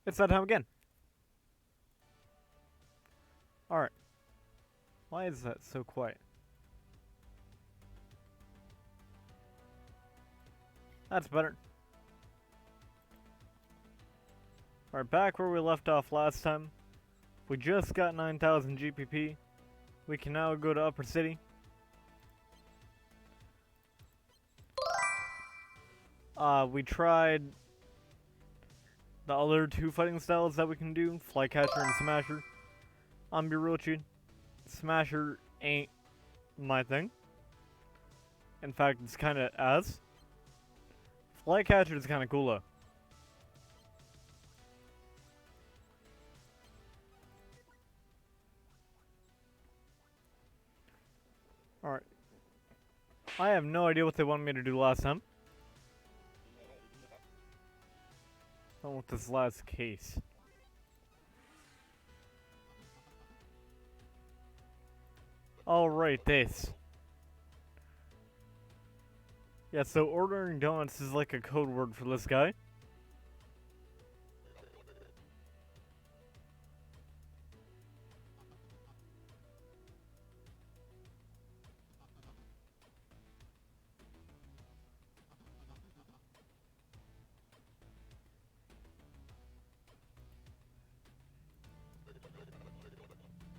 It's that time again. Alright. Why is that so quiet? That's better. Alright, back where we left off last time. We just got 9,000 GPP. We can now go to Upper City. We tried the other two fighting styles that we can do, Flycatcher and Smasher. I'm be real with you, Smasher ain't my thing. In fact, it's kinda ass. Flycatcher is kinda cool though. Alright. I have no idea what they wanted me to do last time. I want this last case. Alright, this. Yeah, so ordering donuts is like a code word for this guy.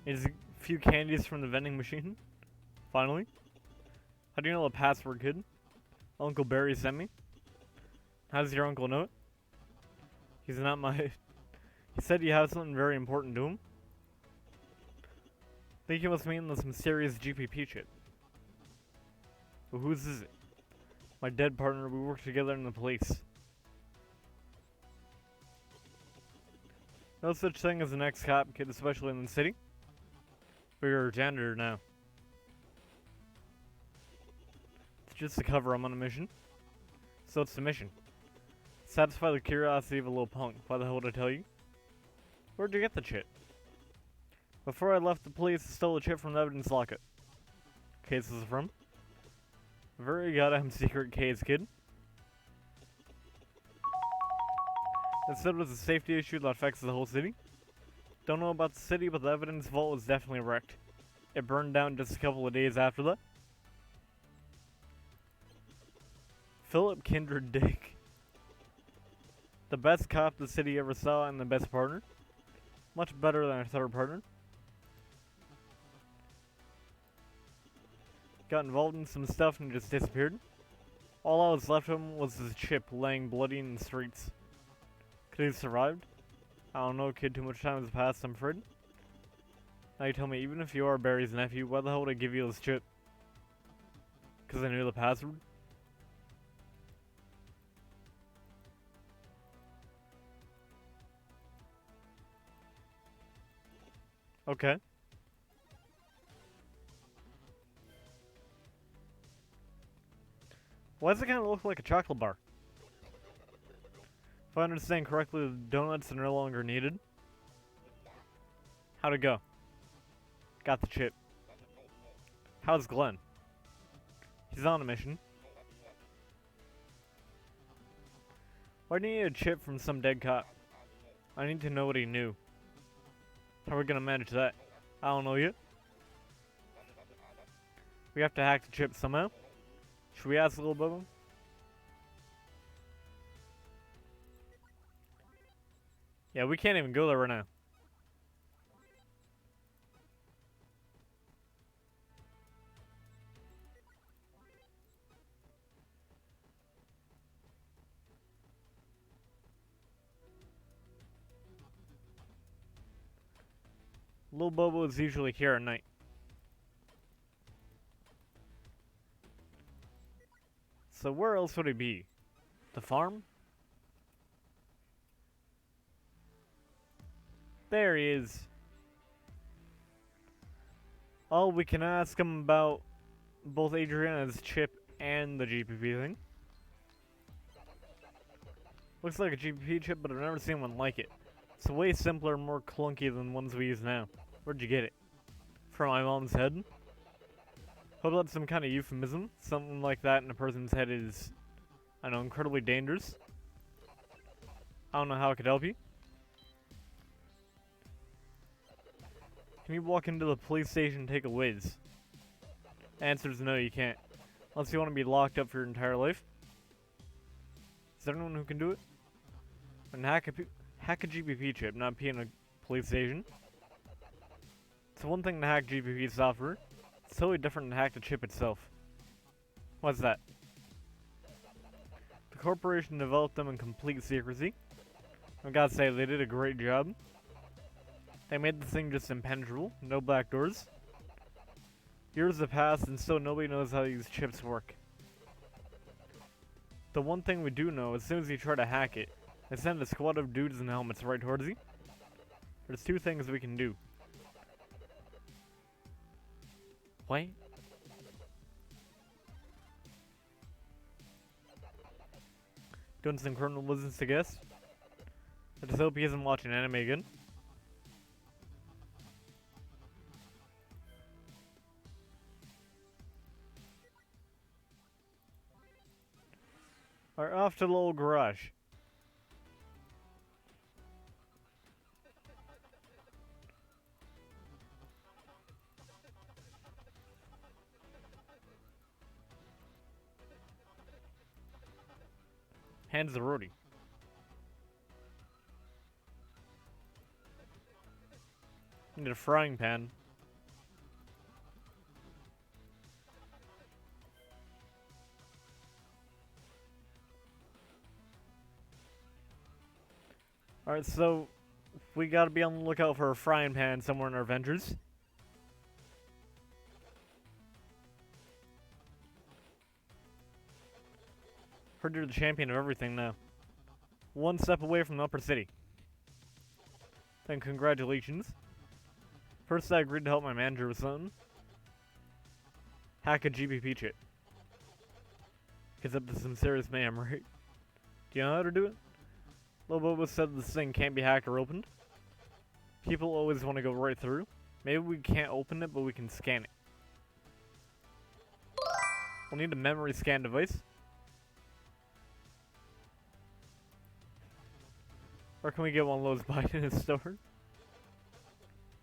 Is a few candies from the vending machine. Finally. How do you know the password, kid? Uncle Barry sent me. How does your uncle know it? He's not my... He said you have something very important to him. Think he must mean this mysterious GPP chip. But whose is it? My dead partner, we work together in the police. No such thing as an ex-cop, kid, especially in the city. But you're a janitor now. It's just a cover, I'm on a mission. So it's the mission. Satisfy the curiosity of a little punk. Why the hell would I tell you? Where'd you get the chip? Before I left the police, I stole a chip from the evidence locket. Case is from? Very goddamn secret case, kid. It said it was a safety issue that affects the whole city. Don't know about the city, but the evidence vault was definitely wrecked. It burned down just a couple of days after that. Philip Kindred Dick. The best cop the city ever saw and the best partner. Much better than our third partner. Got involved in some stuff and just disappeared. All I was left of him was his chip laying bloody in the streets. Could he have survived? I don't know, kid, too much time has passed, I'm afraid. Now you tell me, even if you are Barry's nephew, why the hell would I give you this chip? Because I knew the password? Okay. Why does it kind of look like a chocolate bar? If I understand correctly, the donuts are no longer needed. How'd it go? Got the chip. How's Glenn? He's on a mission. Why do you need a chip from some dead cop? I need to know what he knew. How are we gonna manage that? I don't know yet. We have to hack the chip somehow. Should we ask a little Bubba? Yeah, we can't even go there right now. Lil Bobo is usually here at night. So where else would he be? The farm? There he is. Oh, we can ask him about both Adriana's chip and the GPP thing. Looks like a GPP chip, but I've never seen one like it. It's way simpler and more clunky than ones we use now. Where'd you get it? From my mom's head? Hope that's some kind of euphemism. Something like that in a person's head is, I don't know, incredibly dangerous. I don't know how it could help you. Can you walk into the police station and take a whiz? Answer is no, you can't. Unless you want to be locked up for your entire life. Is there anyone who can do it? And hack a GPP chip, not pee in a police station. It's one thing to hack GPP software. It's totally different to hack the chip itself. What's that? The corporation developed them in complete secrecy. I gotta say, they did a great job. They made the thing just impenetrable, no back doors. Years have passed and still nobody knows how these chips work. The one thing we do know, as soon as you try to hack it, they send a squad of dudes in helmets right towards you. There's two things we can do. Wait. Doing some criminal business, I guess. I just hope he isn't watching anime again. Alright, off to the little garage. Hands the roadie. Need a frying pan. Alright, so we gotta be on the lookout for a frying pan somewhere in our ventures. Heard you're the champion of everything now. One step away from the upper city. Then congratulations. First I agreed to help my manager with something. Hack a GPP chip. Gets up to some serious mayhem, right? Do you know how to do it? Lobobo said this thing can't be hacked or opened. People always want to go right through. Maybe we can't open it, but we can scan it. We'll need a memory scan device. Or can we get one of those by in a store?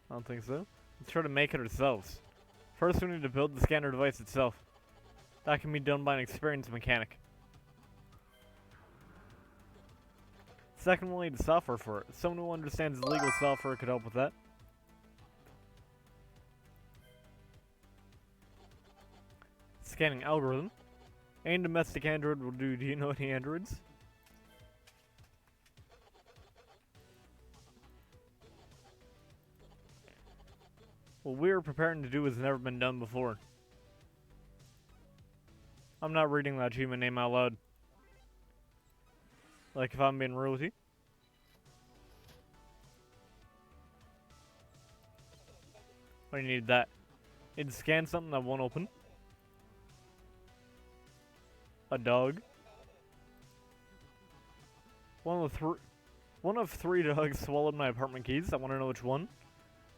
I don't think so. Let's try to make it ourselves. First we need to build the scanner device itself. That can be done by an experienced mechanic. Second, we'll need software for it. Someone who understands legal software could help with that. Scanning algorithm. Any domestic android will do. Do you know any androids? What we're preparing to do has never been done before. I'm not reading that human name out loud. Like if I'm being real with you. Why do you need that? Need to scan something that won't open. A dog. One of three dogs swallowed my apartment keys. I want to know which one.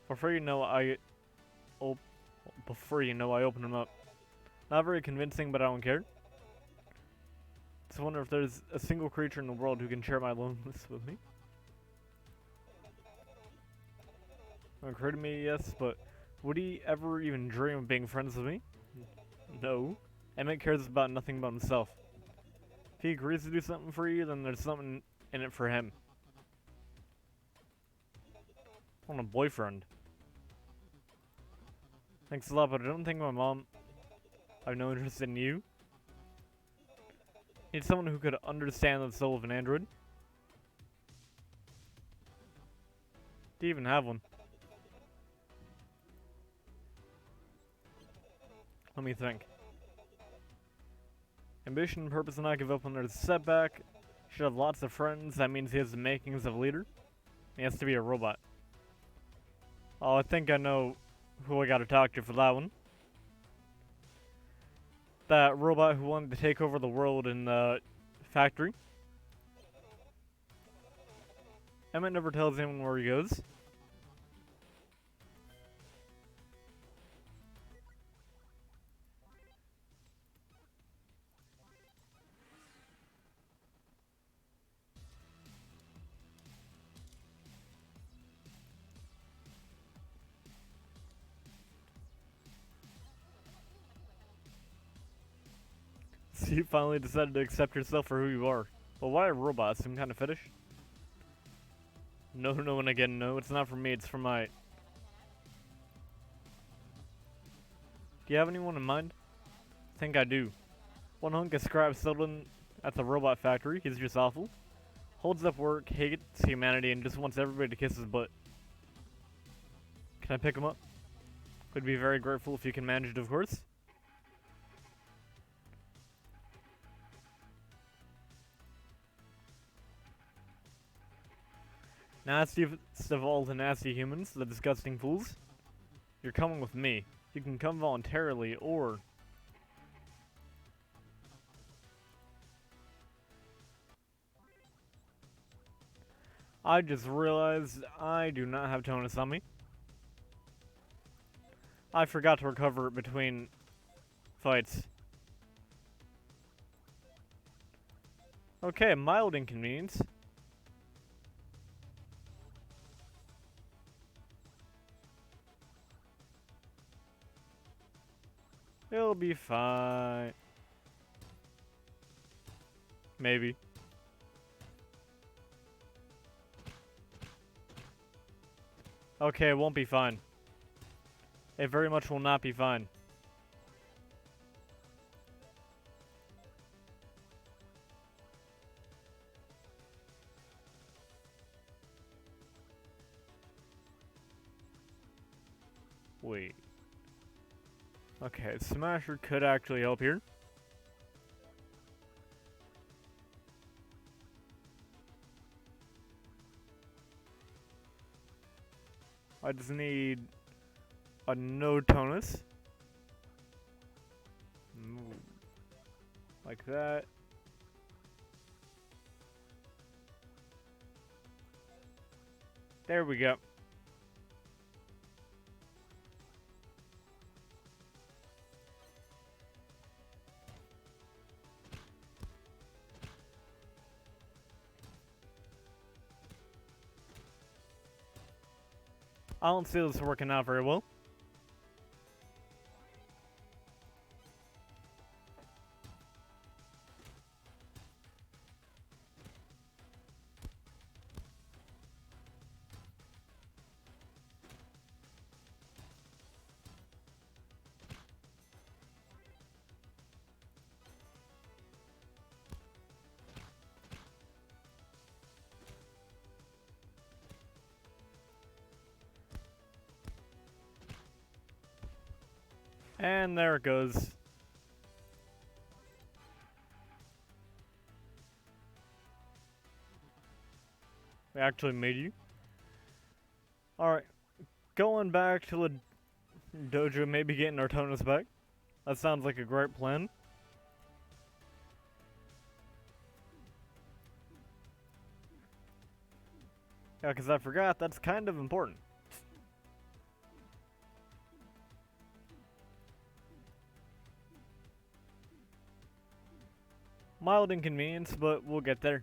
Before you know, I open them up. Not very convincing, but I don't care. Just wonder if there's a single creature in the world who can share my loneliness with me. It occurred to me, yes, but would he ever even dream of being friends with me? No. Emmett cares about nothing but himself. If he agrees to do something for you, then there's something in it for him. I want a boyfriend. Thanks a lot, but I don't think my mom... I have no interest in you. Need someone who could understand the soul of an android. Do you even have one? Let me think. Ambition, purpose, and not give up when there's a setback. Should have lots of friends. That means he has the makings of a leader. He has to be a robot. Oh, I think I know who I gotta talk to for that one. That robot who wanted to take over the world in the factory. Emmett never tells anyone where he goes. you finally decided to accept yourself for who you are. Well, why a robot? Some kind of fetish? No, no, and again, no. It's not for me. It's for my... Do you have anyone in mind? I think I do. One hunk of scrap sold in at the robot factory. He's just awful. Holds up work, hates humanity, and just wants everybody to kiss his butt. Can I pick him up? Would be very grateful if you can manage it, of course. Nastiest of all the nasty humans, the disgusting fools. You're coming with me. You can come voluntarily, or... I just realized I do not have tonus on me. I forgot to recover it between fights. Okay, mild inconvenience. It'll be fine. Maybe. Okay, it won't be fine. It very much will not be fine. Wait. Okay, Smasher could actually help here. I just need a no tonus. Move. Like that. There we go. I don't see this working out very well. And there it goes. We actually made you. Alright. Going back to the dojo, maybe getting our tonus back. That sounds like a great plan. Yeah, because I forgot, that's kind of important. Mild inconvenience, but we'll get there.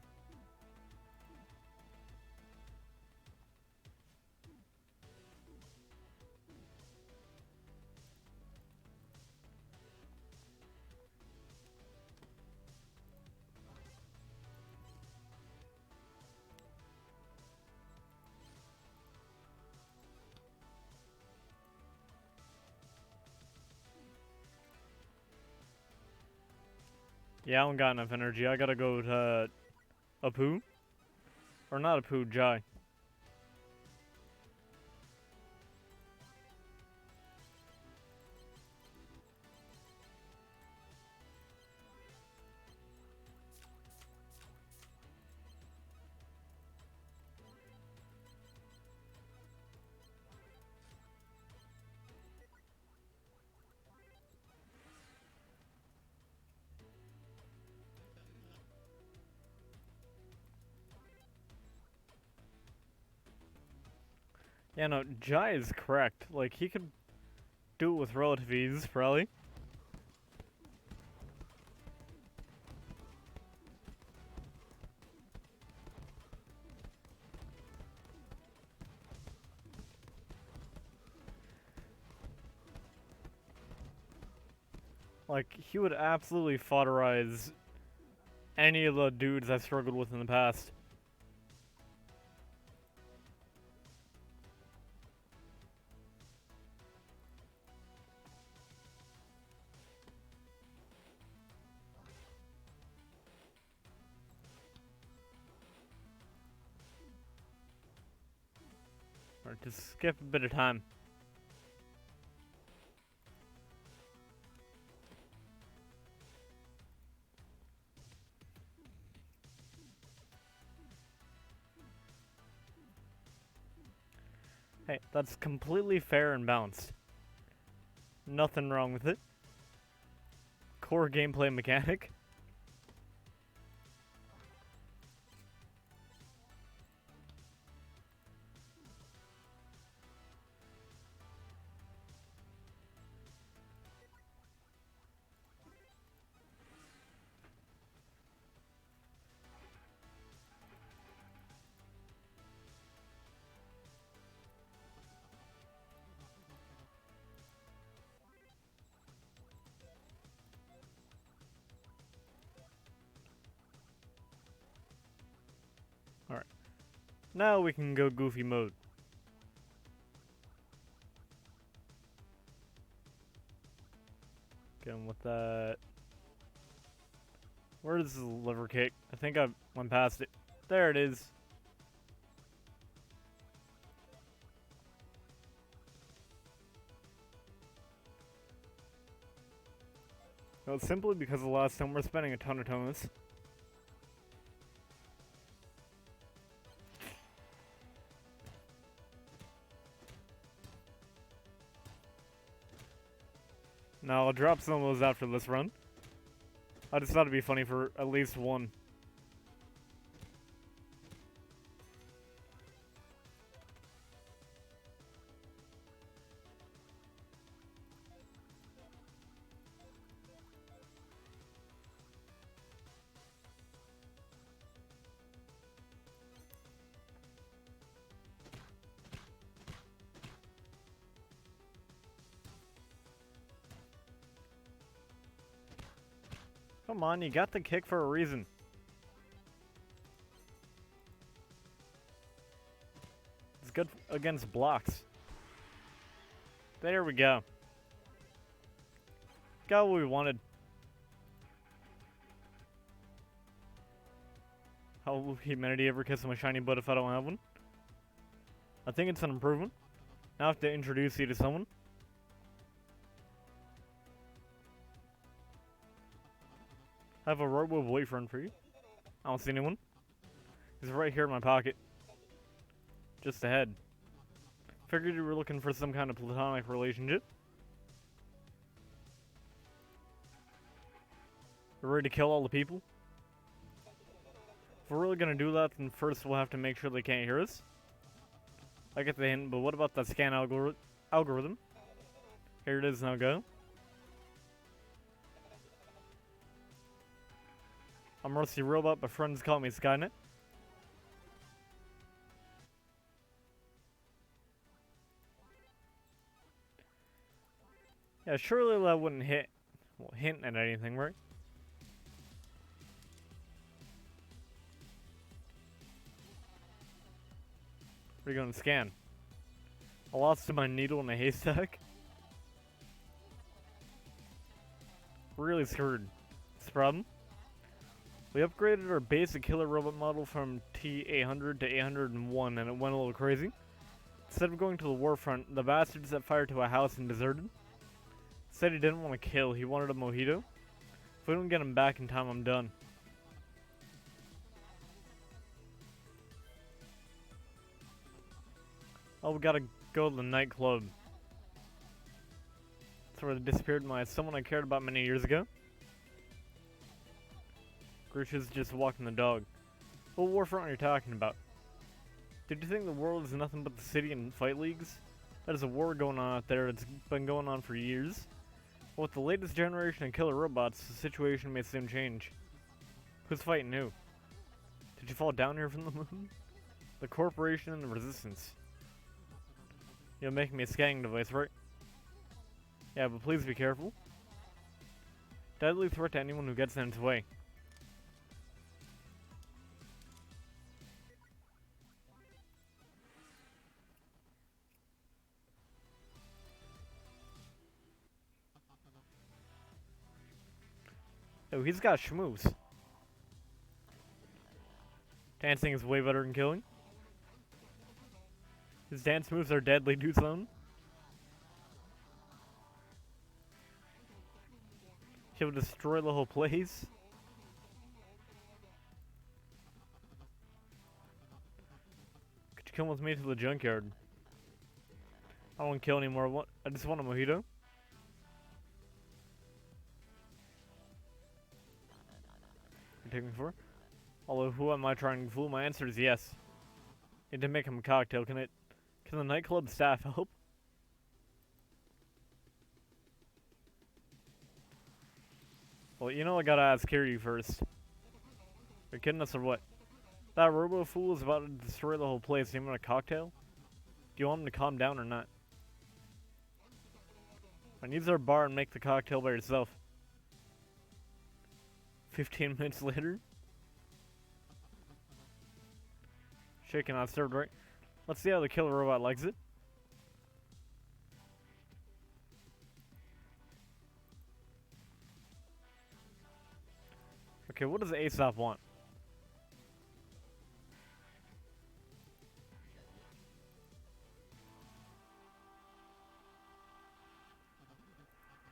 Yeah, I don't got enough energy. I gotta go to Apu. Or not Apu, Jai. Yeah, no, Jai is correct. Like, he could do it with relative ease, probably. Like, he would absolutely foderize any of the dudes I've struggled with in the past. Or just skip a bit of time. Hey, that's completely fair and balanced. Nothing wrong with it. Core gameplay mechanic. Alright. Now we can go goofy mode. Going with that. Where's the liver cake? I think I went past it. There it is. Well, simply because the last time we're spending a ton of time on this. Now I'll drop some of those after this run. I just thought it'd be funny for at least one. Come on, you got the kick for a reason. It's good against blocks. There we go. Got what we wanted. How will humanity ever kiss my shiny butt if I don't have one? I think it's an improvement. Now I have to introduce you to someone. I have a robo boyfriend for you. I don't see anyone. He's right here in my pocket. Just ahead. Figured you were looking for some kind of platonic relationship. We're ready to kill all the people? If we're really gonna do that, then first we'll have to make sure they can't hear us. I get the hint, but what about that scan algorithm? Here it is, now go. I'm Rusty Robot, but friends call me Skynet. Yeah, surely that wouldn't hint at anything, right? Where are you going to scan? I lost my needle in a haystack. Really screwed. What's the problem? We upgraded our basic killer robot model from T800 to 801 and it went a little crazy. Instead of going to the war front, the bastard set fire to a house and deserted. Said he didn't want to kill, he wanted a mojito. If we don't get him back in time, I'm done. Oh, we gotta go to the nightclub. That's where they disappeared someone I cared about many years ago. Grisha's just walking the dog. What warfront are you talking about? Did you think the world is nothing but the city and fight leagues? There's a war going on out there, it's been going on for years. But with the latest generation of killer robots, the situation may soon change. Who's fighting who? Did you fall down here from the moon? The corporation and the resistance. You're making me a scanning device, right? Yeah, but please be careful. Deadly threat to anyone who gets in its way. Oh, he's got schmooze. Dancing is way better than killing. His dance moves are deadly to zone. He'll destroy the whole place. Could you come with me to the junkyard? I don't want to kill anymore. I just want a mojito. You take me for? Although, who am I trying to fool? My answer is yes. Need to make him a cocktail. Can the nightclub staff help? Well, you know I gotta ask Kiryu first. Are you kidding us or what? That robo fool is about to destroy the whole place. You want a cocktail? Do you want him to calm down or not? I need our bar and make the cocktail by yourself. 15 minutes later. Shaken not served, right? Let's see how the killer robot likes it. Okay, what does Aesop want?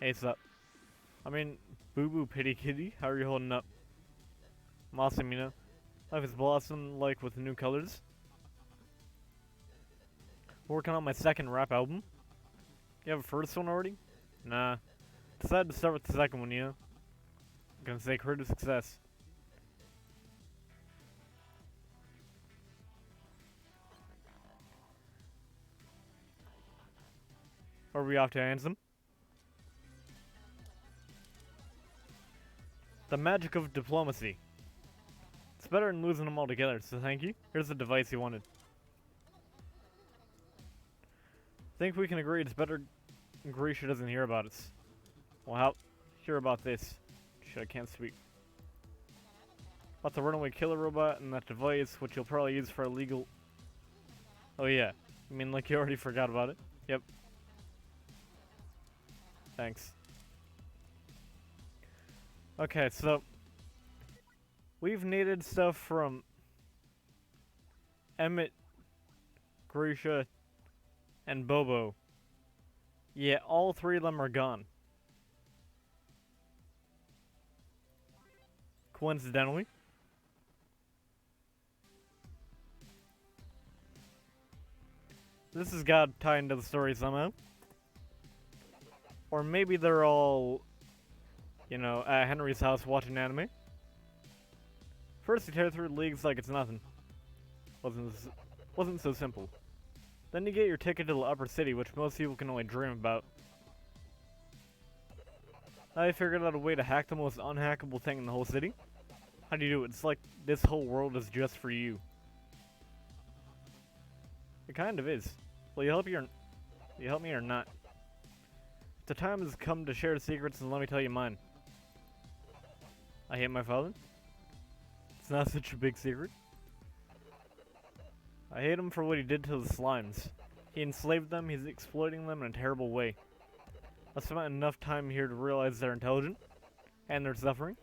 Aesop. I mean, Boo Boo Pity Kitty, how are you holding up? I'm awesome, you know. Life is blossomed like with new colors. Working on my second rap album. You have a first one already? Nah. Decided to start with the second one, you know. I'm gonna say career to success. Are we off to Ansem? The magic of diplomacy. It's better than losing them altogether, so thank you. Here's the device you wanted. Think we can agree it's better Grisha doesn't hear about us. Well, how hear about this? Shit, I can't speak. About the runaway killer robot and that device, which you'll probably use for illegal... Oh yeah, I mean like you already forgot about it. Yep. Thanks. Okay, so... We've needed stuff from... Emmett, Grisha, and Bobo. Yeah, all three of them are gone. Coincidentally. This has got to tie into the story somehow. Or maybe they're all, you know, at Henry's house watching anime. First you tear through leagues like it's nothing. Wasn't so simple. Then you get your ticket to the upper city, which most people can only dream about. I figured out a way to hack the most unhackable thing in the whole city. How do you do it? It's like this whole world is just for you. It kind of is. Will you help me or not? The time has come to share secrets, and let me tell you mine. I hate my father. It's not such a big secret. I hate him for what he did to the slimes. He enslaved them, he's exploiting them in a terrible way. I've spent enough time here to realize they're intelligent, and they're suffering.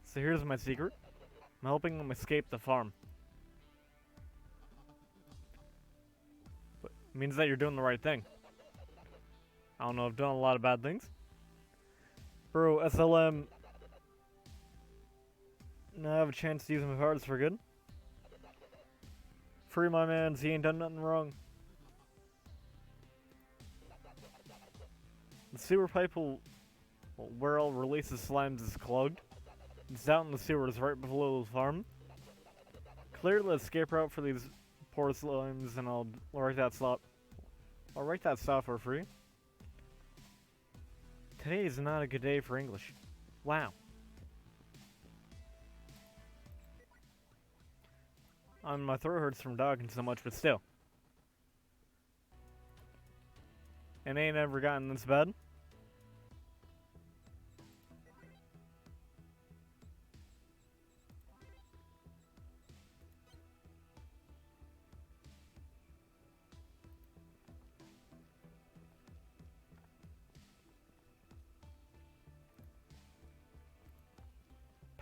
So here's my secret. I'm helping them escape the farm. But it means that you're doing the right thing. I don't know, I've done a lot of bad things. Bro, SLM... Now I have a chance to use my powers for good. Free my mans, he ain't done nothing wrong. The sewer pipe where I'll release the slimes is clogged. It's down in the sewers right below the farm. Clear the escape route for these poor slimes and I'll write that stop for free. Today is not a good day for English. Wow. My throat hurts from talking so much, but still. It ain't ever gotten this bad.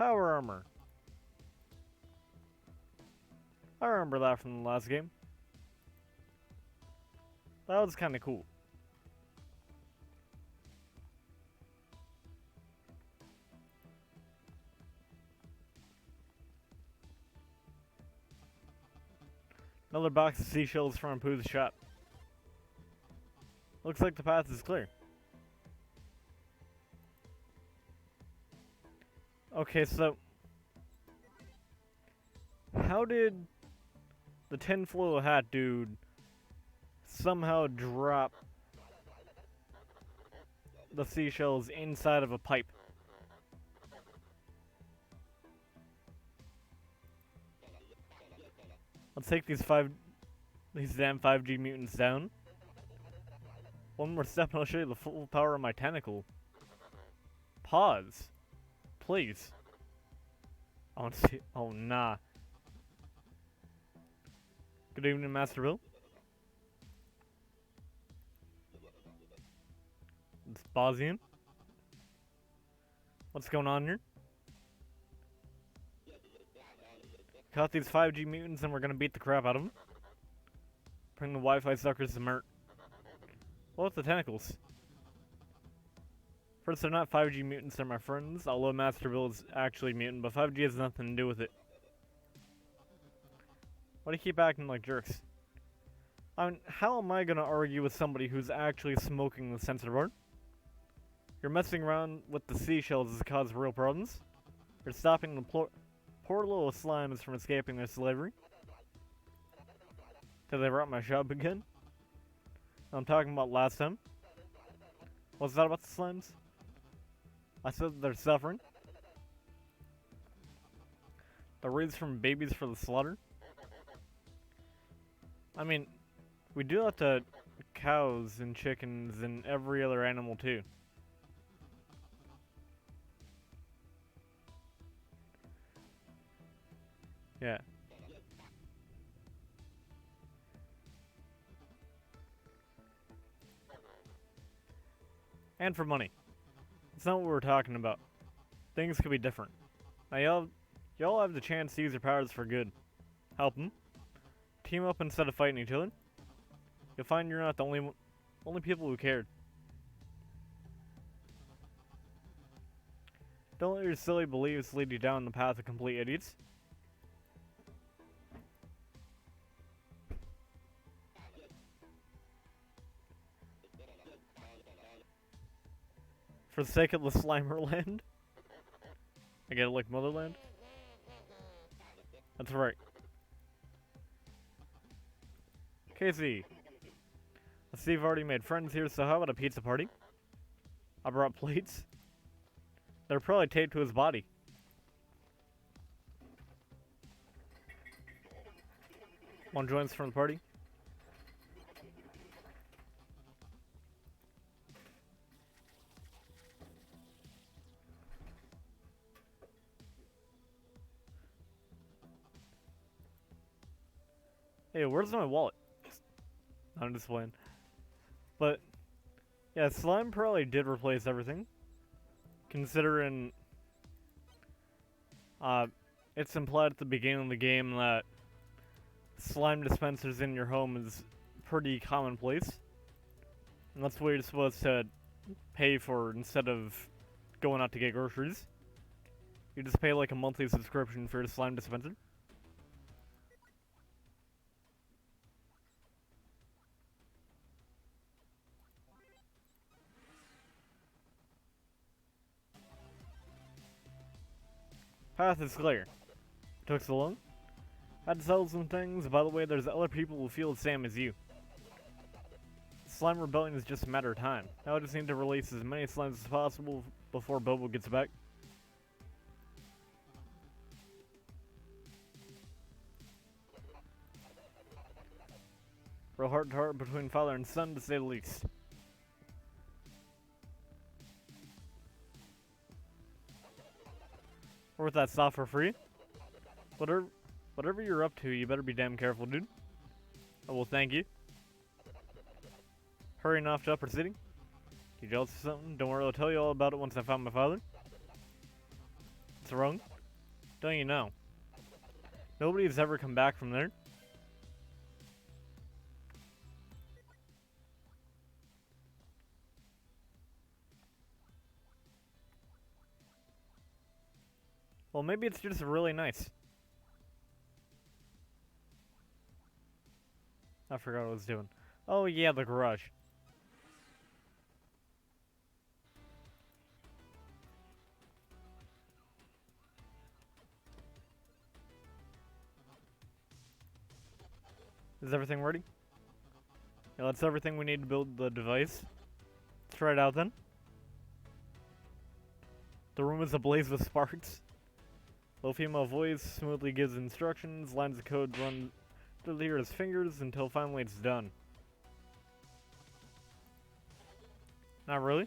Power armor. I remember that from the last game. That was kind of cool. Another box of seashells from Pooh's shop. Looks like the path is clear. Okay, so how did the tinfoil hat dude somehow drop the seashells inside of a pipe? Let's take these damn 5G mutants down. One more step and I'll show you the full power of my tentacle. Pause. Please. I want to see. Oh, nah. Good evening, Master Bill. It's Bosnian. What's going on here? Caught these 5G mutants and we're gonna beat the crap out of them. Bring the Wi-Fi suckers to Mert. What with the tentacles? First, they're not 5G mutants, they're my friends, although Master Bill is actually mutant, but 5G has nothing to do with it. Why do you keep acting like jerks? I mean, how am I gonna argue with somebody who's actually smoking the sensor board? You're messing around with the seashells has caused real problems. You're stopping the poor little slimes from escaping their slavery. Did they rob my shop again? I'm talking about last time. What's that about the slimes? I said they're suffering. They're raised from babies for the slaughter. I mean, we do that to cows and chickens and every other animal too. Yeah. And for money. It's not what we're talking about. Things could be different. Now y'all have the chance to use your powers for good. Help them. Team up instead of fighting each other. You'll find you're not the only people who cared. Don't let your silly beliefs lead you down the path of complete idiots. For the sake of the Slimer land. I get it like Motherland. That's right. Casey. Let's see, you've already made friends here, so how about a pizza party? I brought plates. They're probably taped to his body. Want to join us from the party? Hey, where's my wallet? I'm just playing. But, yeah, slime probably did replace everything. Considering, it's implied at the beginning of the game that slime dispensers in your home is pretty commonplace. And that's what you're supposed to pay for instead of going out to get groceries. You just pay like a monthly subscription for a slime dispenser. Path is clear. Took so long? Had to sell some things. By the way, there's other people who feel the same as you. Slime rebellion is just a matter of time. Now I just need to release as many slimes as possible before Bobo gets back. Real heart to heart between father and son, to say the least. Or with that stuff for free. Whatever you're up to, you better be damn careful, dude. Oh, well, thank you. Hurrying off to Upper City. You jealous of something? Don't worry, I'll tell you all about it once I find my father. What's wrong? Don't you know? Nobody's ever come back from there. Well, maybe it's just really nice. I forgot what I was doing. Oh yeah, the garage. Is everything ready? Yeah, that's everything we need to build the device. Let's try it out then. The room is ablaze with sparks. Low female voice smoothly gives instructions, lines of code run through the hero's fingers until finally it's done. Not really.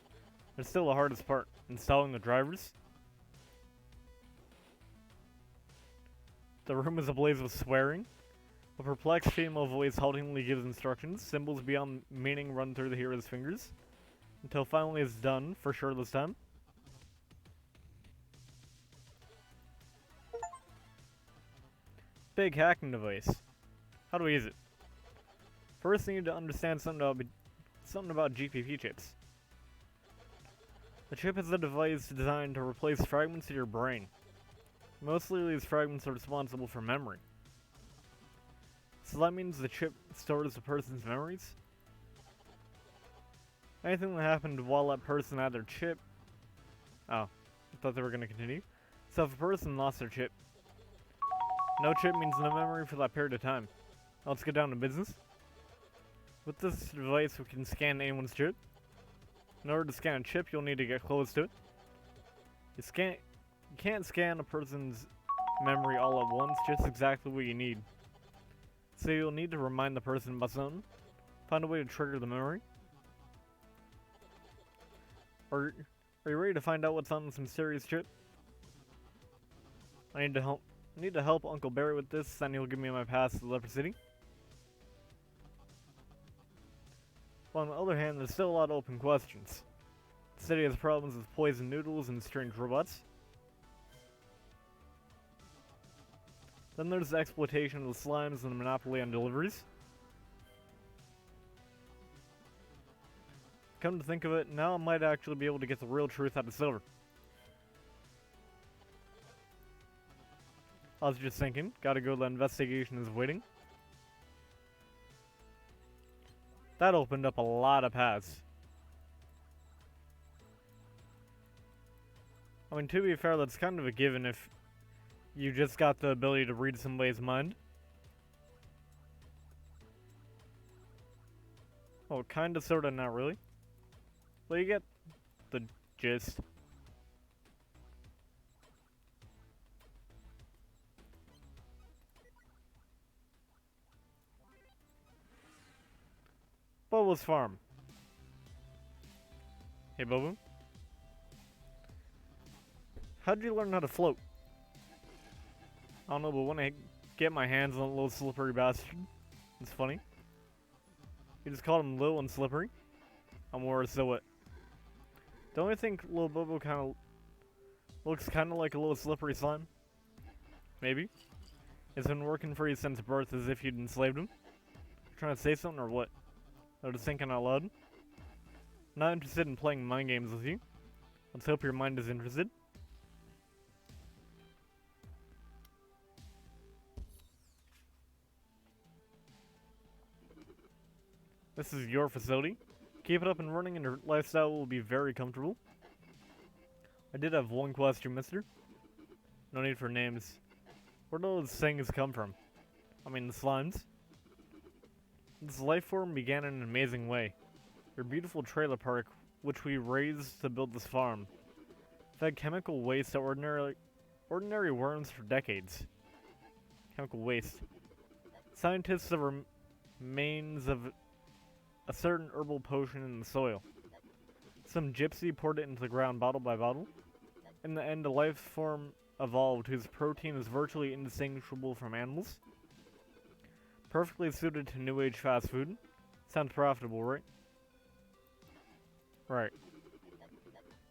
It's still the hardest part, installing the drivers. The room is ablaze with swearing. A perplexed female voice haltingly gives instructions, symbols beyond meaning run through the hero's fingers, until finally it's done, for sure this time. Big hacking device. How do we use it? First, you need to understand something about GPP chips. The chip is a device designed to replace fragments of your brain. Mostly these fragments are responsible for memory. So that means the chip stores a person's memories. Anything that happened while that person had their chip... Oh, I thought they were going to continue. So if a person lost their chip, no chip means no memory for that period of time. Now let's get down to business. With this device, we can scan anyone's chip. In order to scan a chip, you'll need to get close to it. You can't scan a person's memory all at once, just exactly what you need. So you'll need to remind the person about something. Find a way to trigger the memory. Are you ready to find out what's on this mysterious chip? I need to help Uncle Barry with this, then he'll give me my pass to the Leper City. But on the other hand, there's still a lot of open questions. The city has problems with poison noodles and strange robots. Then there's the exploitation of the slimes and the monopoly on deliveries. Come to think of it, now I might actually be able to get the real truth out of Silver. I was just thinking, gotta go, the investigation is waiting. That opened up a lot of paths. I mean, to be fair, that's kind of a given if you just got the ability to read somebody's mind. Oh, kinda, sorta, not really. Well, you get the gist. Bubbles Farm. Hey, Bobo. How'd you learn how to float? I don't know, but when I get my hands on a little slippery bastard, it's funny. You just called him Lil and Slippery. I'm worse, so what? Don't you think Lil Bobo looks kind of like a little slippery slime? Maybe. It's been working for you since birth as if you'd enslaved him. Trying to say something or what? Or just thinking out loud? Not interested in playing mind games with you. Let's hope your mind is interested. This is your facility. Keep it up and running and your lifestyle will be very comfortable. I did have one question, mister. No need for names. Where do those things come from? I mean, the slimes. This life form began in an amazing way. Your beautiful trailer park, which we raised to build this farm, fed chemical waste to ordinary worms for decades. Chemical waste. Scientists have remains of a certain herbal potion in the soil. Some gypsy poured it into the ground bottle by bottle. In the end, a life form evolved whose protein is virtually indistinguishable from animals. Perfectly suited to new age fast food. Sounds profitable, right? Right.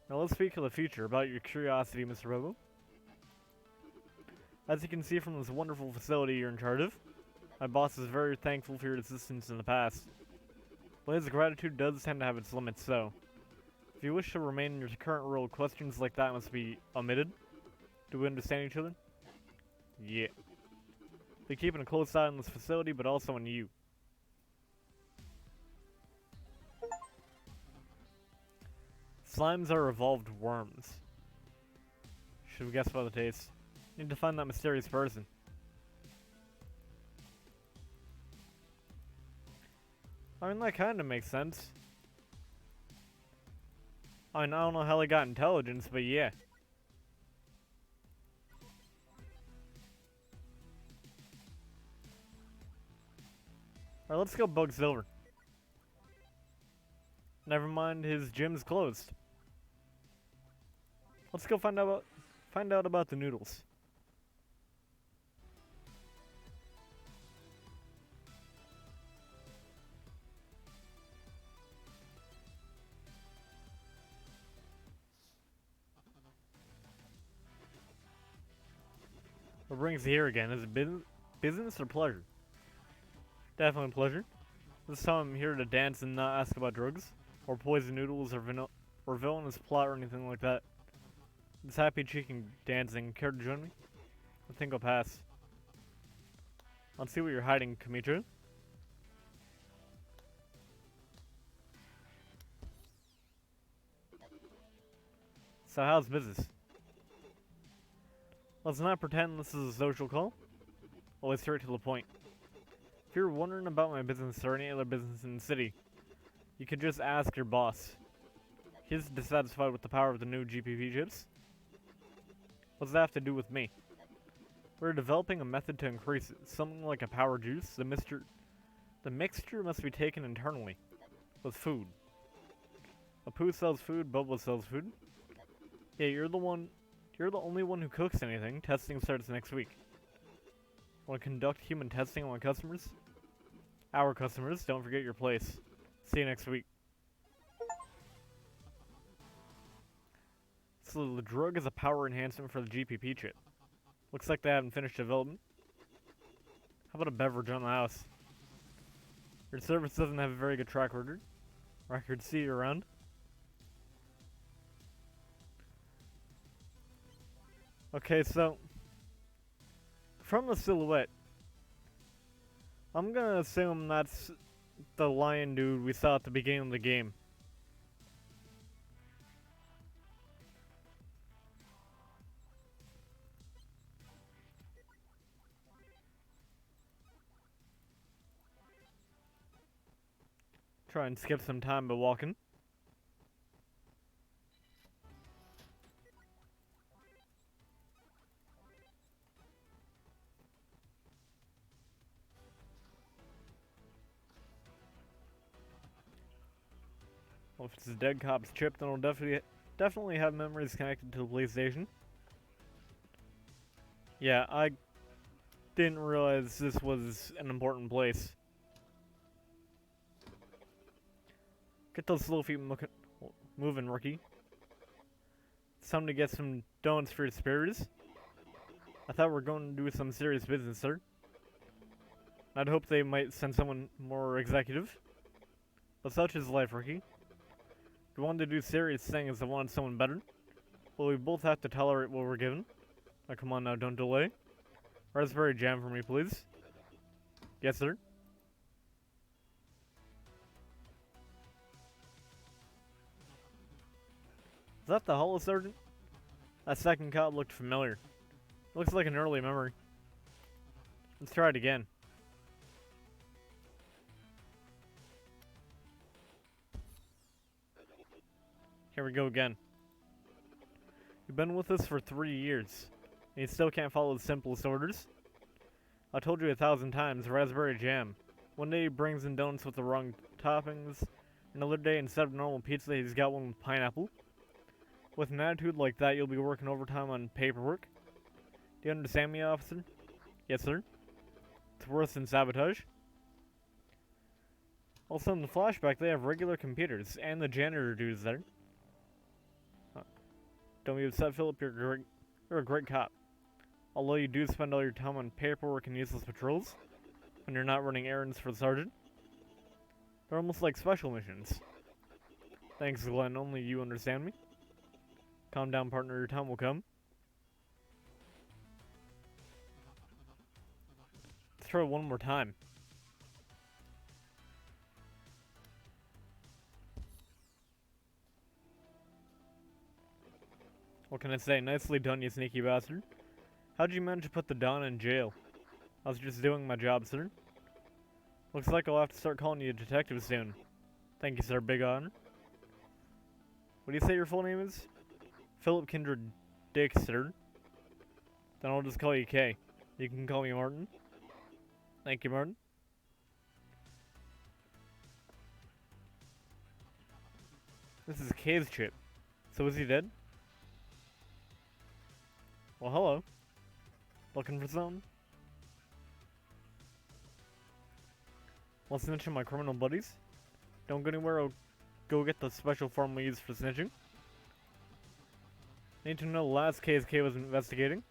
Now let's speak of the future, about your curiosity, Mr. Bobo. As you can see from this wonderful facility you're in charge of, my boss is very thankful for your assistance in the past. But his gratitude does tend to have its limits, so if you wish to remain in your current role, questions like that must be omitted. Do we understand each other? Yeah. Be keeping a close eye on this facility, but also on you. Slimes are evolved worms. Should we guess by the taste? Need to find that mysterious person. I mean, that kind of makes sense. I mean, I don't know how they got intelligence, but yeah. Alright, let's go bug Silver. Never mind, his gym's closed. Let's go find out about the noodles. What brings you here again? Is it business or pleasure? Definitely pleasure. This time I'm here to dance and not ask about drugs, or poison noodles, or villainous plot, or anything like that. This happy chicken dancing. Care to join me? I think I'll pass. Let's see what you're hiding, Kamitra. So how's business? Let's not pretend this is a social call. Always straight to the point. If you're wondering about my business or any other business in the city, you could just ask your boss. He's dissatisfied with the power of the new GPP chips. What's that have to do with me? We're developing a method to increase it, something like a power juice. The mixture must be taken internally, with food. Apu sells food, Bubba sells food. Yeah, you're the only one who cooks anything. Testing starts next week. Want to conduct human testing on my customers? Our customers, don't forget your place. See you next week. So the drug is a power enhancement for the GPP chip. Looks like they haven't finished development. How about a beverage on the house? Your service doesn't have a very good track record. See you around. Okay, so from the silhouette, I'm gonna assume that's the lion dude we saw at the beginning of the game. Try and skip some time by walking. Well, if it's a dead cop's chip, then it'll definitely have memories connected to the PlayStation. Yeah, I didn't realize this was an important place. Get those slow feet moving, rookie. It's time to get some donuts for your superiors. I thought we were going to do some serious business, sir. I'd hope they might send someone more executive. But such is life, rookie. If we wanted to do serious things and wanted someone better, well, we both have to tolerate what we're given. Now, come on now, don't delay. Raspberry jam for me, please. Yes, sir. Is that the Holo Sergeant? That second cop looked familiar. Looks like an early memory. Let's try it again. Here we go again. You've been with us for 3 years, and you still can't follow the simplest orders? I told you 1,000 times, raspberry jam. One day he brings in donuts with the wrong toppings. Another day, instead of normal pizza, he's got one with pineapple. With an attitude like that, you'll be working overtime on paperwork. Do you understand me, officer? Yes, sir. It's worse than sabotage. Also, in the flashback, they have regular computers, and the janitor dude's there. Don't be upset, Philip. You're a great cop. Although you do spend all your time on paperwork and useless patrols, when you're not running errands for the sergeant, they're almost like special missions. Thanks, Glenn. Only you understand me. Calm down, partner. Your time will come. Let's try it one more time. What can I say? Nicely done, you sneaky bastard. How'd you manage to put the Don in jail? I was just doing my job, sir. Looks like I'll have to start calling you a detective soon. Thank you, sir. Big honor. What do you say your full name is? Philip Kindred Dick, sir. Then I'll just call you K. You can call me Martin. Thank you, Martin. This is K's chip. So is he dead? Well, hello. Looking for something? Want to snitch on my criminal buddies? Don't go anywhere, I'll go get the special form we use for snitching. Need to know the last case K was investigating.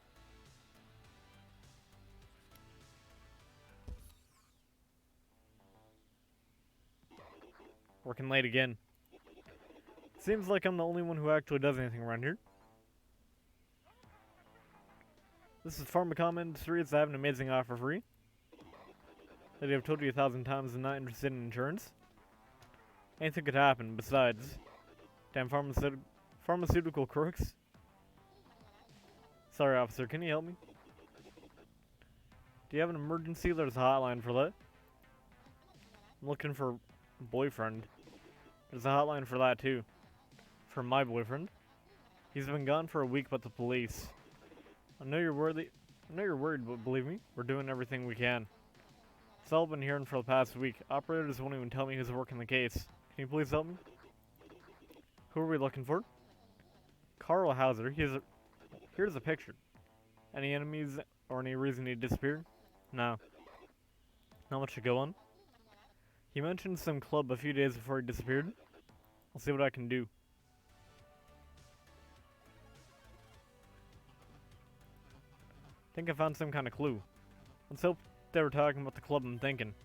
Working late again. Seems like I'm the only one who actually does anything around here. This is Pharmacom Industries. I have an amazing offer for you. Lady, I've told you 1,000 times I'm not interested in insurance. Anything could happen, besides. Damn pharmaceutical crooks. Sorry, officer, can you help me? Do you have an emergency? There's a hotline for that. I'm looking for a boyfriend. There's a hotline for that, too. For my boyfriend. He's been gone for a week, but the police. I know you're worried, but believe me, we're doing everything we can. It's all been hearing for the past week. Operators won't even tell me who's working the case. Can you please help me? Who are we looking for? Carl Hauser. Here's a picture. Any enemies or any reason he disappeared? No. Not much to go on. He mentioned some club a few days before he disappeared. I'll see what I can do. Think I found some kind of clue. Let's hope they were talking about the club I'm thinking.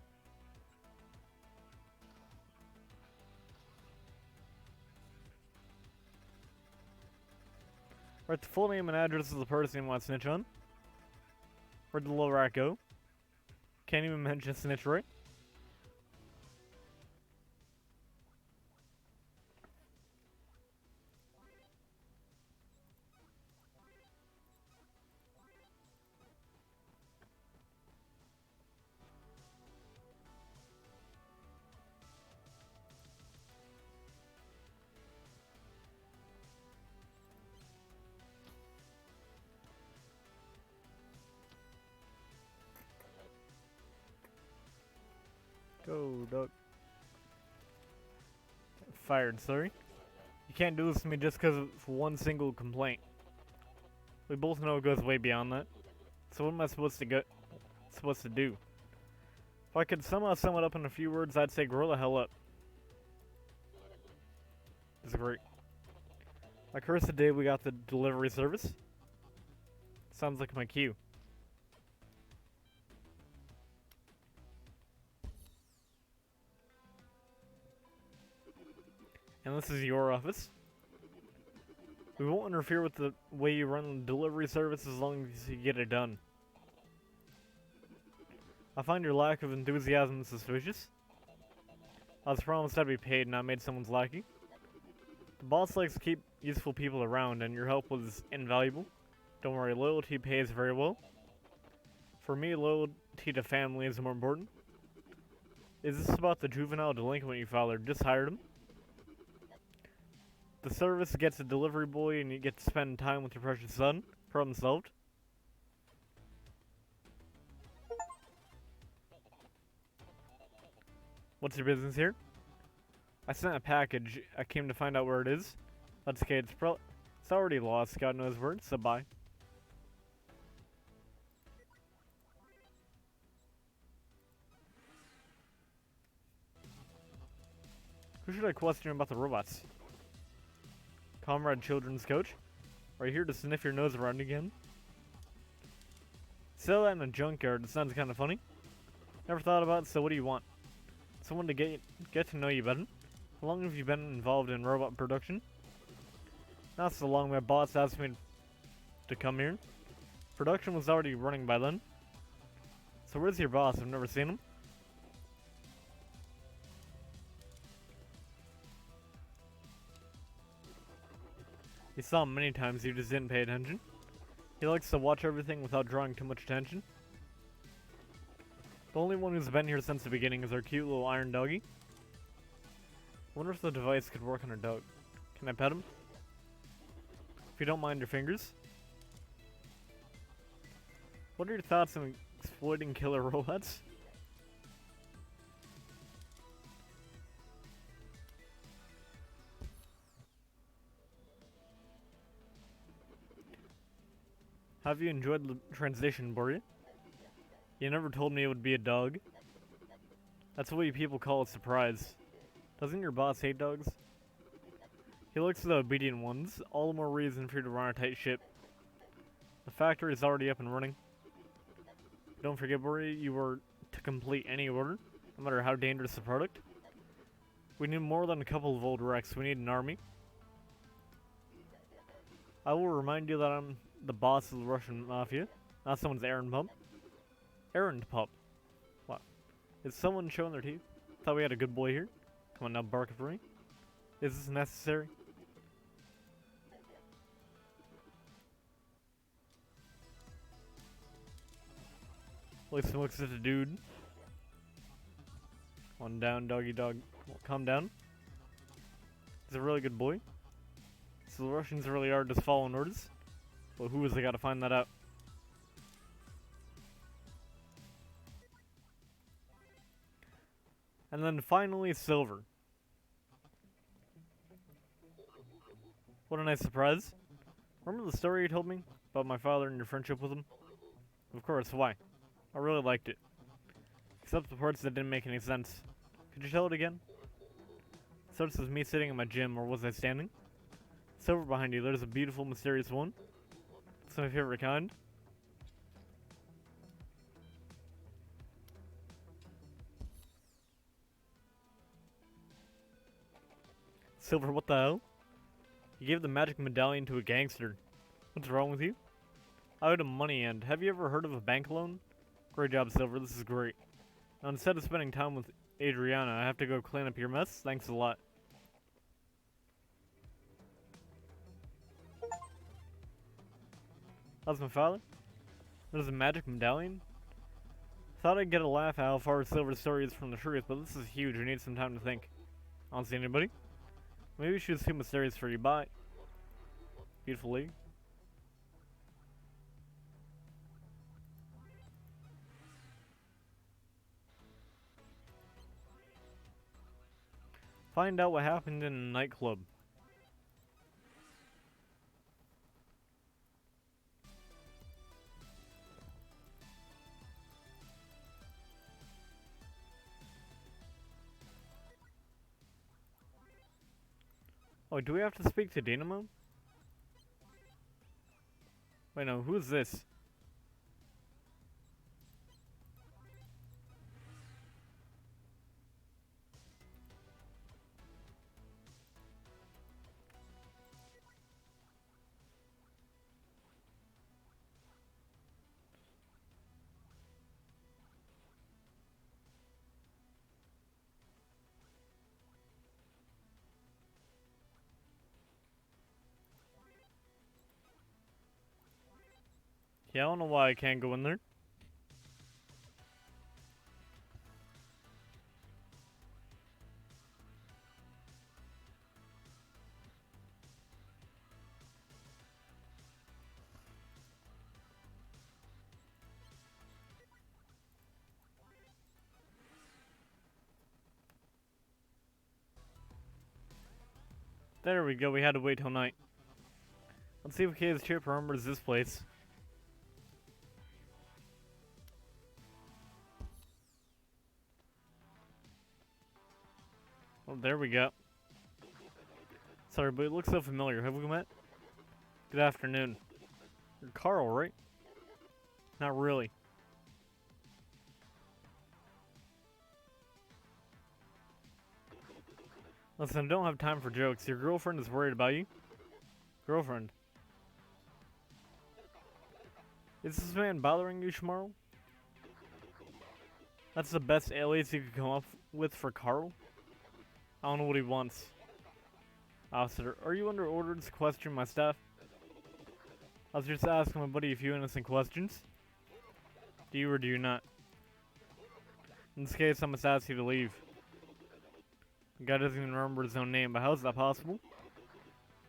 Write the full name and address of the person you want to snitch on. Where'd the little rat go? Can't even mention snitch, right? Go, duck. Fired, sorry. You can't do this to me just because of one single complaint. We both know it goes way beyond that. So what am I supposed to do? If I could somehow sum it up in a few words, I'd say grow the hell up. It's great. I cursed the day we got the delivery service. Sounds like my cue. And this is your office. We won't interfere with the way you run the delivery service as long as you get it done. I find your lack of enthusiasm suspicious. I was promised I'd be paid and I made someone's lackey. The boss likes to keep useful people around and your help was invaluable. Don't worry, loyalty pays very well. For me, loyalty to family is more important. Is this about the juvenile delinquent you fathered? Just hired him? The service gets a delivery boy and you get to spend time with your precious son. Problem solved. What's your business here? I sent a package. I came to find out where it is. That's okay. It's already lost. God knows where. So bye. Who should I question about the robots? Comrade Children's Coach? Are you here to sniff your nose around again? sell that in a junkyard. It sounds kind of funny. Never thought about it, so what do you want? Someone to get to know you better. How long have you been involved in robot production? Not so long. My boss asked me to come here. Production was already running by then. So where's your boss? I've never seen him. You saw him many times, you just didn't pay attention. He likes to watch everything without drawing too much attention. The only one who's been here since the beginning is our cute little iron doggy. I wonder if the device could work on a dog. Can I pet him? If you don't mind your fingers. What are your thoughts on exploiting killer robots? Have you enjoyed the transition, Boria? You never told me it would be a dog. That's what people call a surprise. Doesn't your boss hate dogs? He looks for the obedient ones. All the more reason for you to run a tight ship. The factory is already up and running. Don't forget, Boria, you were to complete any order, no matter how dangerous the product. We need more than a couple of old wrecks. We need an army. I will remind you that I'm the boss of the Russian mafia, not someone's errand pup. Errand pup? What? Is someone showing their teeth? Thought we had a good boy here. Come on now, bark for me. Is this necessary? Looks at the dude. On down, doggy dog. Well, calm down. He's a really good boy. So the Russians really are just following orders. Well, who is they gotta find that out? And then finally, Silver. What a nice surprise. Remember the story you told me about my father and your friendship with him? Of course, why? I really liked it. Except the parts that didn't make any sense. Could you tell it again? Starts with me sitting in my gym, or was I standing? Silver behind you, there's a beautiful, mysterious one. It's my favorite kind. Silver, what the hell? You gave the magic medallion to a gangster. What's wrong with you? I owed him money, and have you ever heard of a bank loan? Great job, Silver, this is great. Now instead of spending time with Adriana, I have to go clean up your mess? Thanks a lot. That's my father. There's a magic medallion. Thought I'd get a laugh at how far Silver's story is from the truth, but this is huge. We need some time to think. I don't see anybody. Maybe she was too mysterious for you. Bye. Beautiful lady. Find out what happened in a nightclub. Oh, do we have to speak to Dynamo? Wait, no, who is this? Yeah, I don't know why I can't go in there. There we go, we had to wait till night. Let's see if Kay's Chip remembers this place. Oh, there we go. Sorry, but it looks so familiar. Have we met? Good afternoon. You're Carl, right? Not really. Listen, I don't have time for jokes. Your girlfriend is worried about you. Girlfriend. Is this man bothering you, Schmarl? That's the best alias you could come up with for Carl? I don't know what he wants. Officer, are you under orders to question my staff? I was just asking my buddy a few innocent questions. Do you or do you not? In this case, I must ask you to leave. The guy doesn't even remember his own name, but how is that possible?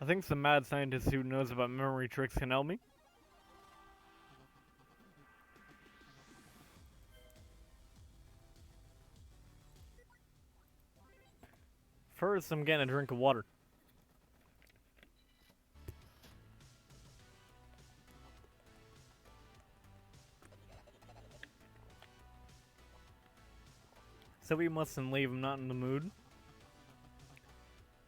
I think some mad scientist who knows about memory tricks can help me. First, I'm getting a drink of water. So we mustn't leave, I'm not in the mood.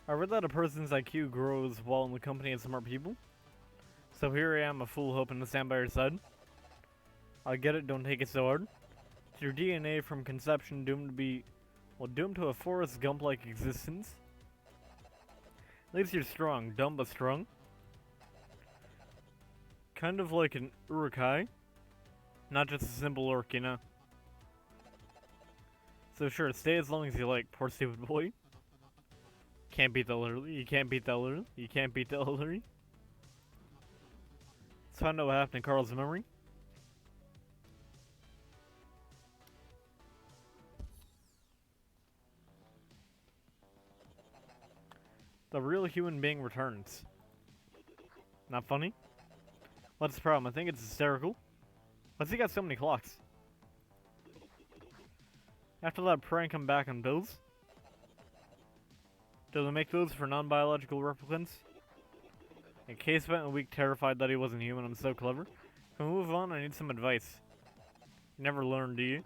I read that a person's IQ grows while in the company of smart people. So here I am, a fool hoping to stand by your side. I get it, don't take it so hard. It's your DNA from conception doomed to be, well, doomed to a Forrest Gump-like existence. At least you're strong, dumb but strong. Kind of like an Urukai. Not just a simple orc, you know. So sure, stay as long as you like, poor stupid boy. Can't beat the elderly, you can't beat the elderly, you can't beat the elderly. Let's find out what happened in Carl's memory. The real human being returns. Not funny? What's the problem? I think it's hysterical. Why's he got so many clocks? After that prank, I'm back on bills. Do they make those for non-biological replicants? In case spent a week terrified that he wasn't human, I'm so clever. Can we move on? I need some advice. You never learn, do you?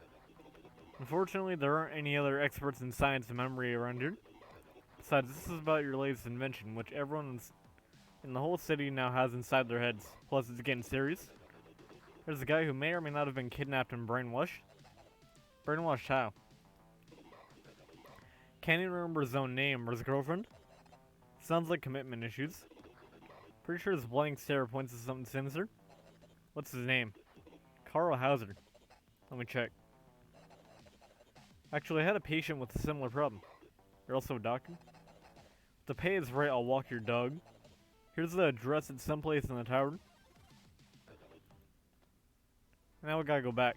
Unfortunately, there aren't any other experts in science and memory around here. Besides, this is about your latest invention, which everyone in the whole city now has inside their heads. Plus, it's getting serious. There's a guy who may or may not have been kidnapped and brainwashed. Brainwashed how? Can't even remember his own name or his girlfriend. Sounds like commitment issues. Pretty sure his blank stare points to something sinister. What's his name? Carl Hauser. Let me check. Actually, I had a patient with a similar problem. You're also a doctor? If the pay is right, I'll walk your dog. Here's the address at someplace in the tower. Now we gotta go back.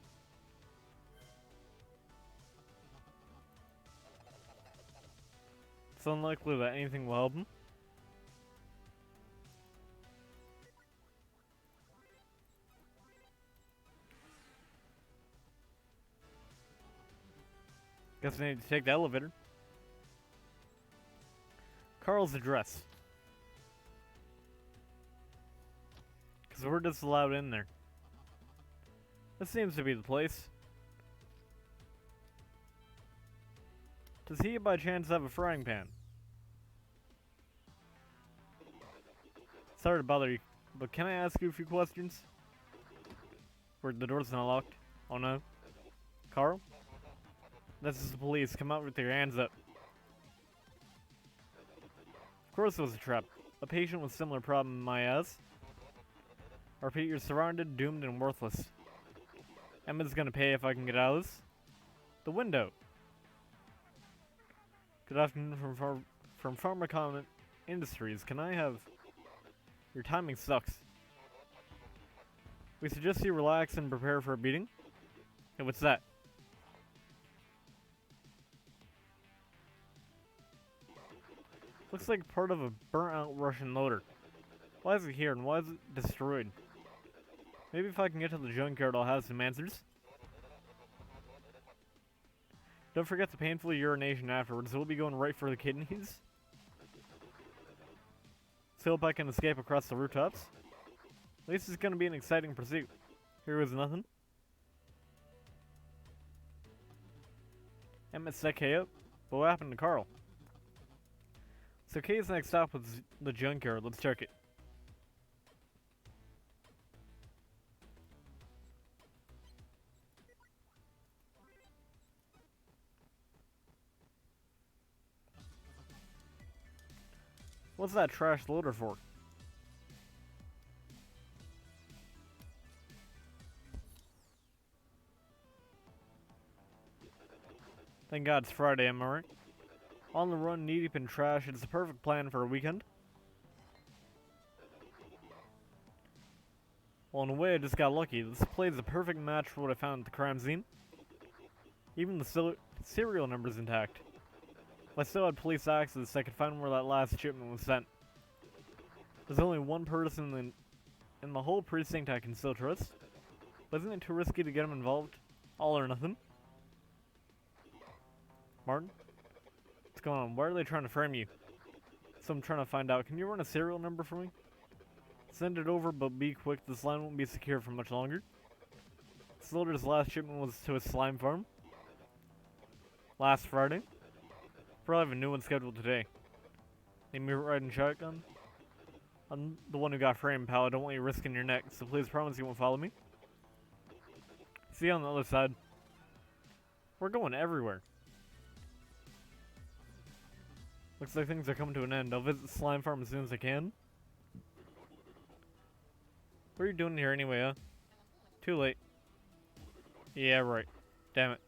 It's unlikely that anything will help him. Guess I need to take the elevator. Carl's address. Because we're just allowed in there. This seems to be the place. Does he by chance have a frying pan? Sorry to bother you, but can I ask you a few questions? Where the door's not locked. Oh no. Carl? This is the police. Come out with your hands up. Of course it was a trap. A patient with similar problem in my ass. I repeat, you're surrounded, doomed, and worthless. Emma's gonna pay if I can get out of this. The window. Good afternoon from Pharmacon Industries. Can I have... Your timing sucks. We suggest you relax and prepare for a beating. Hey, what's that? Looks like part of a burnt-out Russian loader. Why is it here and why is it destroyed? Maybe if I can get to the junkyard, I'll have some answers. Don't forget the painful urination afterwards. We'll be going right for the kidneys. Let's hope I can escape across the rooftops. At least it's gonna be an exciting pursuit. Here was nothing. Emmett set K up. But what happened to Carl? So K's next stop was the junkyard. Let's check it. What's that trash loader for? Thank God it's Friday, am I right? On the run, knee deep in trash, it's the perfect plan for a weekend. Well, in a way, I just got lucky. This plays a perfect match for what I found at the crime scene. Even the serial number's intact. If I still had police access, I could find where that last shipment was sent. There's only one person in the whole precinct I can still trust. But isn't it too risky to get him involved? All or nothing. Martin? What's going on? Why are they trying to frame you? So I'm trying to find out. Can you run a serial number for me? Send it over, but be quick. This line won't be secure for much longer. This loader's last shipment was to a slime farm. Last Friday. Probably have a new one scheduled today. Need me riding shotgun? I'm the one who got framed, pal. I don't want you risking your neck, so please promise you won't follow me. See you on the other side. We're going everywhere. Looks like things are coming to an end. I'll visit the slime farm as soon as I can. What are you doing here anyway, huh? Too late. Yeah, right. Damn it.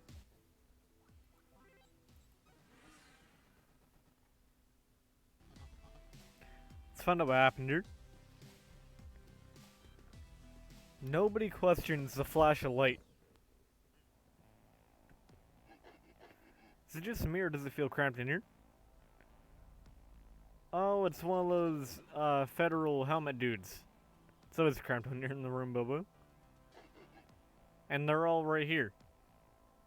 Let's find out what happened here. Nobody questions the flash of light. Is it just me or does it feel cramped in here? Oh, it's one of those federal helmet dudes. So it's cramped when you're in the room, Bobo. And they're all right here.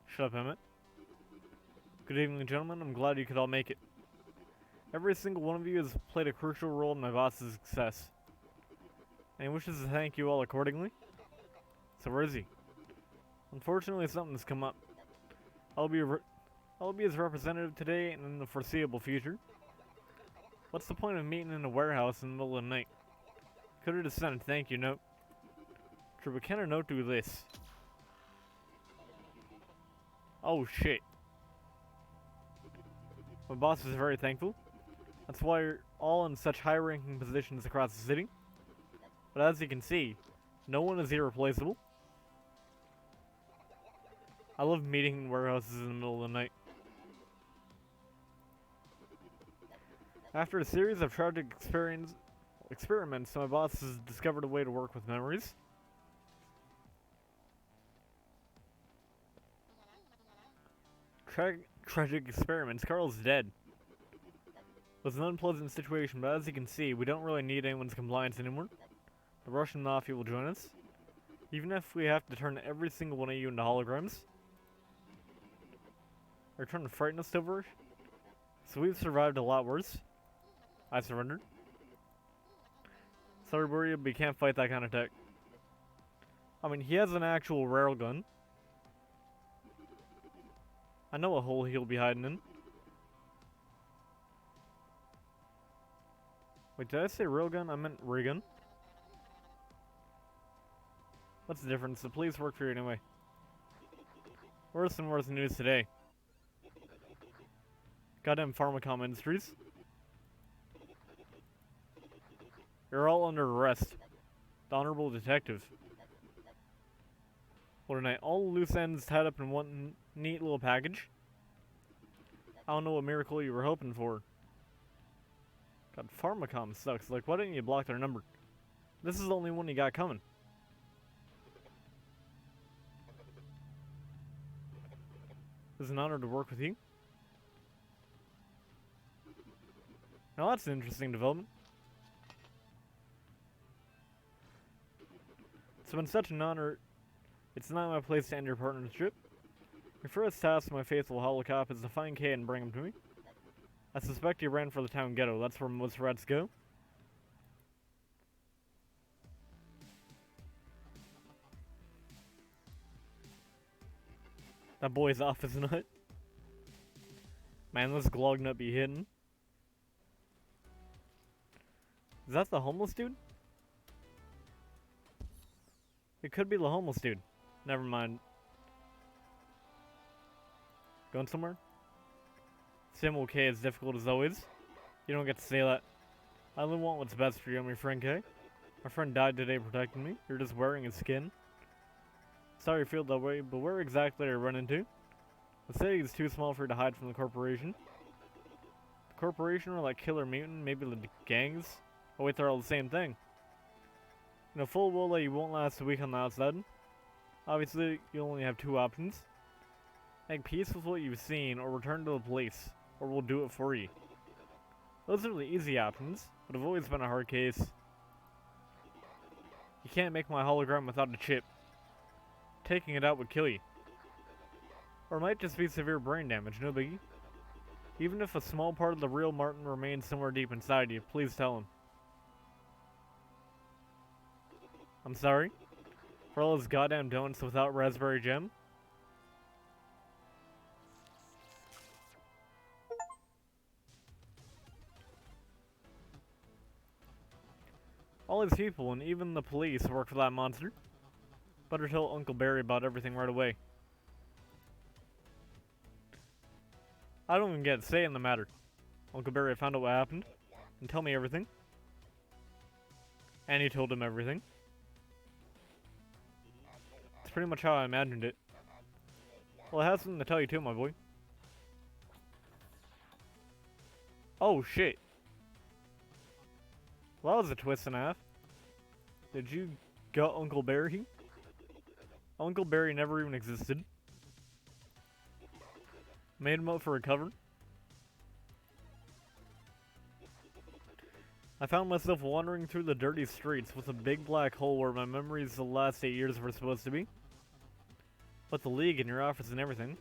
Shut up, Emmett. Good evening, gentlemen. I'm glad you could all make it. Every single one of you has played a crucial role in my boss's success. And he wishes to thank you all accordingly. So where is he? Unfortunately, something's come up. I'll be his representative today and in the foreseeable future. What's the point of meeting in a warehouse in the middle of the night? Could have just sent a thank you note. True, but can a note do this? Oh shit. My boss is very thankful. That's why you're all in such high-ranking positions across the city. But as you can see, no one is irreplaceable. I love meeting in warehouses in the middle of the night. After a series of tragic experiments, my boss has discovered a way to work with memories. Tragic experiments. Carl's dead. It was an unpleasant situation, but as you can see, we don't really need anyone's compliance anymore. The Russian mafia will join us. Even if we have to turn every single one of you into holograms. Are you trying to frighten us over? So we've survived a lot worse. I surrendered. Sorry, Boria, but you can't fight that kind of tech. I mean, he has an actual railgun. I know a hole he'll be hiding in. Wait, did I say railgun? I meant ray gun. What's the difference? The police work for you anyway. Worse and worse news today. Goddamn Pharmacom Industries. You're all under arrest. The Honorable Detective. What tonight? All loose ends tied up in one neat little package. I don't know what miracle you were hoping for. God, Pharmacom sucks. Like, why didn't you block their number? This is the only one you got coming. It's an honor to work with you. Now that's an interesting development. It's been such an honor. It's not my place to end your partnership. Your first task, my faithful holocop, is to find Kay and bring him to me. I suspect he ran for the town ghetto. That's where most rats go. That boy's off his nut. Man, this glog nut be hidden. Is that the homeless dude? It could be the homeless dude. Never mind. Going somewhere? Sim okay, as difficult as always. You don't get to say that. I only want what's best for you, my friend K. My friend died today protecting me. You're just wearing his skin. Sorry you feel that way, but where exactly are you running to? The city is too small for you to hide from the corporation. The corporation or like killer mutant, maybe the gangs? Oh wait, they're all the same thing. You know full well that you won't last a week on the outside. Obviously, you only have two options. Make peace with what you've seen, or return to the police, or we'll do it for you. Those are the easy options, but have always been a hard case. You can't make my hologram without a chip. Taking it out would kill you. Or it might just be severe brain damage, no biggie. Even if a small part of the real Martin remains somewhere deep inside you, please tell him. I'm sorry? For all those goddamn donuts without raspberry jam? All these people, and even the police, work for that monster. Better tell Uncle Barry about everything right away. I don't even get a say in the matter. Uncle Barry found out what happened, and tell me everything. And he told him everything. It's pretty much how I imagined it. Well, I have something to tell you too, my boy. Oh, shit. Well, that was a twist and a half. Did you gut Uncle Barry? Uncle Barry never even existed. Made him up for a cover. I found myself wandering through the dirty streets with a big black hole where my memories of the last 8 years were supposed to be. With the League in your office and everything.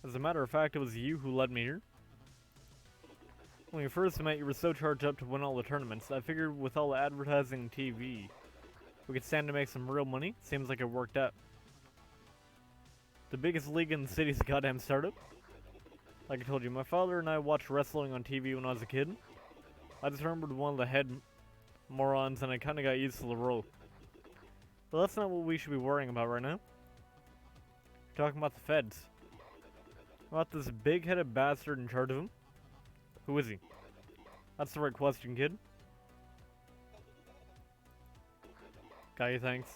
As a matter of fact, it was you who led me here. When we first met, you were so charged up to win all the tournaments. I figured with all the advertising and TV, we could stand to make some real money. Seems like it worked out. The biggest league in the city's a goddamn startup. Like I told you, my father and I watched wrestling on TV when I was a kid. I just remembered one of the head morons and I kinda got used to the role. But that's not what we should be worrying about right now. We're talking about the feds. About this big-headed bastard in charge of them. Who is he? That's the right question, kid. Got you, thanks.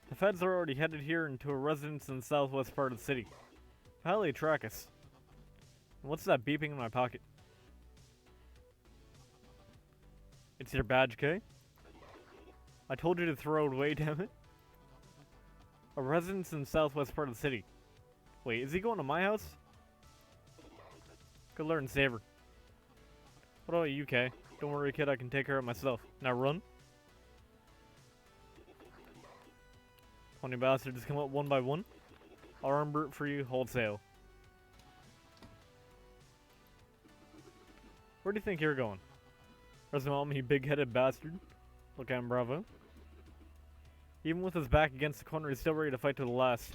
The feds are already headed here into a residence in the southwest part of the city. How do they track us? And what's that beeping in my pocket? It's your badge, K? I told you to throw it away, damn it. A residence in the southwest part of the city. Wait, is he going to my house? Good learn, Saver. What about you, K? Don't worry, kid, I can take care of myself. Now run. 20 bastards come up one by one. I'll remember it for you wholesale. Where do you think you're going? Where's mom, you big-headed bastard? Look at him, bravo. Even with his back against the corner, he's still ready to fight to the last.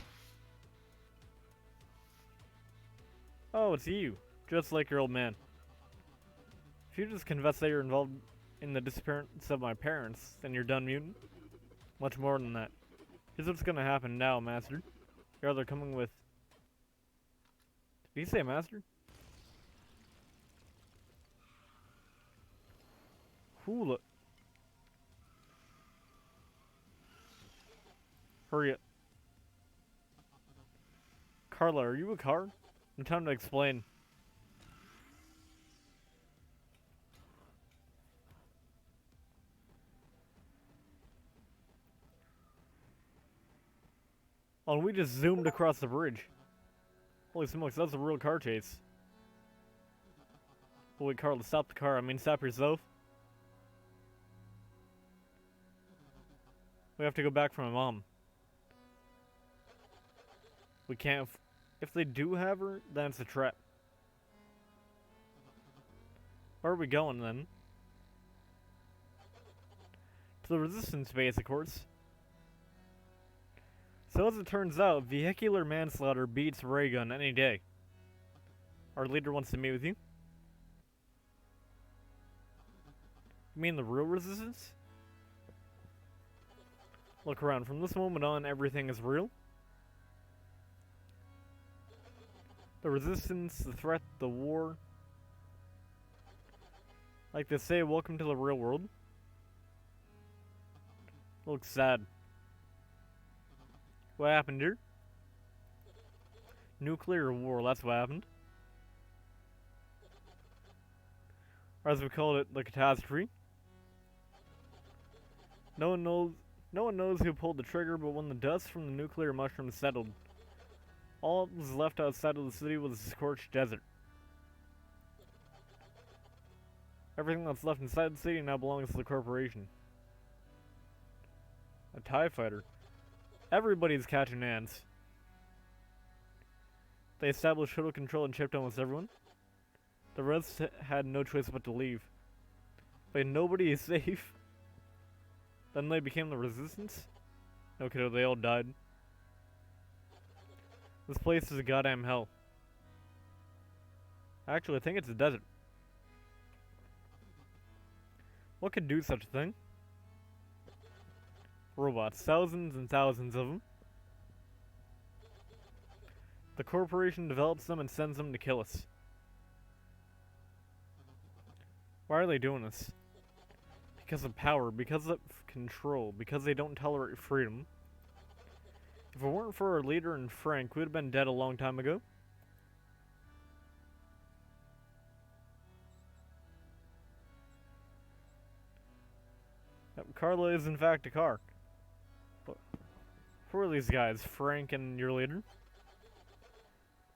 Oh, it's you. Just like your old man. If you just confess that you're involved in the disappearance of my parents, then you're done, mutant. Much more than that. Here's what's gonna happen now, Master. You're either coming with... Did he say Master? Hula. Hurry up. Carla, are you a card? No time to explain. Oh, and we just zoomed across the bridge. Holy smokes, that's a real car chase. Oh wait, Carla, stop the car. I mean, stop yourself. We have to go back for my mom. We can't... If they do have her, then it's a trap. Where are we going, then? To the resistance base, of course. So as it turns out, vehicular manslaughter beats ray gun any day. Our leader wants to meet with you. You mean the real resistance? Look around, from this moment on, everything is real. The resistance, the threat, the war. Like they say, welcome to the real world. Looks sad. What happened here? Nuclear war, that's what happened. Or as we called it, the catastrophe. No one knows who pulled the trigger, but when the dust from the nuclear mushroom settled, all that was left outside of the city was a scorched desert. Everything that's left inside the city now belongs to the corporation. A TIE fighter. Everybody's catching ants. They established total control and chipped almost everyone. The rest had no choice but to leave. But nobody is safe. Then they became the resistance? No kiddo, they all died. This place is a goddamn hell. Actually, I think it's a desert. What could do such a thing? Robots. Thousands and thousands of them. The corporation develops them and sends them to kill us. Why are they doing this? Because of power, because of control, because they don't tolerate freedom. If it weren't for our leader and Frank, we would have been dead a long time ago. Yep, Carla is in fact a car. But who are these guys, Frank and your leader?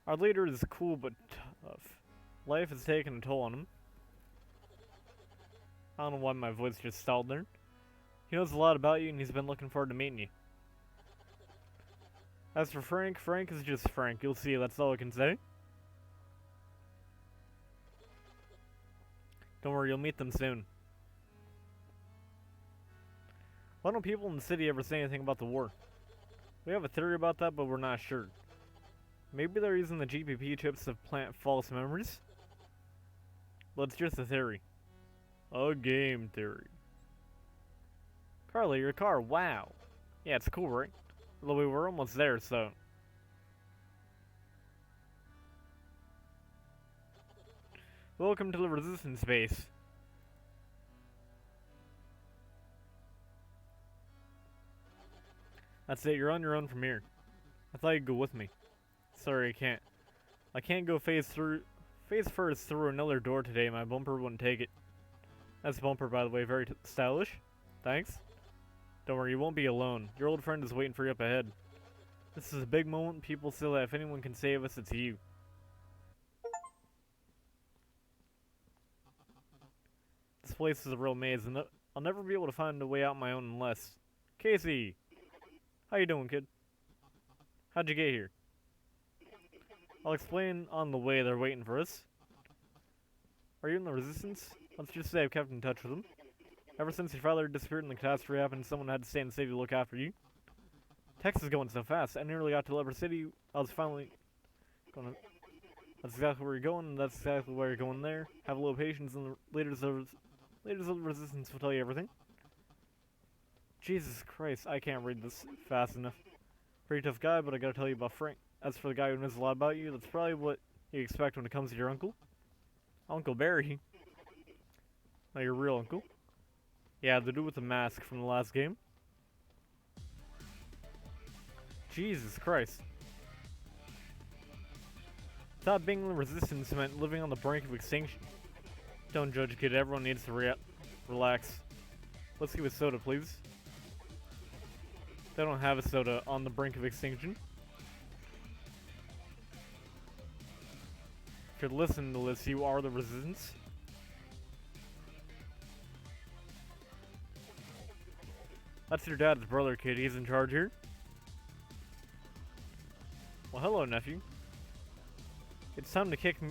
Our leader is cool but tough. Life has taken a toll on him. I don't know why my voice just stalled there. He knows a lot about you and he's been looking forward to meeting you. As for Frank, Frank is just Frank. You'll see, that's all I can say. Don't worry, you'll meet them soon. Why don't people in the city ever say anything about the war? We have a theory about that, but we're not sure. Maybe they're using the GPP chips to plant false memories? But it's just a theory. A game theory. Carly, your car, wow. Yeah, it's cool, right? Although we were almost there, so... Welcome to the resistance base. That's it, you're on your own from here. I thought you'd go with me. Sorry, I can't. I can't go face first through another door today, my bumper wouldn't take it. That's bumper, by the way, very stylish. Thanks. Don't worry, you won't be alone. Your old friend is waiting for you up ahead. This is a big moment. People say that if anyone can save us, it's you. This place is a real maze, and I'll never be able to find a way out my own unless... Casey! How you doing, kid? How'd you get here? I'll explain on the way. They're waiting for us. Are you in the resistance? Let's just say I've kept in touch with them. Ever since your father disappeared and the catastrophe happened, someone had to stay in the city to look after you. Text is going so fast. I nearly got to Lever City. I was finally gonna... That's exactly where you're going, and that's exactly where you're going there. Have a little patience, and the leaders of the resistance will tell you everything. Jesus Christ, I can't read this fast enough. Pretty tough guy, but I gotta tell you about Frank. As for the guy who knows a lot about you, that's probably what you expect when it comes to your uncle. Uncle Barry. Not your real uncle. Yeah, the dude with the mask from the last game. Jesus Christ. Thought being in the resistance meant living on the brink of extinction. Don't judge, kid. Everyone needs to relax. Let's give a soda, please. They don't have a soda on the brink of extinction. If you're listening to this, you are the resistance. That's your dad's brother, kid. He's in charge here. Well, hello, nephew. It's time to kick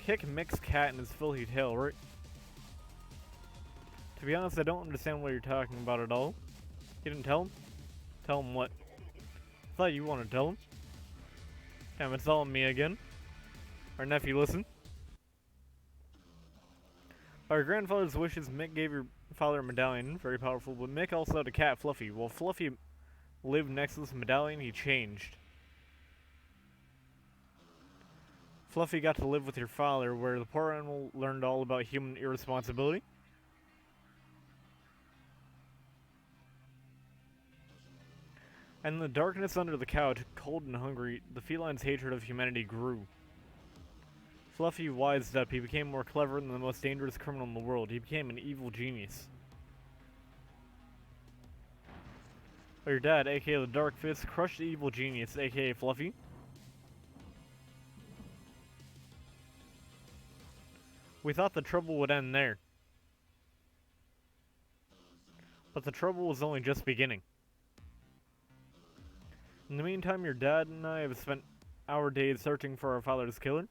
Mick's cat in his filthy tail, right? To be honest, I don't understand what you're talking about at all. You didn't tell him? Tell him what? I thought you wanted to tell him. Damn, it's all on me again. Our nephew, listen. By your grandfather's wishes, Mick gave your father a medallion, very powerful, but Mick also had a cat, Fluffy. While Fluffy lived next to this medallion, he changed. Fluffy got to live with your father, where the poor animal learned all about human irresponsibility. And in the darkness under the couch, cold and hungry, the feline's hatred of humanity grew. Fluffy wised up. He became more clever than the most dangerous criminal in the world. He became an evil genius. But your dad, aka the Dark Fist, crushed the evil genius, aka Fluffy. We thought the trouble would end there. But the trouble was only just beginning. In the meantime, your dad and I have spent our days searching for our father's killer.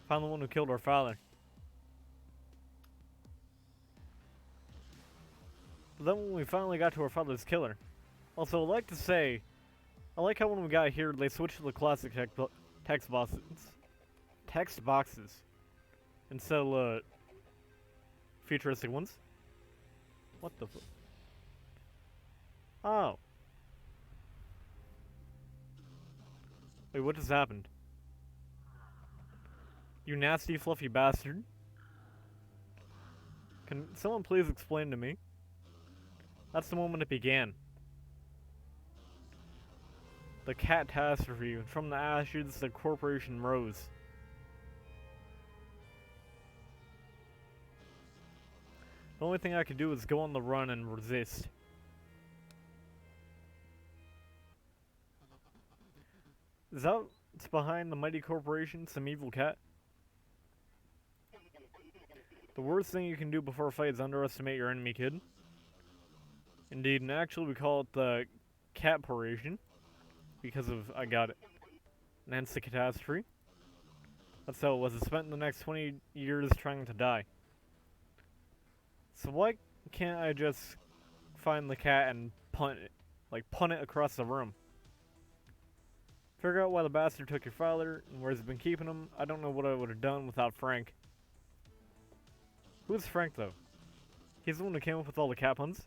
Found the one who killed our father. But then when we finally got to our father's killer. Also, I'd like to say, I like how when we got here, they switched to the classic text boxes. Instead of futuristic ones. What the fuck? Oh. Wait, what just happened? You nasty, fluffy bastard. Can someone please explain to me? That's the moment it began. The catastrophe. From the ashes, the corporation rose. The only thing I could do is go on the run and resist. Is that what's behind the mighty corporation? Some evil cat? The worst thing you can do before a fight is underestimate your enemy, kid. Indeed, and actually we call it the catporation. Because of, I got it. And hence the catastrophe. That's how it was. It spent the next 20 years trying to die. So why can't I just find the cat and punt it? Like, punt it across the room. Figure out why the bastard took your father, and where he's been keeping him. I don't know what I would have done without Frank. Who's Frank, though? He's the one who came up with all the cat puns?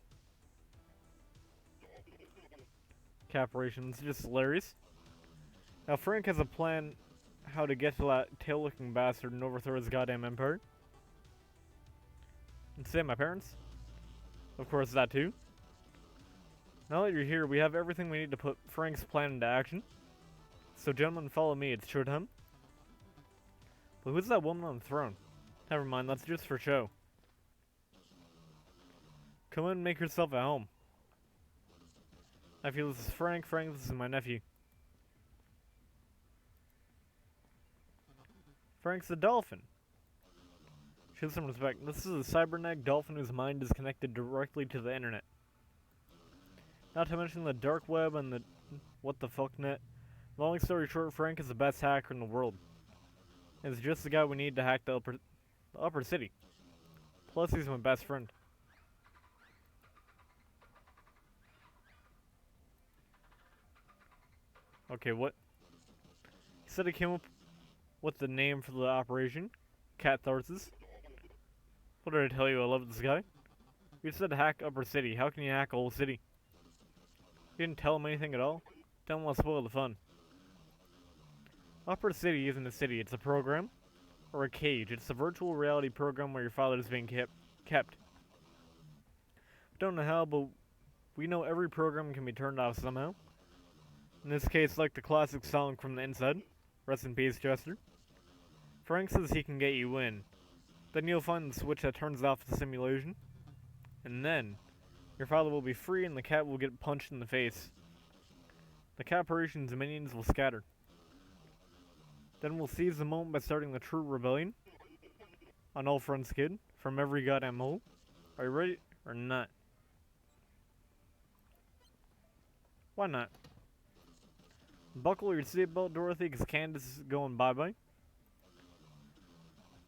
Caperations, just hilarious. Now Frank has a plan how to get to that tail-looking bastard and overthrow his goddamn empire. And save my parents. Of course, that too. Now that you're here, we have everything we need to put Frank's plan into action. So gentlemen, follow me, it's showtime. But who's that woman on the throne? Never mind, that's just for show. Come in and make yourself at home. Nephew, this is Frank. Frank, this is my nephew. Frank's a dolphin. Show some respect. This is a cybernetic dolphin whose mind is connected directly to the internet. Not to mention the dark web and the what the fuck net. Long story short, Frank is the best hacker in the world. And it's just the guy we need to hack the upper city. Plus, he's my best friend. Okay, what? He said he came up with the name for the operation. Catharsis. What did I tell you? I love this guy. You said hack upper city. How can you hack a whole city? You didn't tell him anything at all? Don't want to spoil the fun. Upper city isn't a city. It's a program. Or a cage. It's a virtual reality program where your father is being kept. Don't know how, but we know every program can be turned off somehow. In this case, like the classic song from the inside. Rest in peace, Chester. Frank says he can get you in. Then you'll find the switch that turns off the simulation. And then, your father will be free and the cat will get punched in the face. The Caparation's minions will scatter. Then we'll seize the moment by starting the true rebellion. On all fronts, kid. From every goddamn hole. Are you ready or not? Why not? Buckle your seatbelt, Dorothy, because Candace is going bye-bye.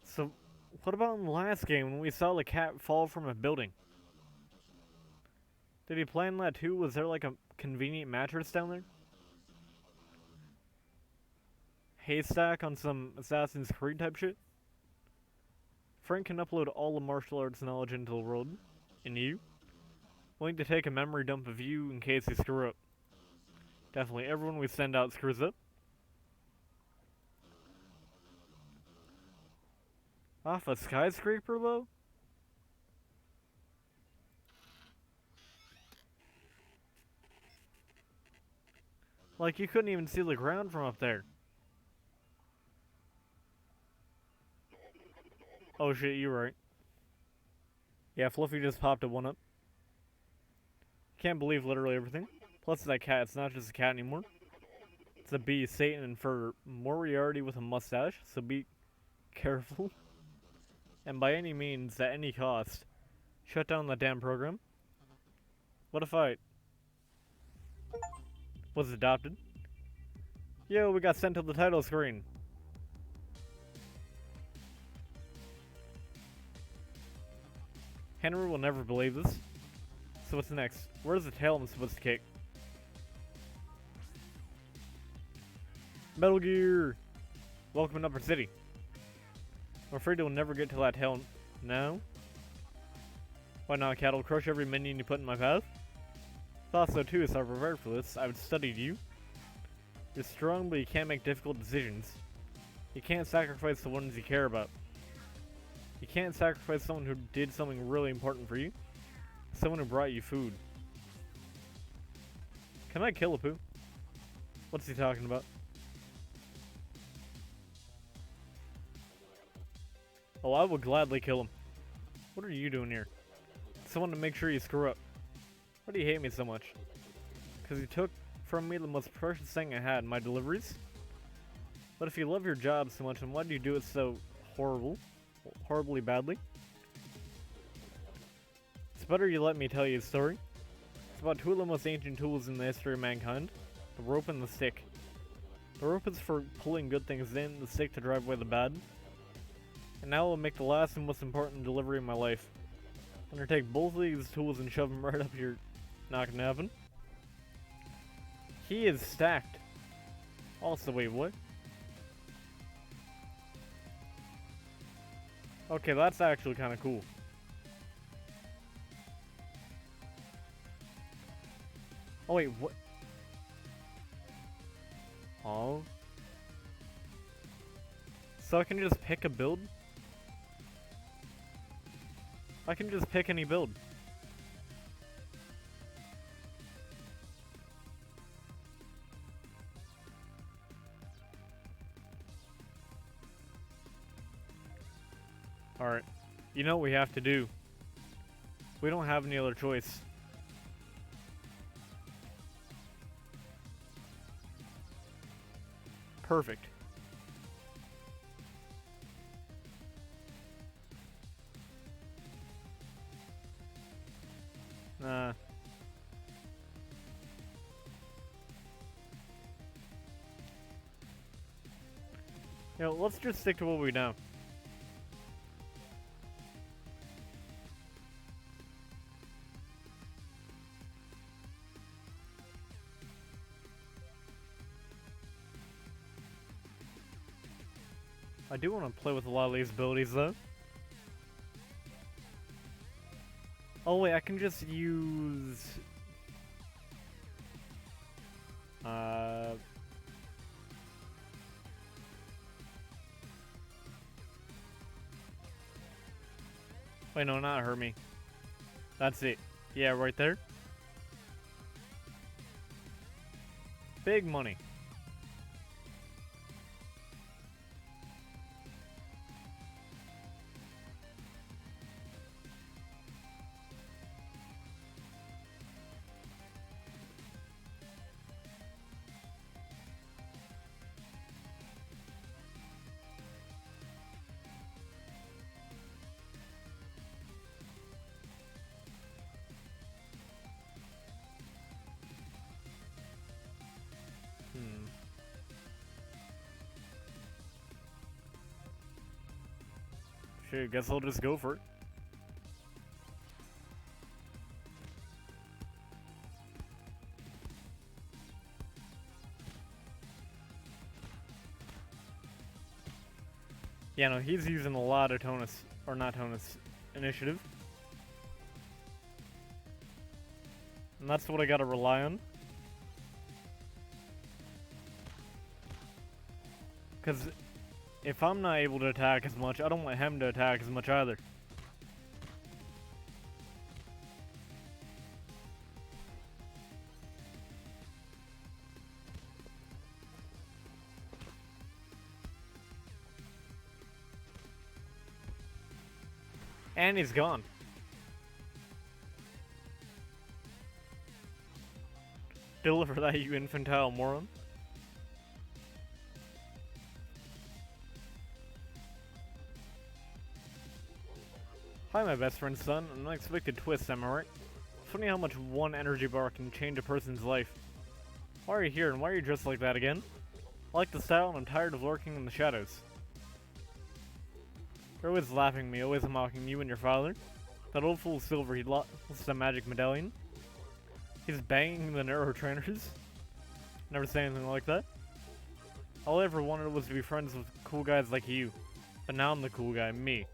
So, what about in the last game when we saw the cat fall from a building? Did he plan that too? Was there like a convenient mattress down there? Haystack on some Assassin's Creed type shit? Frank can upload all the martial arts knowledge into the world. And you? Willing to take a memory dump of you in case you screw up. Definitely everyone we send out screws up. Off a skyscraper, though? Like, you couldn't even see the ground from up there. Oh shit, you're right. Yeah, Fluffy just popped a 1-up. Can't believe literally everything. Plus, that cat, it's not just a cat anymore. It's a beast, Satan, and for Moriarty with a mustache, so be careful. And by any means, at any cost, shut down that damn program. What if I was adopted? Yo, we got sent to the title screen. Henry will never believe this. So what's next? Where's the tail I'm supposed to kick? Metal Gear! Welcome to Upper City. I'm afraid you'll never get to that tail. No? Why not, cat? I'll crush every minion you put in my path? Thought so too, so I prepared for this. I would studied you. You're strong, but you can't make difficult decisions. You can't sacrifice the ones you care about. You can't sacrifice someone who did something really important for you. Someone who brought you food. Can I kill a poo? What's he talking about? Oh, I will gladly kill him. What are you doing here? Someone to make sure you screw up. Why do you hate me so much? Because you took from me the most precious thing I had, my deliveries? But if you love your job so much, then why do you do it so horribly badly? It's better you let me tell you a story. It's about two of the most ancient tools in the history of mankind. The rope and the stick. The rope is for pulling good things in, the stick to drive away the bad. And now I'll make the last and most important delivery of my life. I'm gonna take both of these tools and shove them right up your... Not gonna happen. He is stacked. Also, wait, what? Okay, that's actually kind of cool. Oh wait, what? Oh. So I can just pick a build? I can just pick any build. Alright. You know what we have to do. We don't have any other choice. Perfect. You know, let's just stick to what we know. I do want to play with a lot of these abilities, though. Oh wait, I can just use... Wait, no, not Hermie. That's it. Yeah, right there. Big money. Shit, guess I'll just go for it. Yeah, no, he's using a lot of tonus. or not tonus, initiative. And that's what I gotta rely on. Because if I'm not able to attack as much, I don't want him to attack as much either. And he's gone. Deliver that, you infantile moron. Hi, my best friend's son. An unexpected twist, am I right? Funny how much one energy bar can change a person's life. Why are you here, and why are you dressed like that again? I like the style, and I'm tired of lurking in the shadows. You're always laughing at me, always mocking you and your father. That old fool Silver, he lost the magic medallion. He's banging the neurotrainers. Never say anything like that. All I ever wanted was to be friends with cool guys like you. But now I'm the cool guy, me.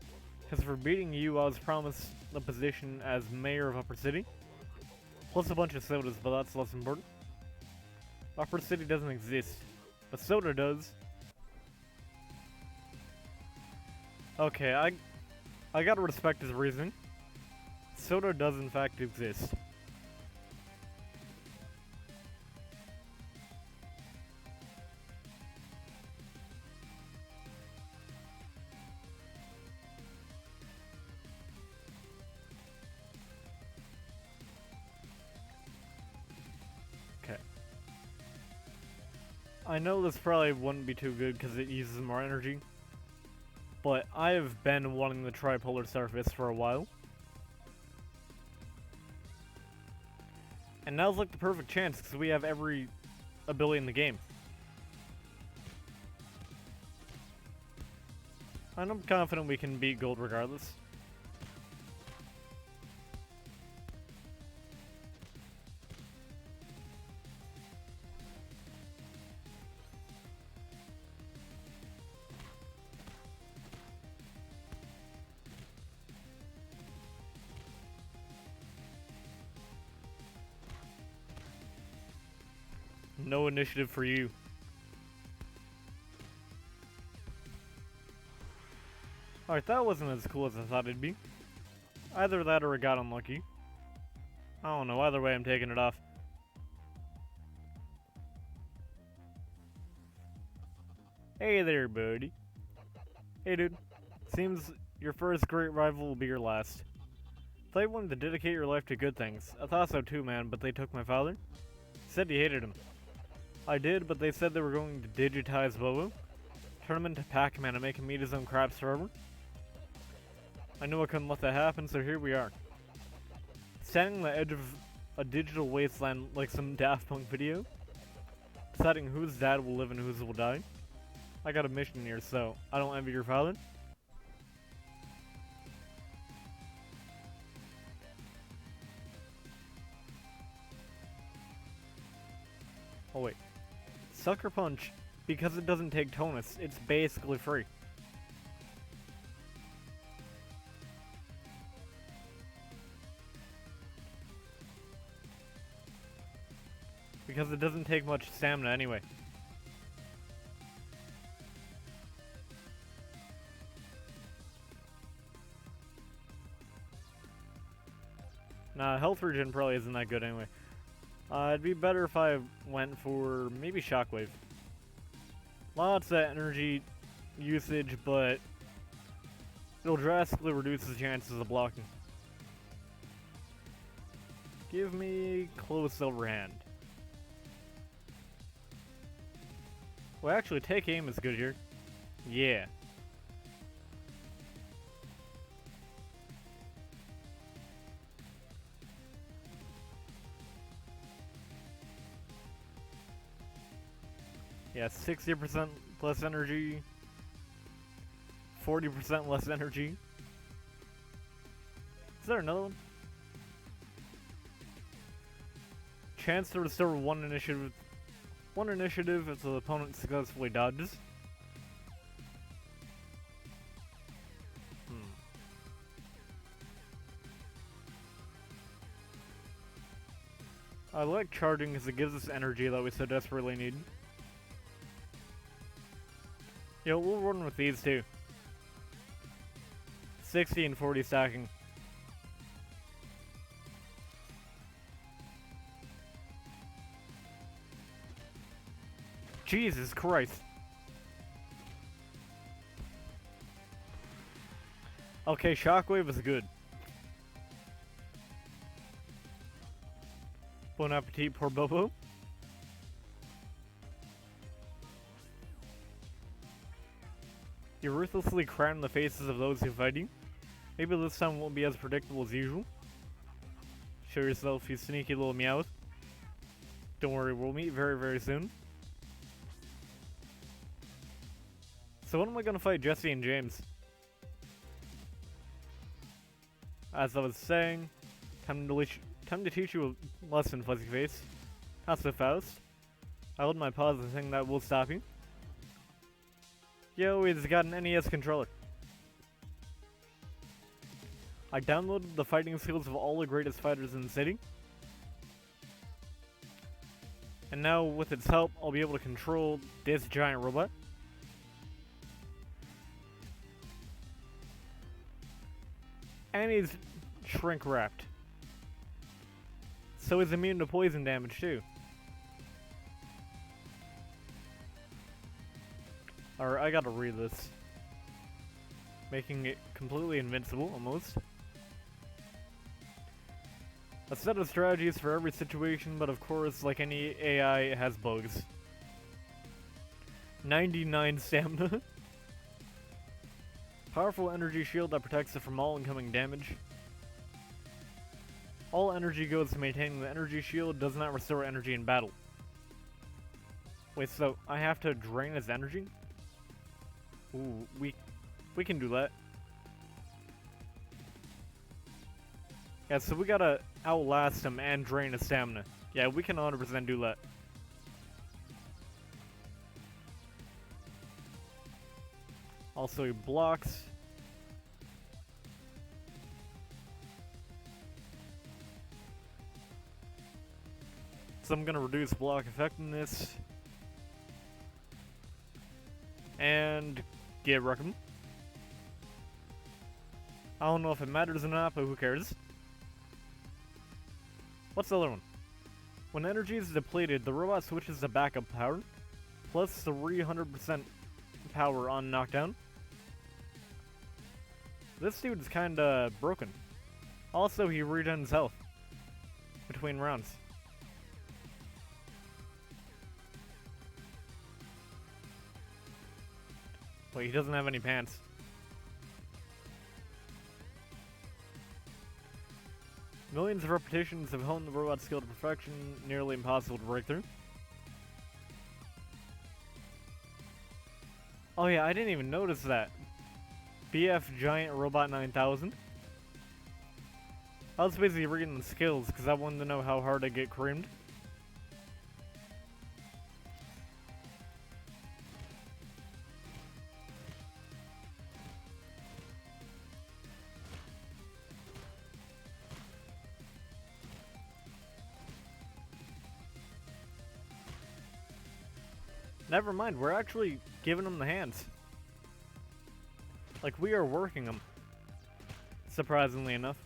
Because for beating you, I was promised the position as mayor of Upper City. Plus a bunch of sodas, but that's less important. Upper City doesn't exist, but soda does. Okay, I gotta respect his reasoning. Soda does in fact exist. Okay. I know this probably wouldn't be too good because it uses more energy. But I have been wanting the tripolar surface for a while. And now's like the perfect chance because we have every ability in the game. And I'm confident we can beat gold regardless. No initiative for you. Alright, that wasn't as cool as I thought it'd be. Either that or it got unlucky. I don't know, either way I'm taking it off. Hey there, buddy. Hey dude. Seems your first great rival will be your last. Thought you wanted to dedicate your life to good things. I thought so too, man, but they took my father. Said you hated him. I did, but they said they were going to digitize Bobo, turn him into Pac-Man and make him eat his own crabs forever. I knew I couldn't let that happen, so here we are. Standing on the edge of a digital wasteland like some Daft Punk video, deciding whose dad will live and whose will die. I got a mission here, so I don't envy your father. Oh wait. Sucker Punch, because it doesn't take tonus, it's basically free. Because it doesn't take much stamina anyway. Nah, health regen probably isn't that good anyway. It'd be better if I went for maybe Shockwave. Lots of energy usage, but it'll drastically reduce the chances of blocking. Give me Close Silver Hand. Well, actually, Take Aim is good here. Yeah. Yeah, 60% less energy, 40% less energy. Is there another one? Chance to restore one initiative if the opponent successfully dodges. I like charging because it gives us energy that we so desperately need. Yo, we'll run with these too. 60 and 40 stacking. Jesus Christ. Okay, Shockwave is good. Bon appetit, poor Bobo. You ruthlessly crown the faces of those who fight you. Maybe this time won't be as predictable as usual. Show yourself, you sneaky little meowth. Don't worry, we'll meet very, very soon. So when am I gonna fight Jesse and James? As I was saying, time to teach you a lesson, Fuzzy Face. Not so fast. I hold my paws and think that will stop you. Yo, he's got an NES controller. I downloaded the fighting skills of all the greatest fighters in the city. And now, with its help, I'll be able to control this giant robot. And he's shrink wrapped. So he's immune to poison damage too. Alright, I gotta read this. Making it completely invincible, almost. A set of strategies for every situation, but of course, like any AI, it has bugs. 99 stamina. Powerful energy shield that protects it from all incoming damage. All energy goes to maintaining the energy shield, does not restore energy in battle. Wait, so I have to drain his energy? Ooh, we can do that. Yeah, so we gotta outlast him and drain his stamina. Yeah, we can 100% do that. Also, he blocks. So I'm gonna reduce block effectiveness. And get wreck him. I don't know if it matters or not, but who cares? What's the other one? When energy is depleted, the robot switches to backup power, plus 300% power on knockdown. This dude's kinda broken. Also, he regens health between rounds. Wait, he doesn't have any pants. Millions of repetitions have honed the robot's skill to perfection, nearly impossible to break through. Oh yeah, I didn't even notice that. BF Giant Robot 9000. I was basically reading the skills because I wanted to know how hard I get creamed. Never mind, we're actually giving them the hands. Like, we are working them. Surprisingly enough.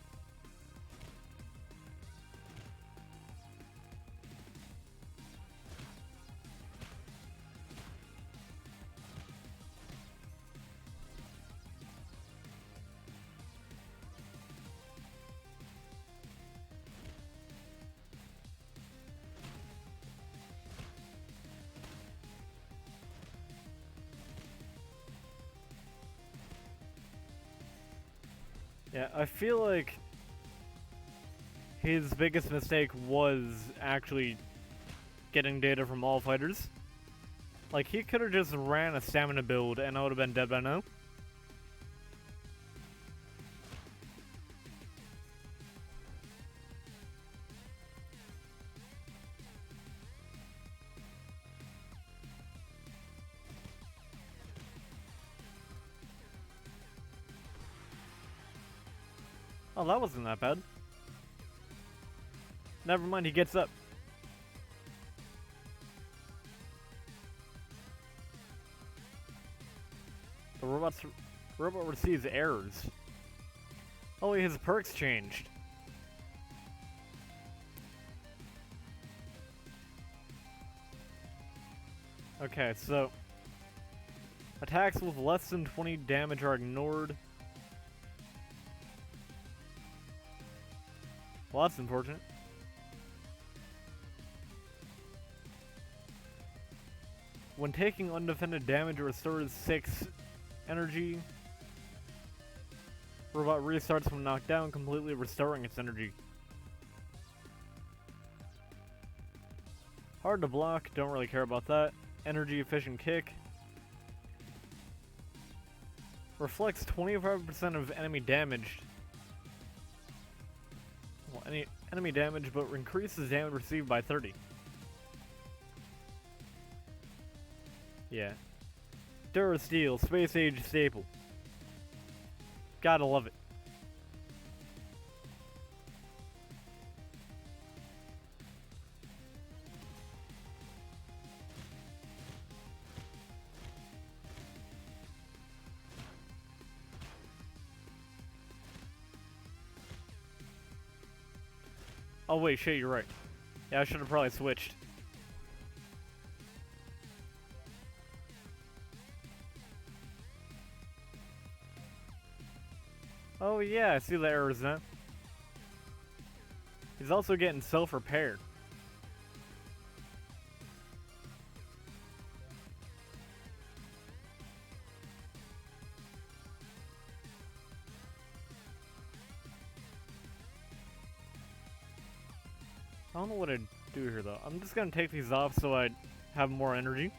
Yeah, I feel like his biggest mistake was actually getting data from all fighters. Like, he could have just ran a stamina build and I would have been dead by now. Oh, that wasn't that bad. Never mind, he gets up. The robot receives errors. Oh, his perks changed. Okay, so attacks with less than 20 damage are ignored. Well, that's unfortunate. When taking undefended damage, it restores 6 energy. Robot restarts when knocked down, completely restoring its energy. Hard to block, don't really care about that. Energy efficient kick. Reflects 25% of enemy damage. Well, any enemy damage, but increases damage received by 30. Yeah. Durasteel, space age staple. Gotta love it. Oh wait, shit, you're right. Yeah, I should have probably switched. Oh yeah, I see the errors now. He's also getting self-repair. I don't know what I'd do here though. I'm just gonna take these off so I have more energy.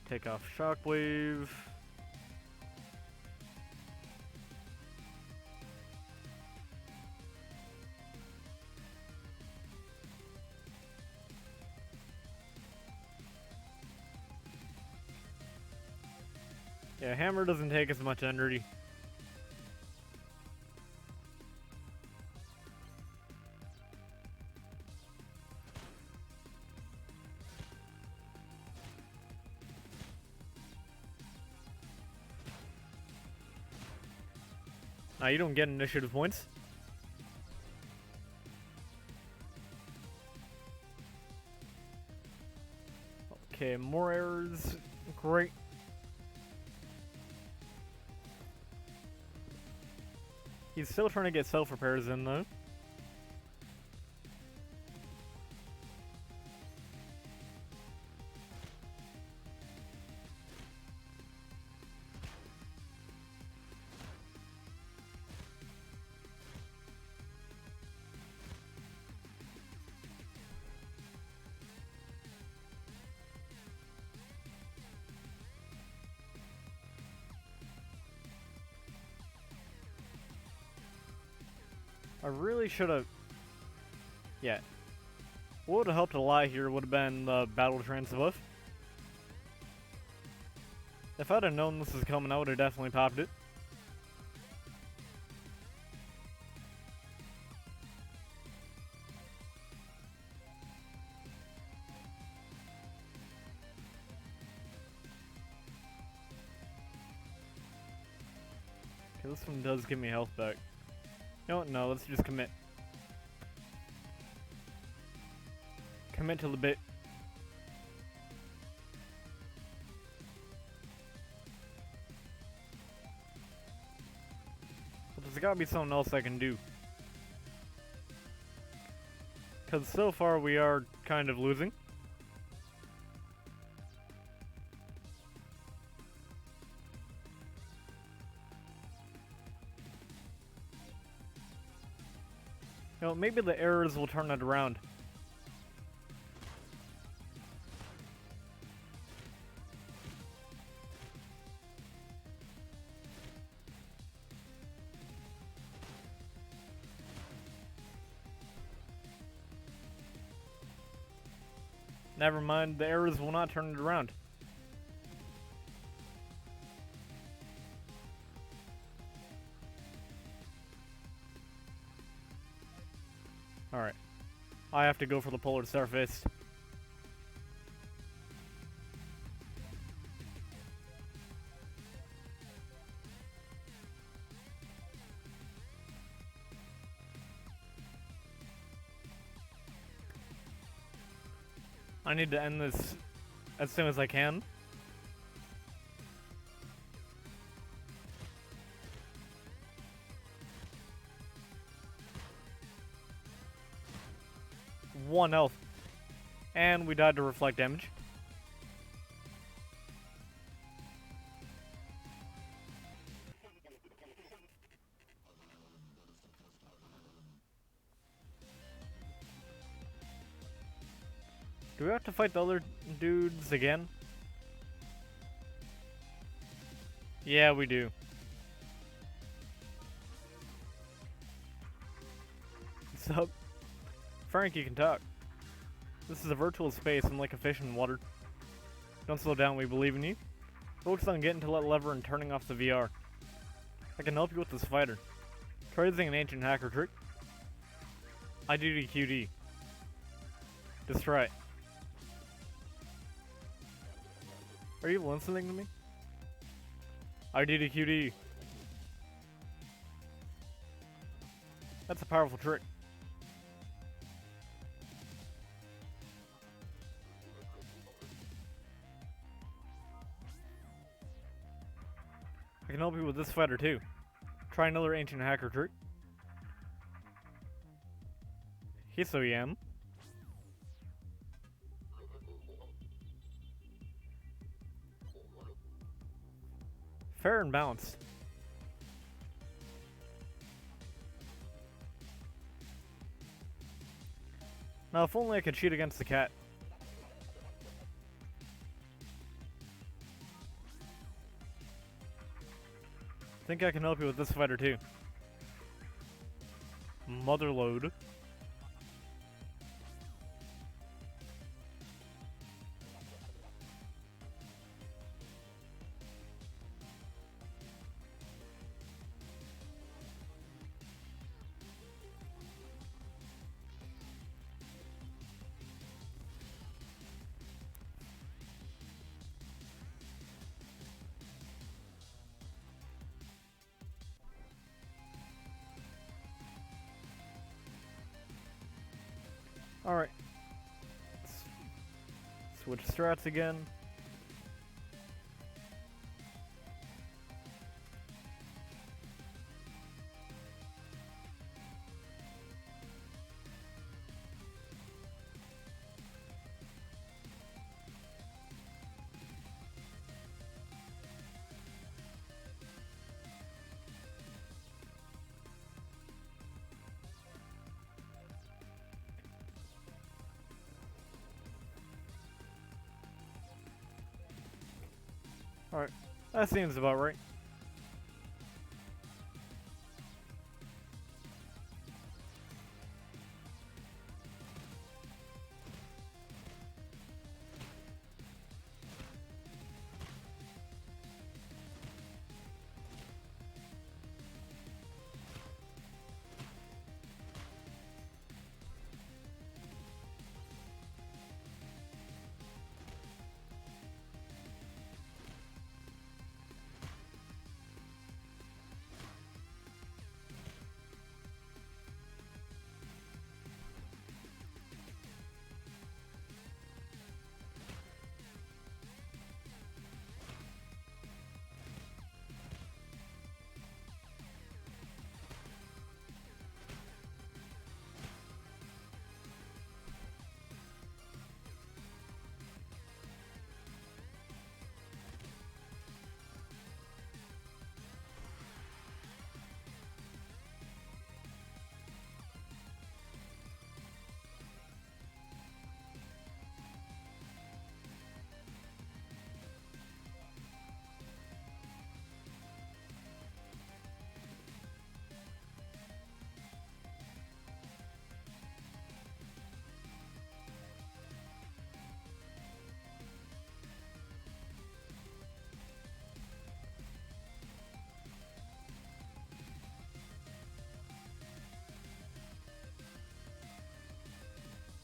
Take off Shockwave. Yeah, Hammer doesn't take as much energy. Nah, you don't get initiative points. Okay, more errors. Great. He's still trying to get self-repairs in though. I really should have. Yeah. What would have helped a lot here would have been the battle trance buff. If I'd have known this was coming, I would have definitely popped it. Okay, this one does give me health back. You know what? No, let's just commit. Commit to the bit. But there's gotta be something else I can do. Because so far we are kind of losing. You know, maybe the errors will turn it around. Never mind, the errors will not turn it around. Alright. I have to go for the polar star fist. I need to end this as soon as I can. One health. And we died to reflect damage. Do we have to fight the other dudes again? Yeah, we do. What's up? Frank, you can talk. This is a virtual space, unlike a fish in water. Don't slow down, we believe in you. Focus on getting to that lever and turning off the VR. I can help you with this fighter. Try using an ancient hacker trick. IDDQD. Just try it. Are you listening to me? IDDQD. That's a powerful trick. I can help you with this fighter too. Try another ancient hacker trick. Hisoyam. Fair and balanced. Now if only I could cheat against the cat. Think I can help you with this fighter too. Motherload. Alright. Switch strats again. Alright, that seems about right.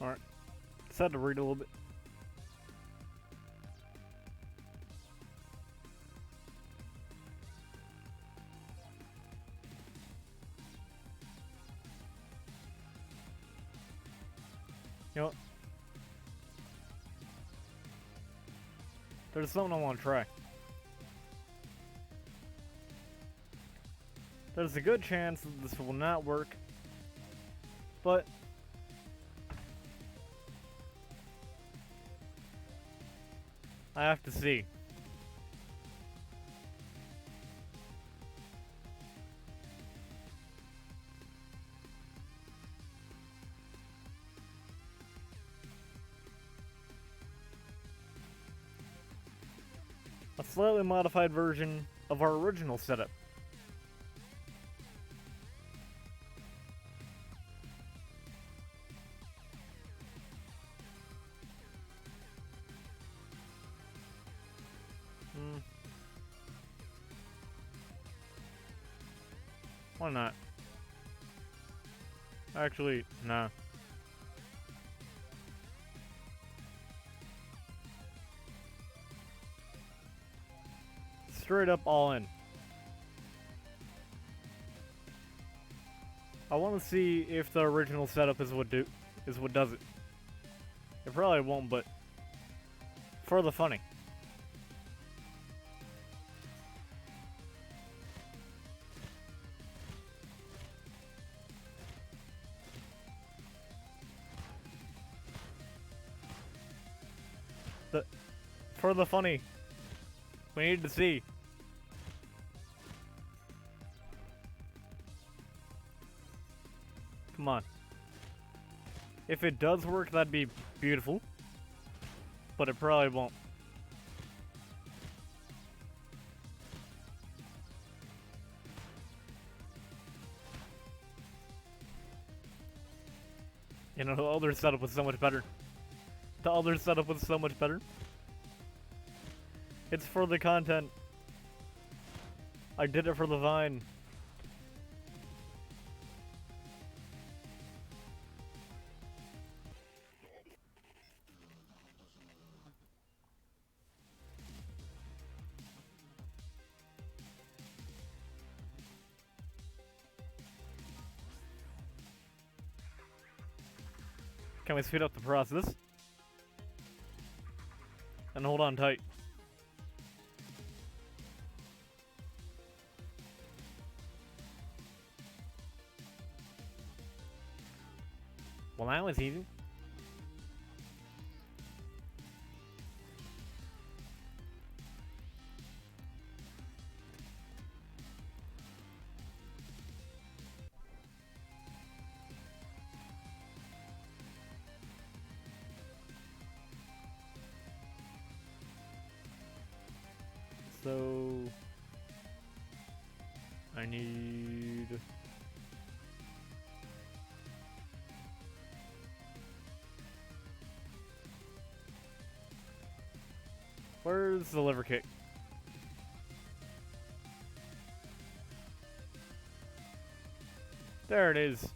Alright. Just had to read a little bit. You know what? There's something I want to try. There's a good chance that this will not work, but I have to see. A slightly modified version of our original setup. Why not? Actually, nah. Straight up all in. I want to see if the original setup is what does it. It probably won't, but for the funny. For the funny. We need to see. Come on. If it does work, that'd be beautiful. But it probably won't. You know, the other setup was so much better. The other setup was so much better. It's for the content. I did it for the Vine. Can we speed up the process? And hold on tight. Well, that was easy. So I need where's the liver kick? There it is.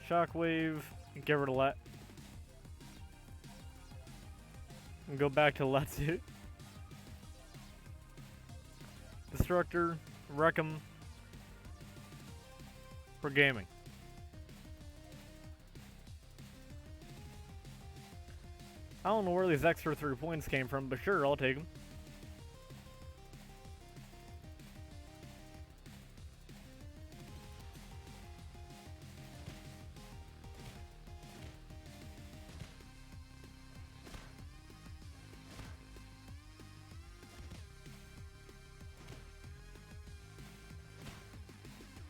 Shockwave, get rid of that. And go back to let's hit. Destructor, Wreckham for gaming. I don't know where these extra 3 points came from, but sure, I'll take them.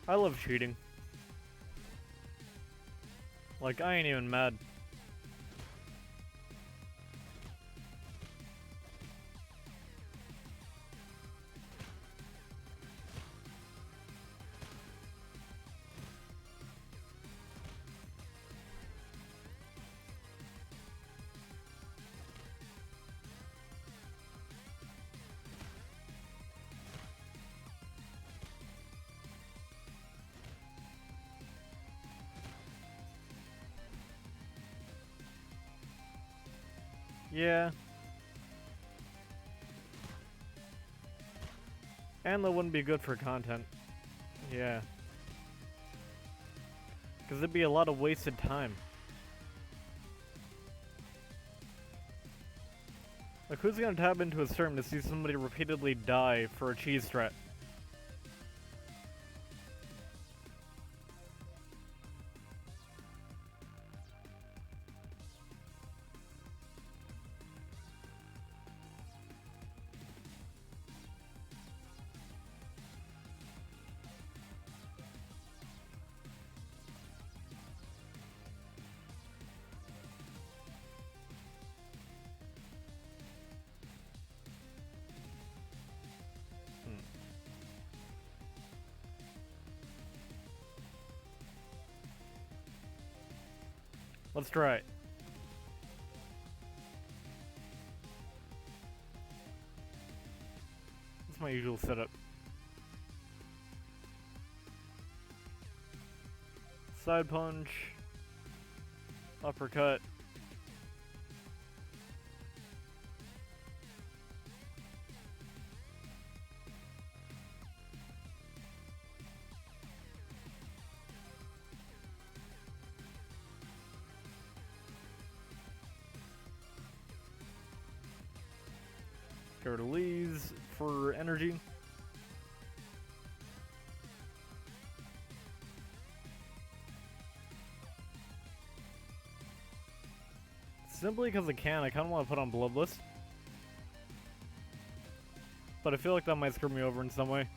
I love cheating. Like, I ain't even mad. Yeah. And that wouldn't be good for content. Yeah. Because it'd be a lot of wasted time. Like, who's gonna tap into a stream to see somebody repeatedly die for a cheese strat? Let's try it. That's my usual setup. Side punch. Uppercut. Go to Lee's for energy. Simply because I can, I kind of want to put on Bloodless. But I feel like that might screw me over in some way.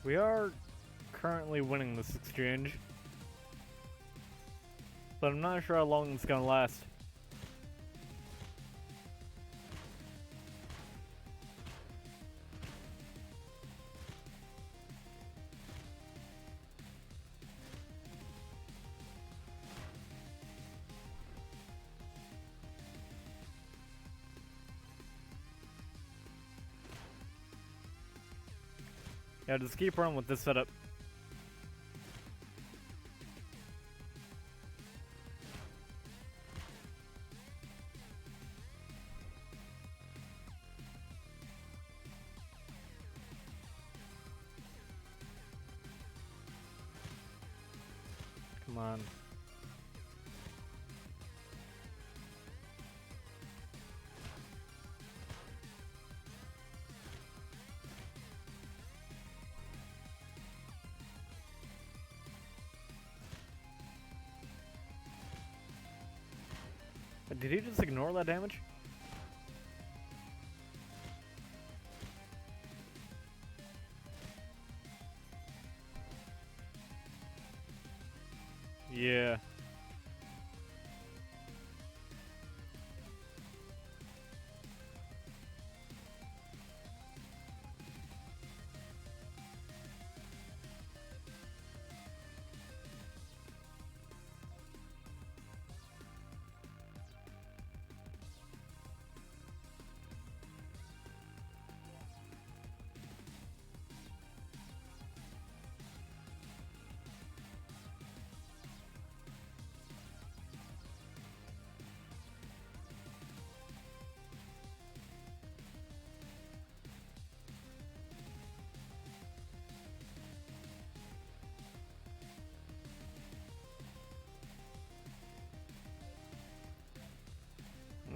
We are currently winning this exchange, but I'm not sure how long it's gonna last. Yeah, just keep running with this setup. Come on. Did he just ignore that damage? Yeah.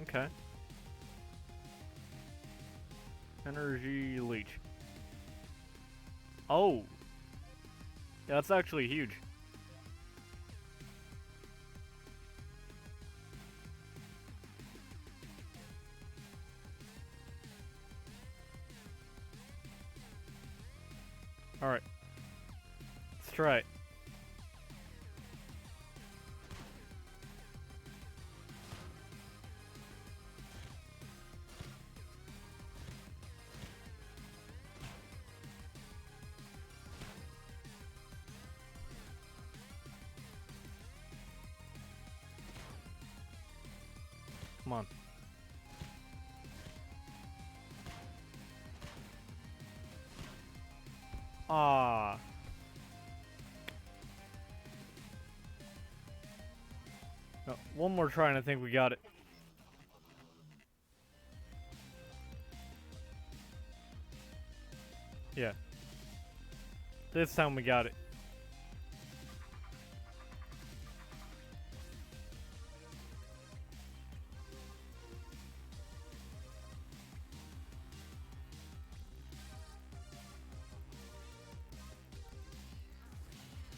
Okay. Energy leech. Oh! Yeah, that's actually huge. Alright. Let's try it. Come on. Ah. No, one more try and I think we got it. Yeah. This time we got it.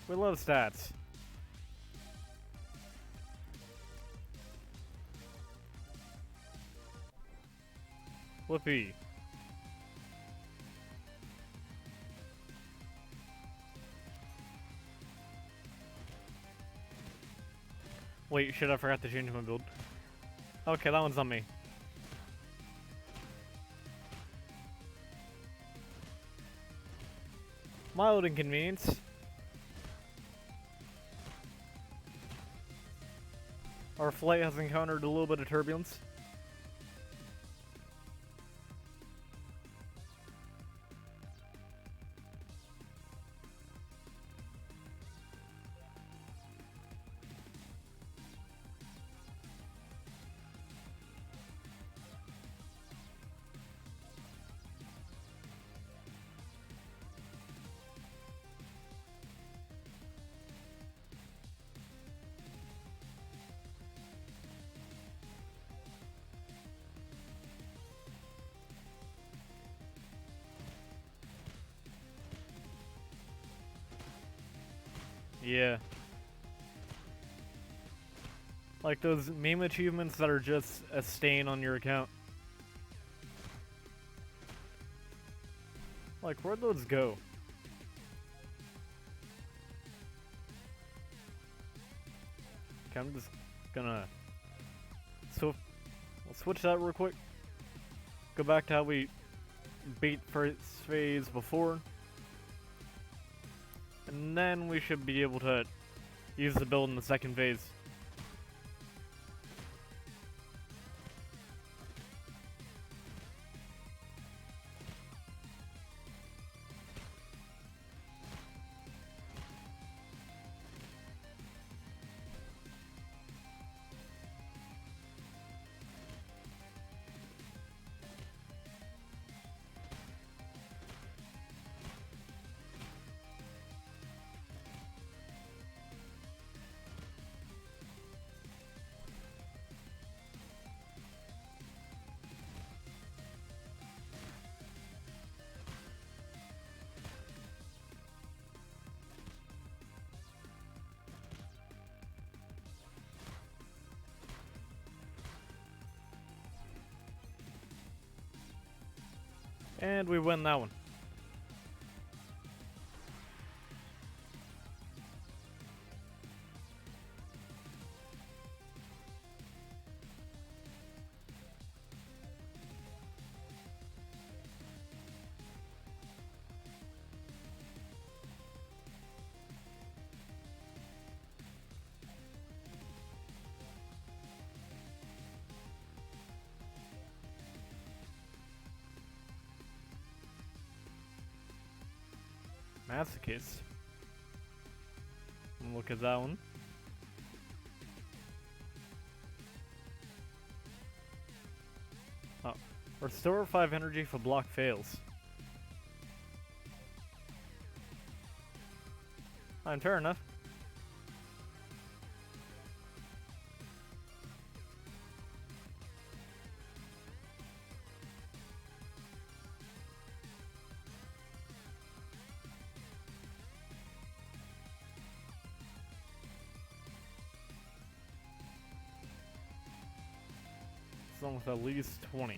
We love stats. Whoopee. Wait, shit, I forgot to change my build. Okay, that one's on me. Mild inconvenience. Our flight has encountered a little bit of turbulence. Yeah. Like those meme achievements that are just a stain on your account. Like, where'd those go? Okay, I'm just gonna switch that real quick. Go back to how we beat first phase before. And then we should be able to use the build in the second phase. And we win that one. Masochist. Look at that one. Oh. Restore 5 energy if a block fails. Fine, fair enough. Someone with at least 20.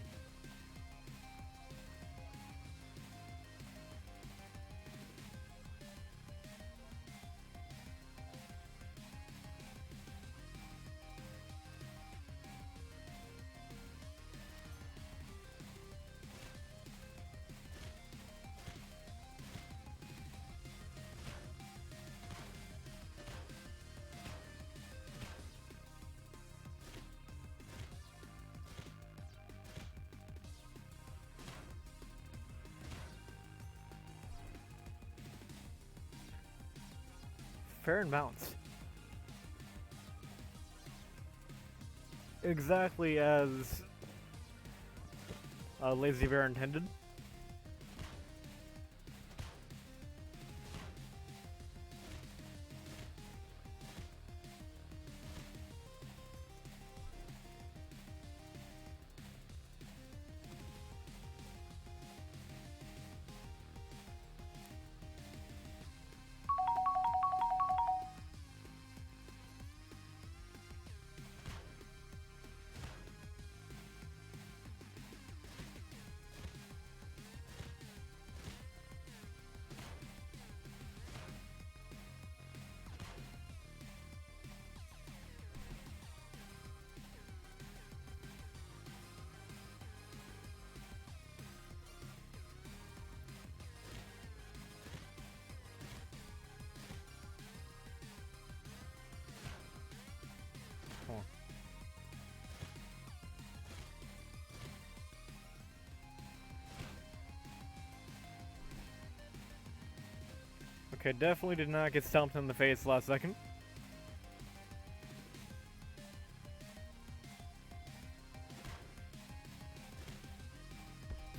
fair and balanced. Exactly as Lazy Bear intended. Come on. Okay, definitely did not get stomped in the face last second.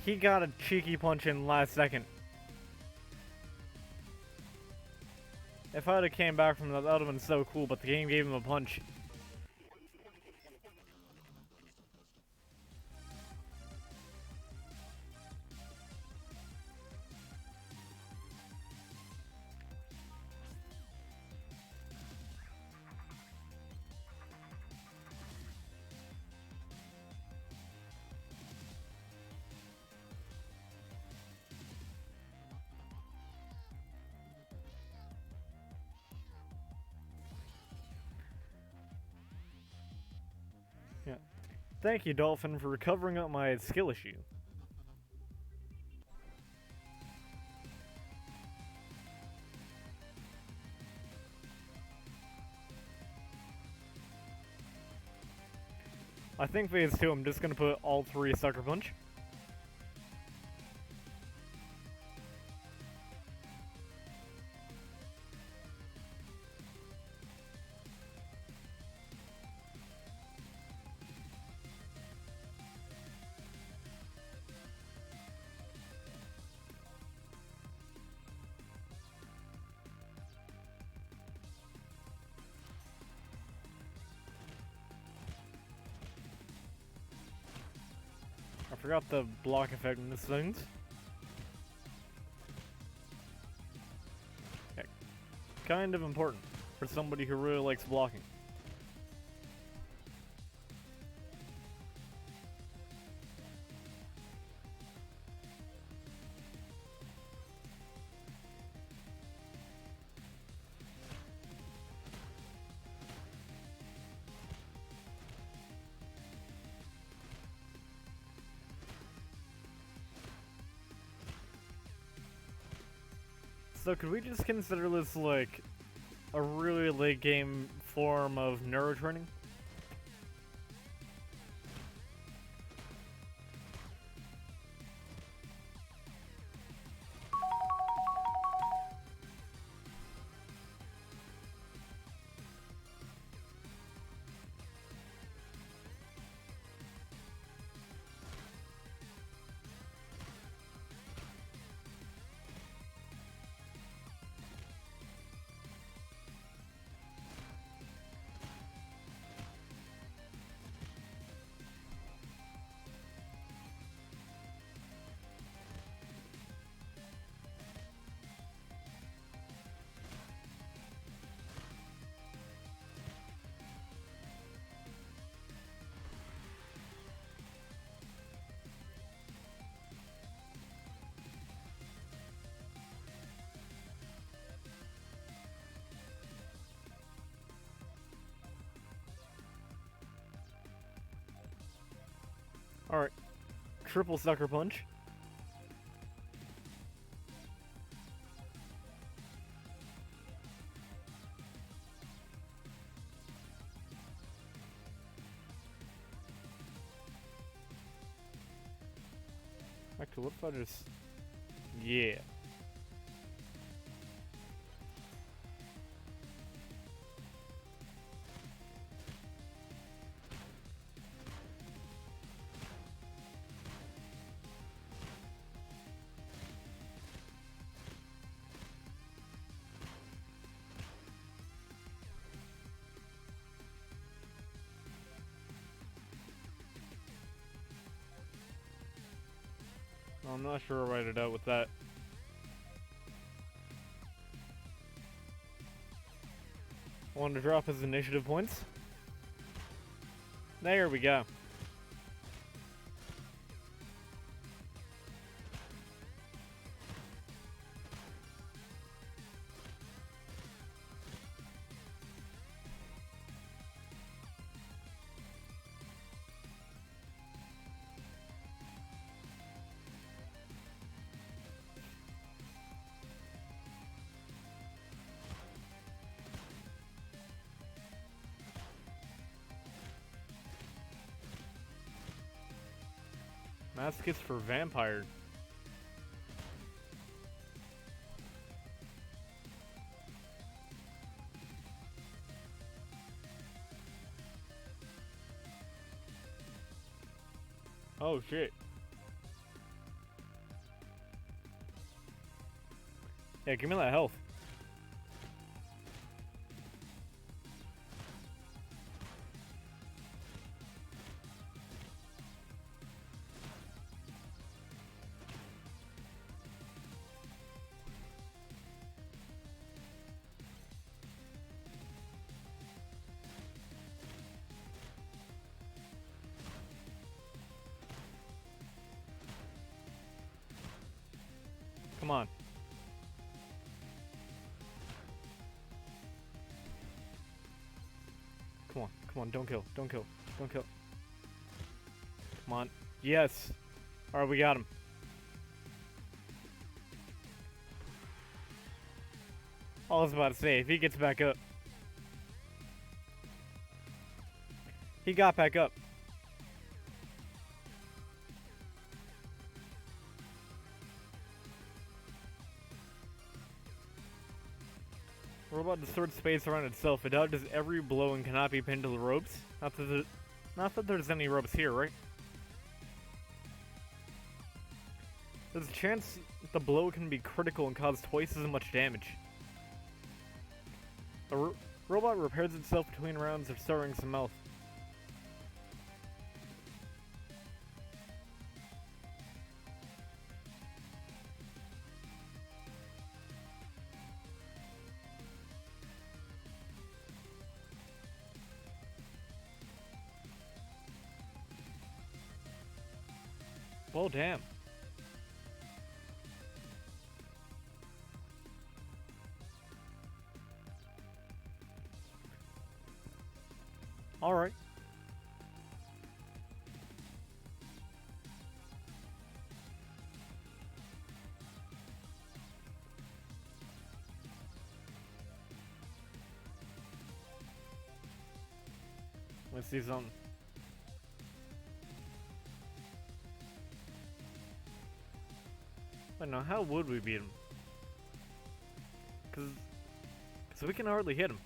He got a cheeky punch in last second. If I'd have came back from that, that would have been so cool, but the game gave him a punch. Yeah. Thank you, Dolphin, for covering up my skill issue. I think phase 2, I'm just gonna put all 3 Sucker Punch. I forgot the block effect in this thing. Okay. Kind of important for somebody who really likes blocking. So could we just consider this like a really late game form of neurotraining? Alright. Triple Sucker Punch. Actually, what if I just... Yeah. I'm not sure I'll write it out with that. I want to drop his initiative points. There we go. Mask is for vampire. Oh shit. Yeah, give me that health. Come on. Come on, don't kill, don't kill, don't kill. Come on. Yes! Alright, we got him. I was about to say, if he gets back up. He got back up. Robot distorts space around itself. It dodges every blow and cannot be pinned to the ropes. Not that there's any ropes here, right? There's a chance the blow can be critical and cause twice as much damage. The robot repairs itself between rounds of restoring some health. Well, damn. Alright. Let's see something. But now, how would we beat him? Cause we can hardly hit him.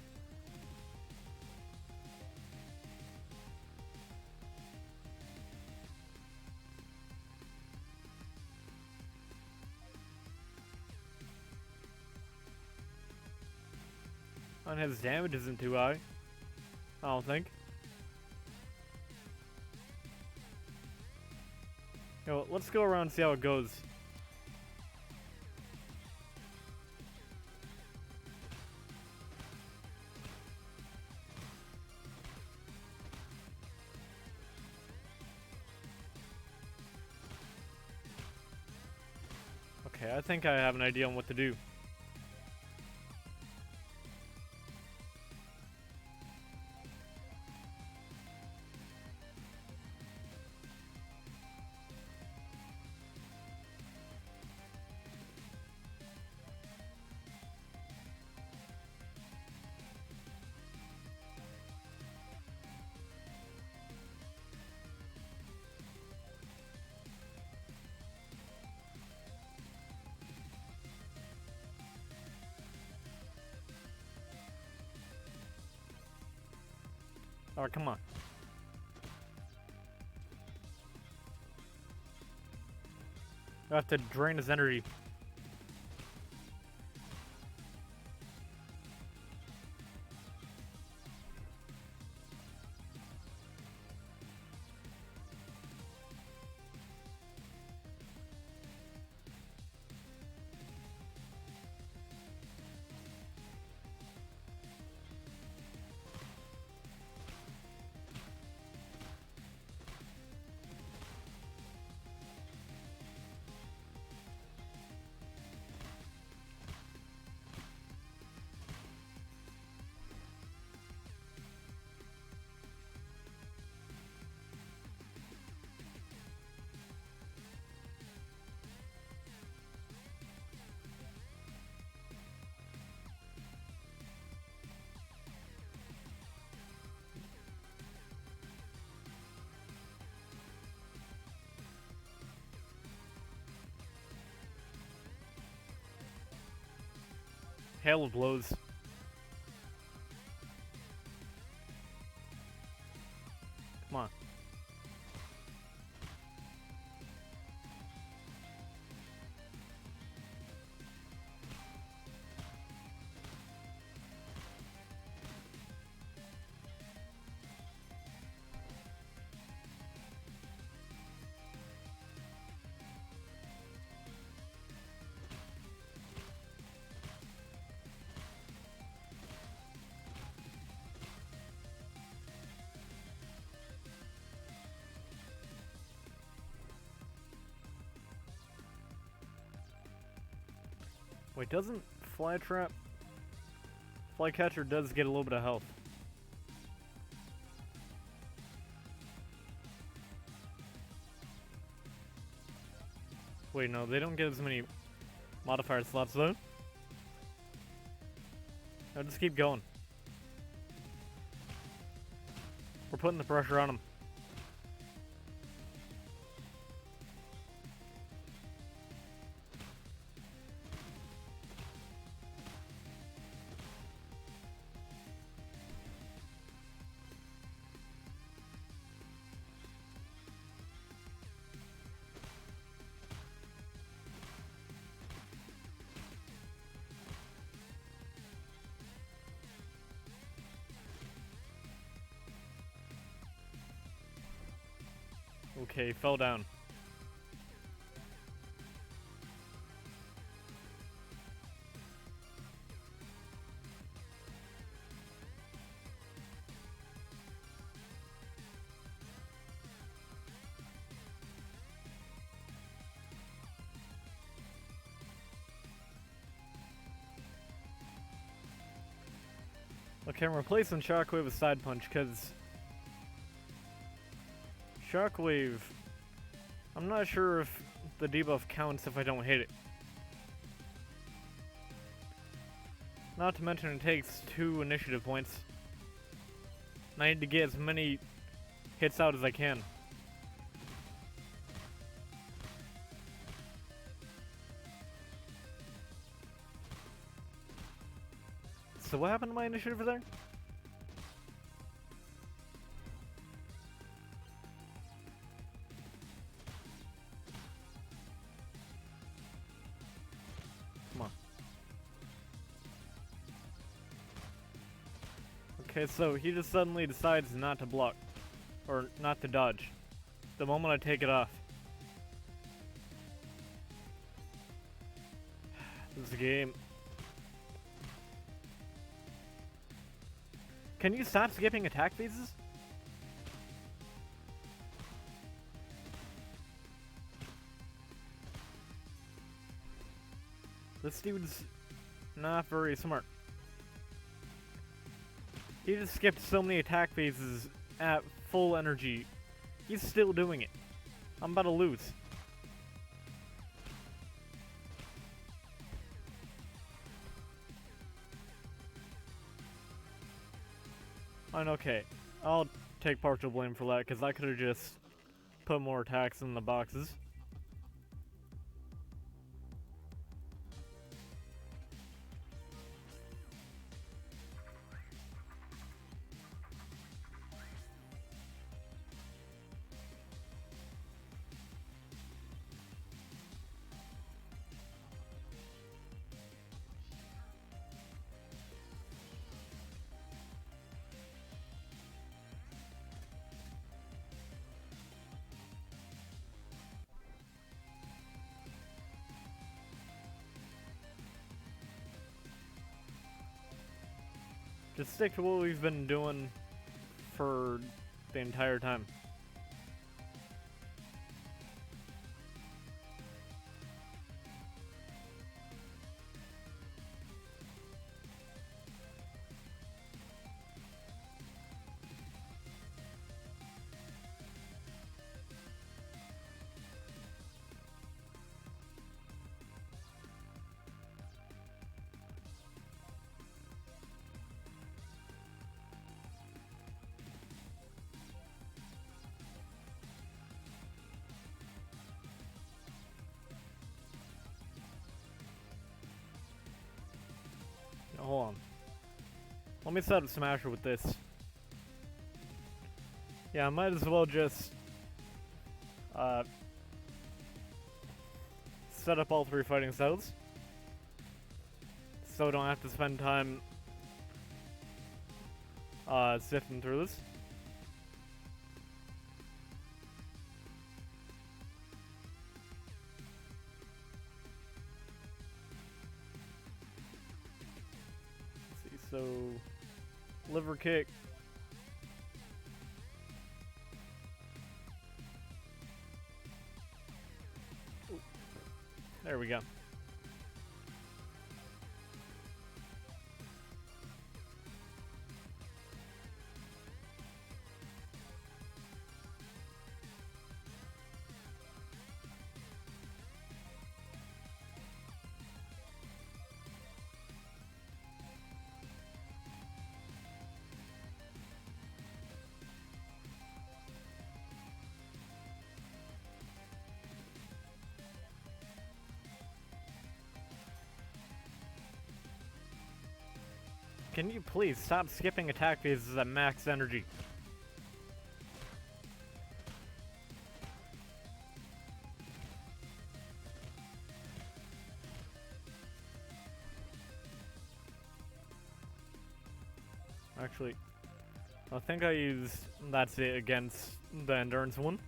And his damage isn't too high. I don't think. You know, let's go around and see how it goes. Okay, I think I have an idea on what to do. Alright, come on. I have to drain his energy. Hail of blows. Come on. Wait, doesn't Flycatcher does get a little bit of health. Wait, no, they don't get as many modifier slots though. I'll just keep going. We're putting the pressure on them. Okay, fell down. Okay, I'm replacing Shockwave with Side Punch, because Shockwave, I'm not sure if the debuff counts if I don't hit it. Not to mention it takes 2 initiative points. And I need to get as many hits out as I can. So what happened to my initiative there? Come on. Okay, so he just suddenly decides not to block. Or not to dodge. The moment I take it off. This is a game. Can you stop skipping attack phases? This dude's not very smart. He just skipped so many attack phases at full energy. He's still doing it. I'm about to lose. Fine, okay. I'll take partial blame for that, because I could have just put more attacks in the boxes. Just stick to what we've been doing for the entire time. hold on. Let me set up Smasher with this. Yeah, I might as well just set up all 3 fighting styles, so I don't have to spend time sifting through this. Let's see, so liver kick. Ooh. There we go. Can you please stop skipping attack phases at max energy? Actually, I think I used that's it against the endurance one.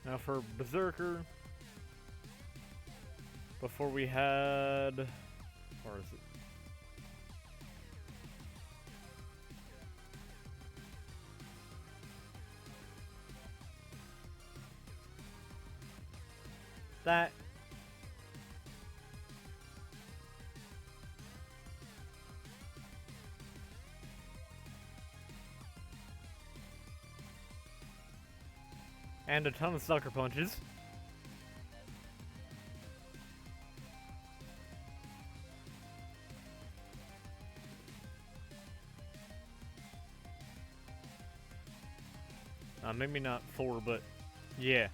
Now for Berserker, before we had, or is it? That. And a ton of sucker punches. Maybe not 4, but yeah.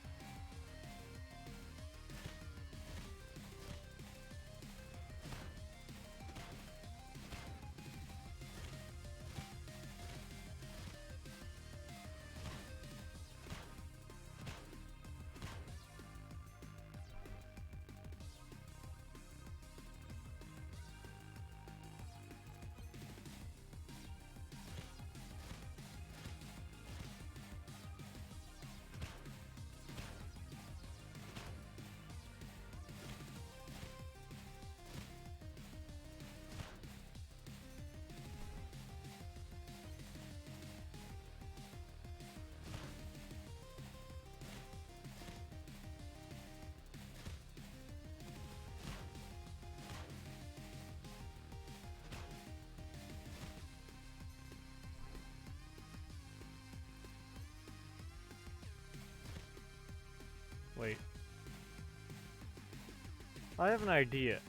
Wait. I have an idea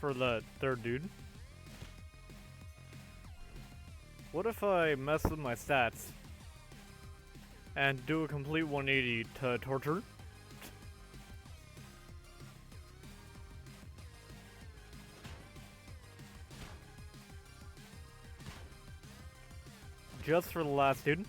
for the third dude. What if I mess with my stats and do a complete 180 to torture? Just for the last dude.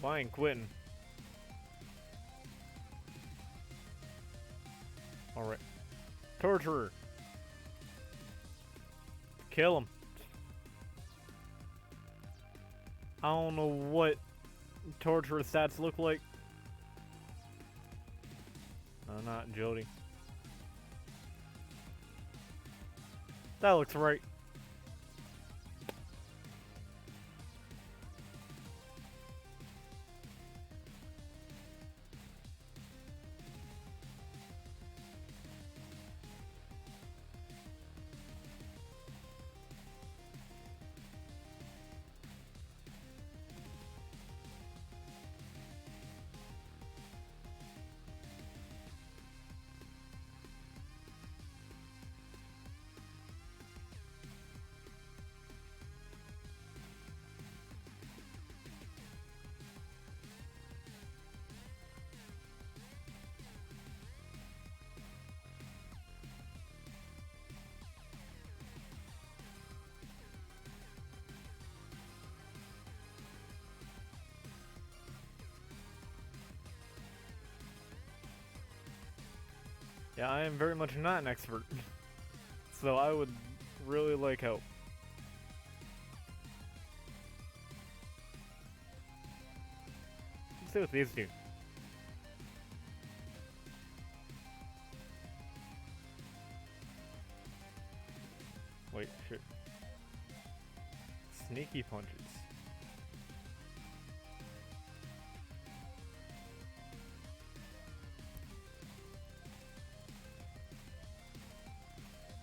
Well, I ain't quitting. Alright. Torturer. Kill him. I don't know what torturer stats look like. No, not Jody. That looks right. Yeah, I am very much not an expert. So I would really like help. Let's see what these do. Wait, shit. Sneaky punches.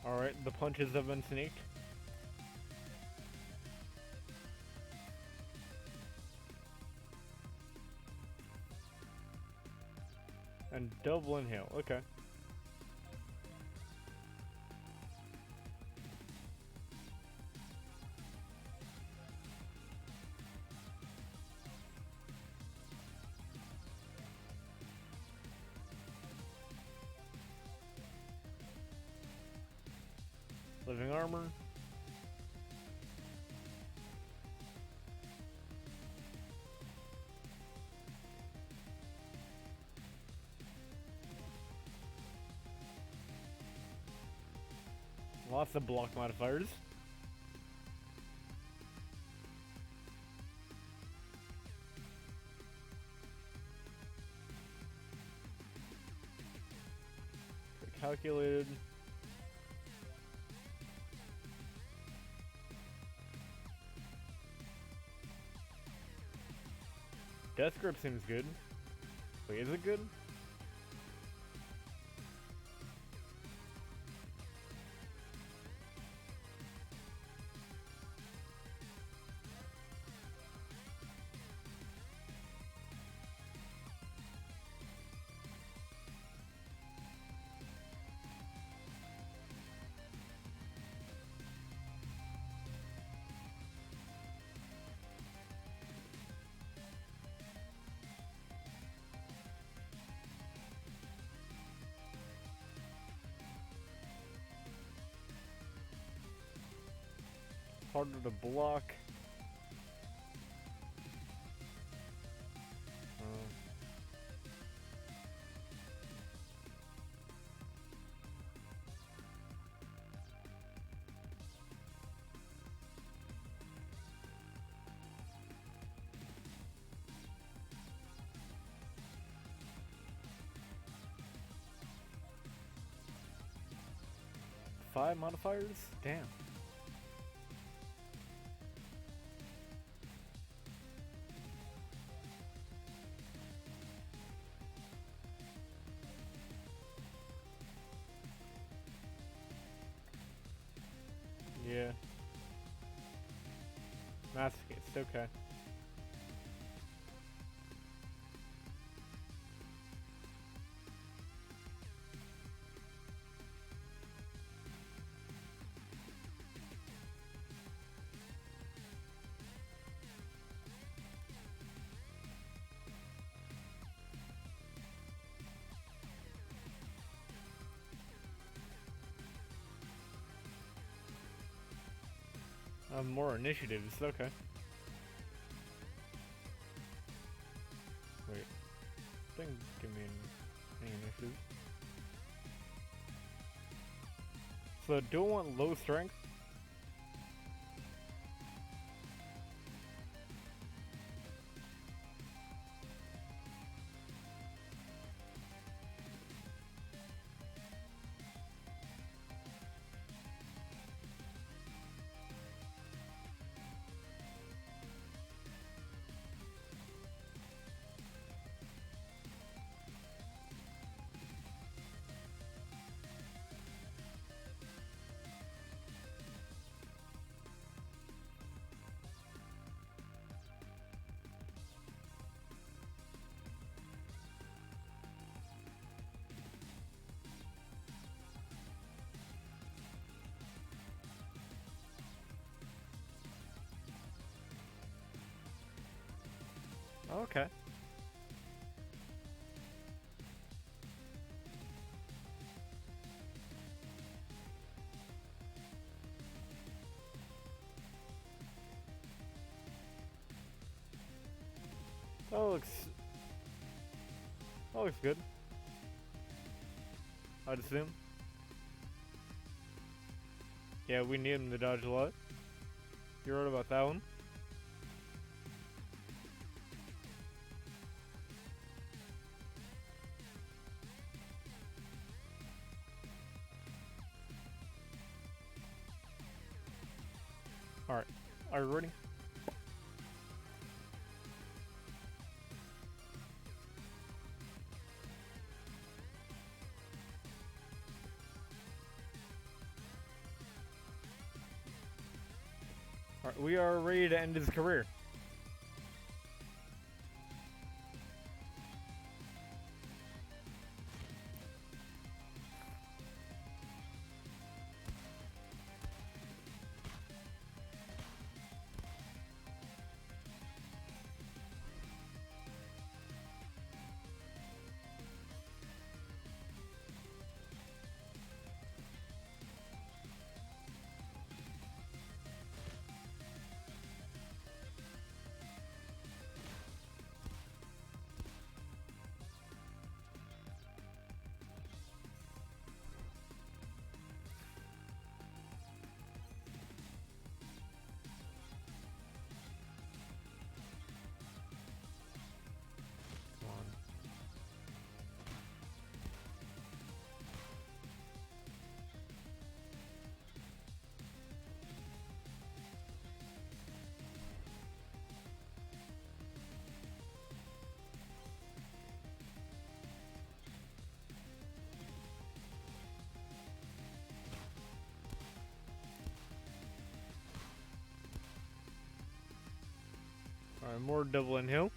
Alright, the punches have been sneaked. And double inhale, okay. Living armor. Lots of block modifiers. Calculated. Death grip seems good. Wait, is it good? Harder to block. 5 modifiers? Damn. Yeah. Masochist, okay. More initiatives, okay. Didn't give me any issues. So do I want low strength? Okay. That looks good. I'd assume. Yeah, we need him to dodge a lot. You're right about that one. Alright. Are you ready? Alright, we are ready to end his career. Come on. Alright, more double inhale.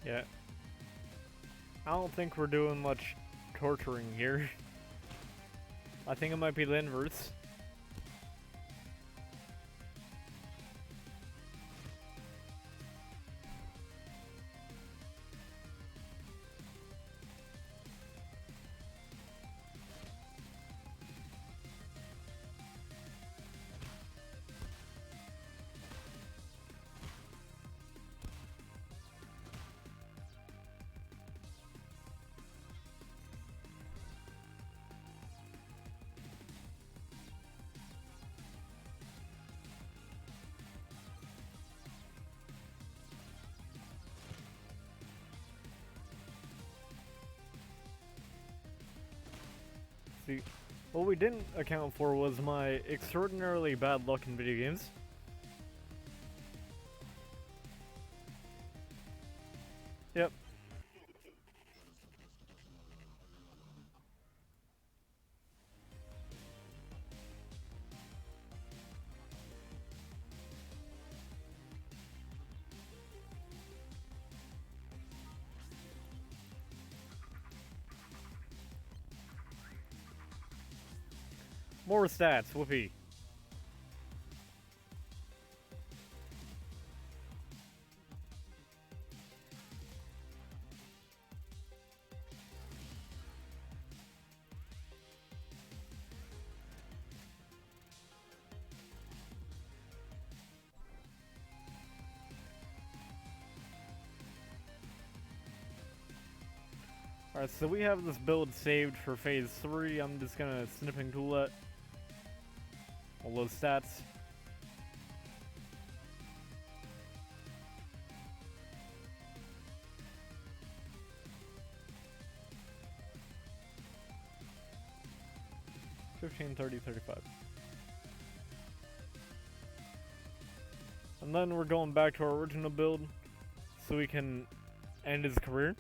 Yeah. I don't think we're doing much torturing here. I think it might be the inverse. See, what we didn't account for was my extraordinarily bad luck in video games. Yep. More stats, whoopee. Alright, so we have this build saved for phase 3. I'm just gonna snipping tool it. All those stats. $15, $30, $35. And then we're going back to our original build so we can end his career.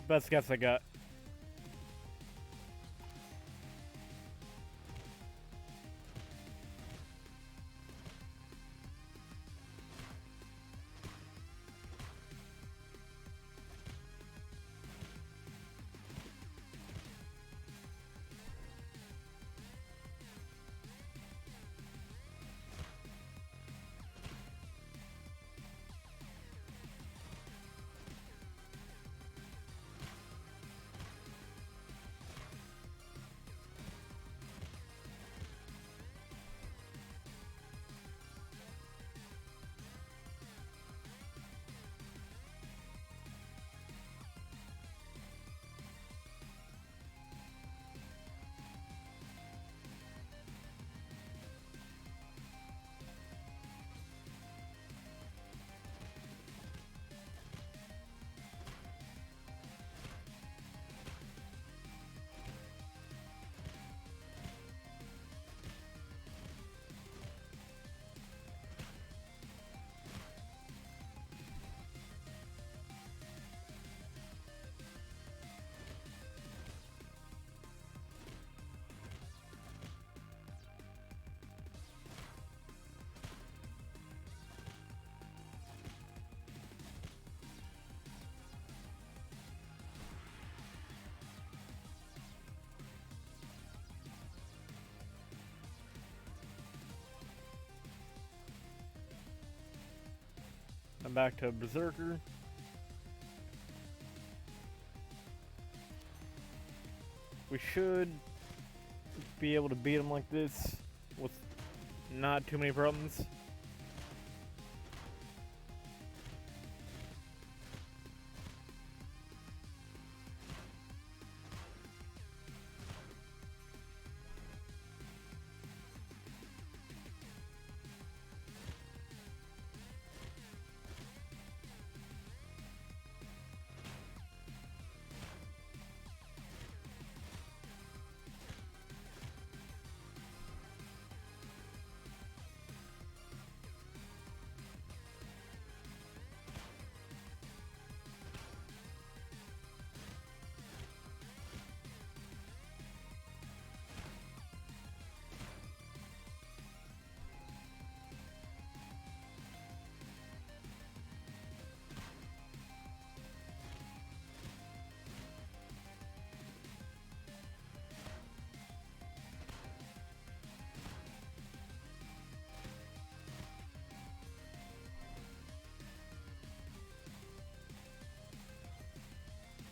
Best guess I got. I'm back to Berserker. We should be able to beat him like this with not too many problems.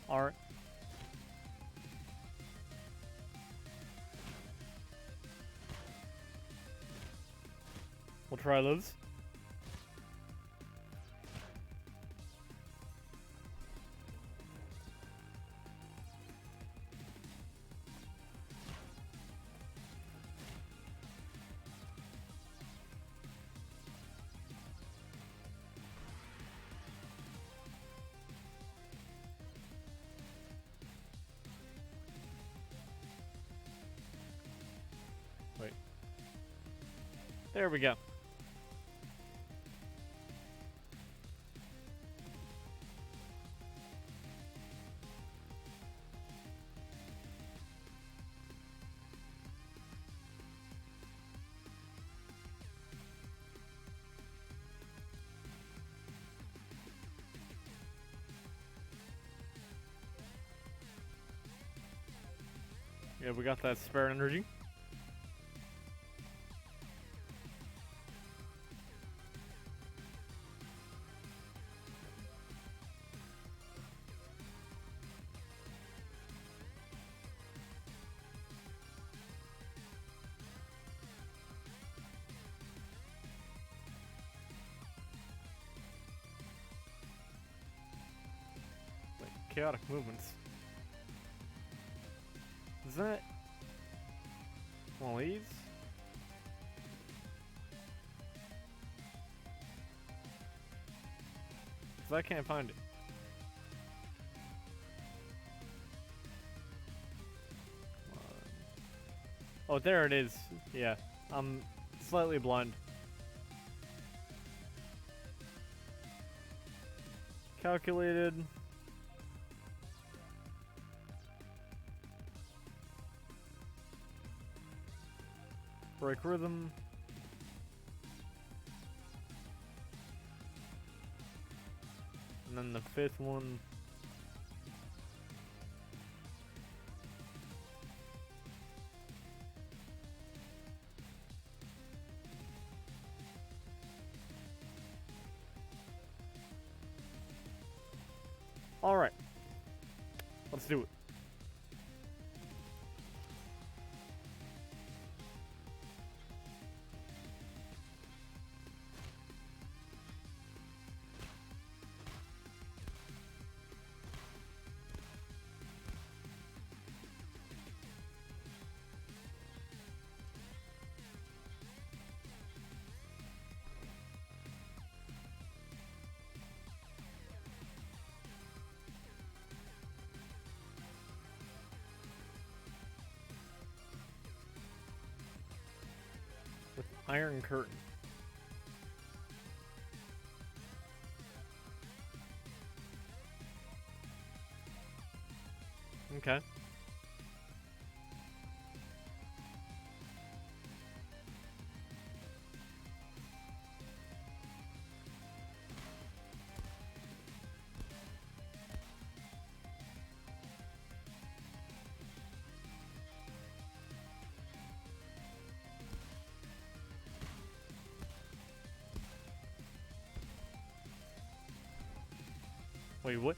Alright. We'll try those. There we go. Yeah, we got that spare energy. Like, chaotic movements. Is that one of these? 'Cause I can't find it. Oh, there it is. Yeah, I'm slightly blind. Calculated. Break rhythm. And then the fifth one. Alright. Let's do it. With Iron Curtain. Okay. Wait, what?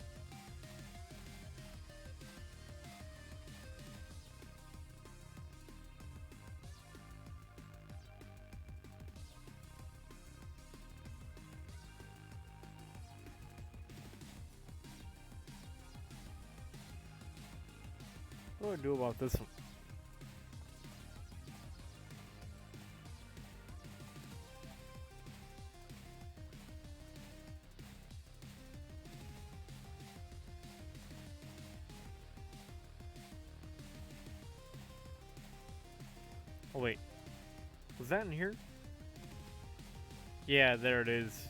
What do I do about this one? Oh wait, was that in here? Yeah, there it is.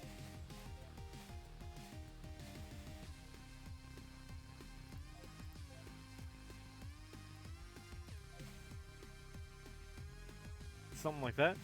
Something like that.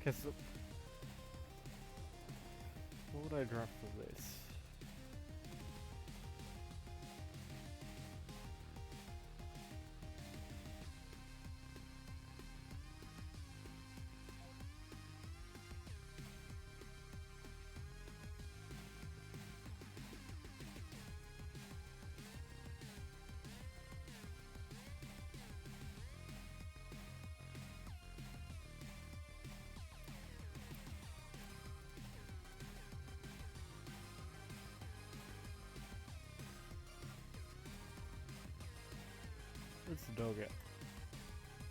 Cause what would I drop for this? Where's the dog at?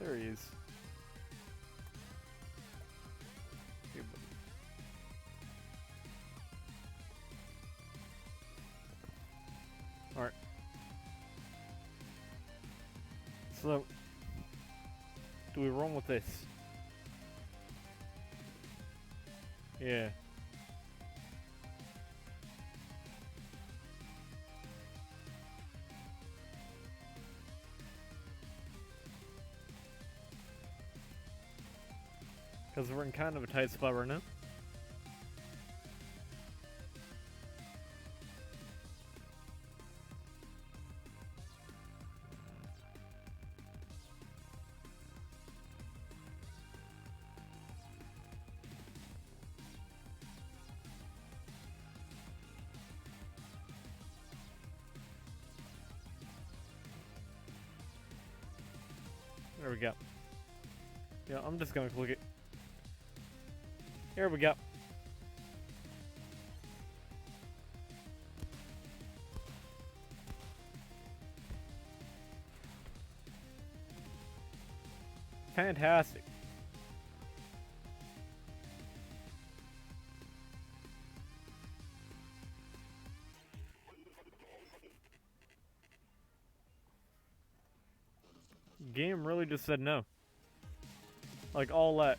There he is. Hey, buddy. Alright. So, do we run with this? Yeah. Because we're in kind of a tight spot right now. There we go. Yeah, I'm just gonna click it. Here we go. Fantastic. Game really just said no. Like all that.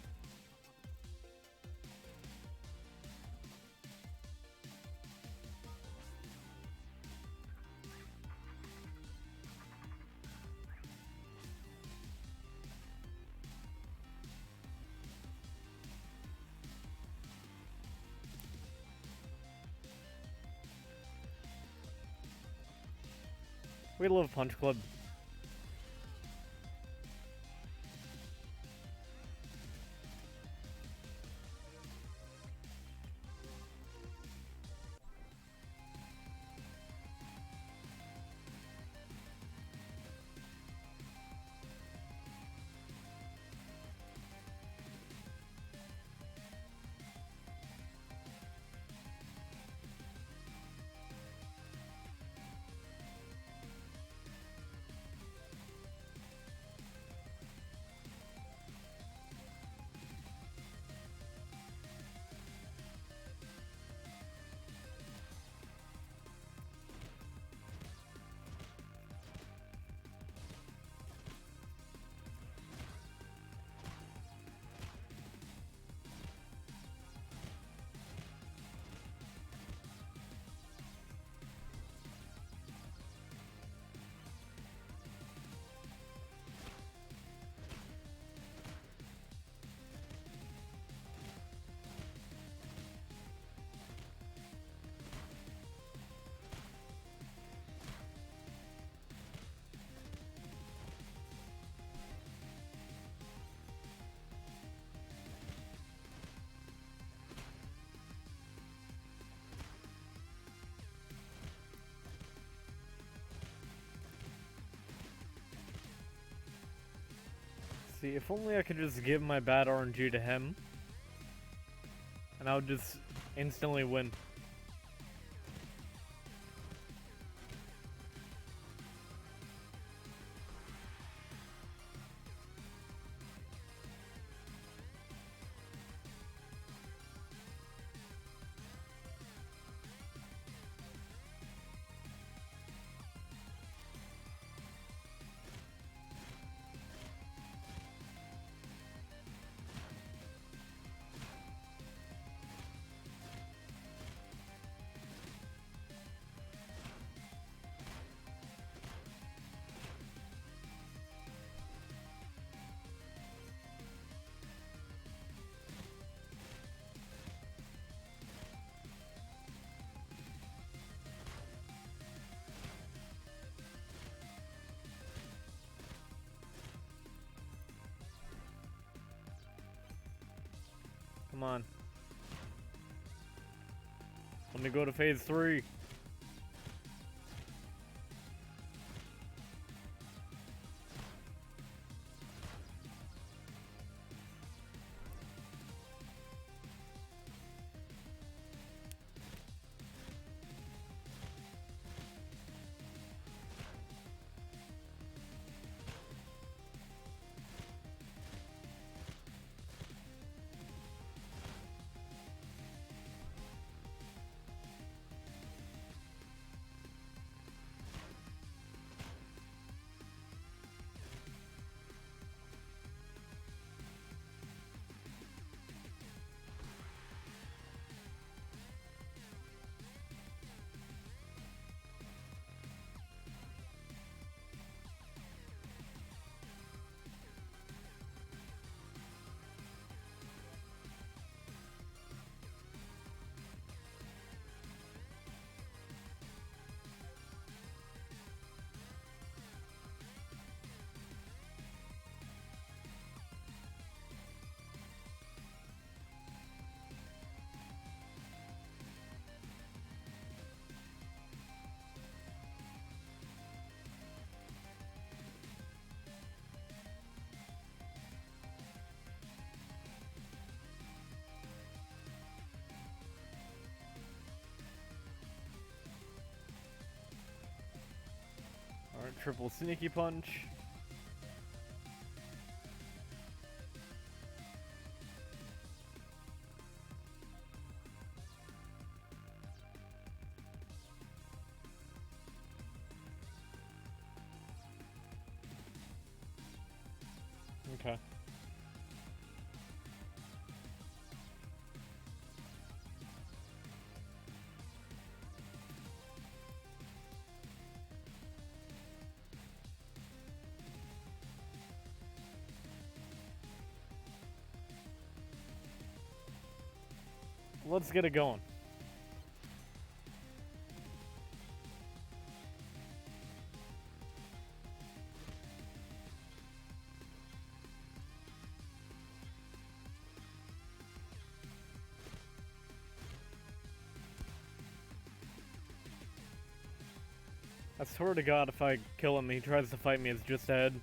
We love Punch Club. See, if only I could just give my bad RNG to him, and I would just instantly win. Come on. Let me go to phase 3. Alright, triple sneaky punch. Okay. Let's get it going. I swear to God, if I kill him, he tries to fight me, it's just dead.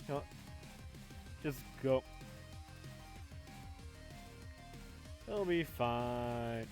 You know what? Just go. It'll be fine.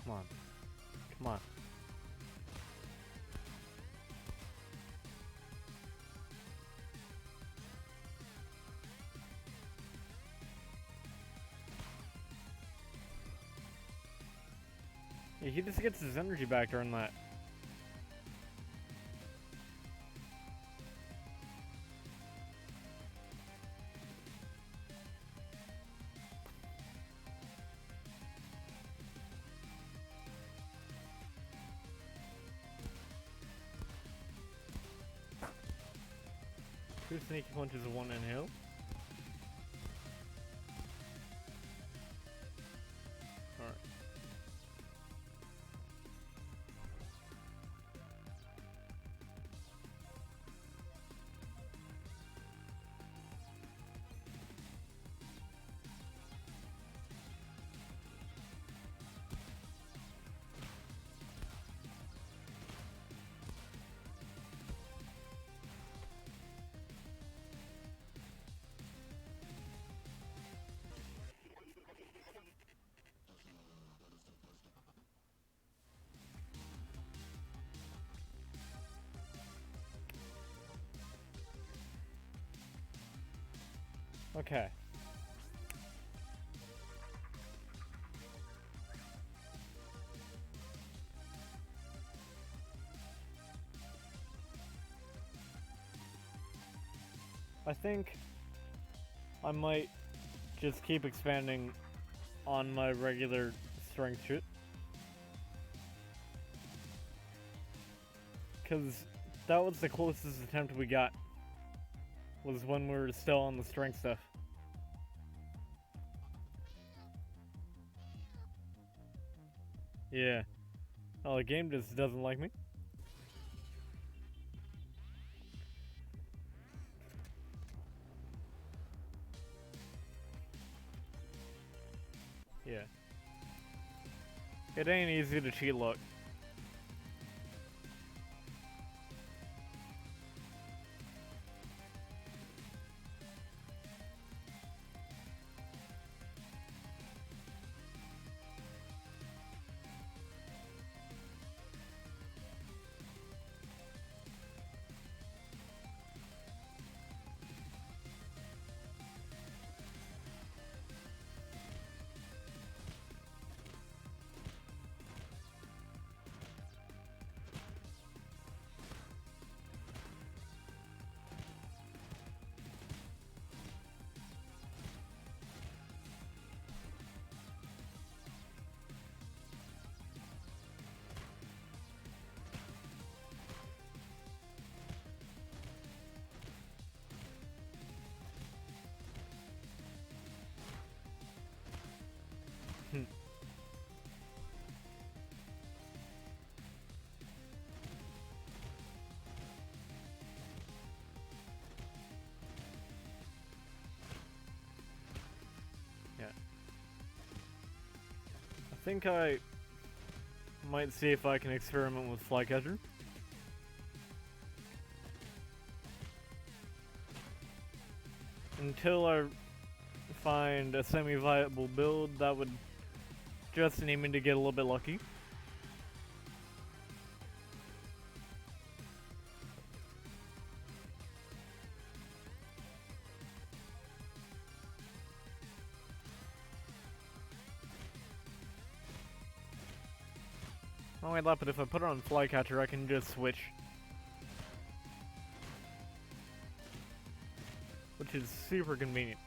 Come on. Come on. Yeah, he just gets his energy back during that. 2 sneaky punches and 1 inhale. Alright. Okay. I think I might just keep expanding on my regular strength shit. Because that was the closest attempt we got. Was when we were still on the strength stuff. Yeah. Oh, the game just doesn't like me. Yeah. It ain't easy to cheat luck. Yeah. I think I might see if I can experiment with Flycatcher. Until I find a semi-viable build, that would just need me to get a little bit lucky. Oh wait, but if I put it on Flycatcher, I can just switch. Which is super convenient.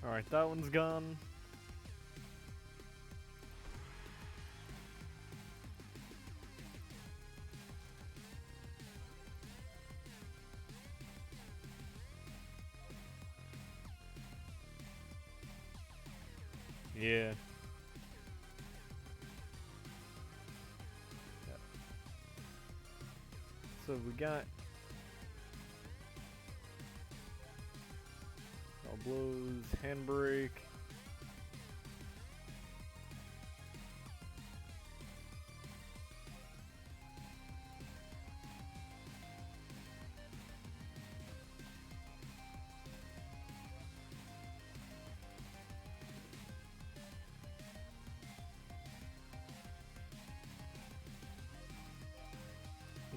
Alright, that one's gone. Yeah. So we got all blows, handbrake.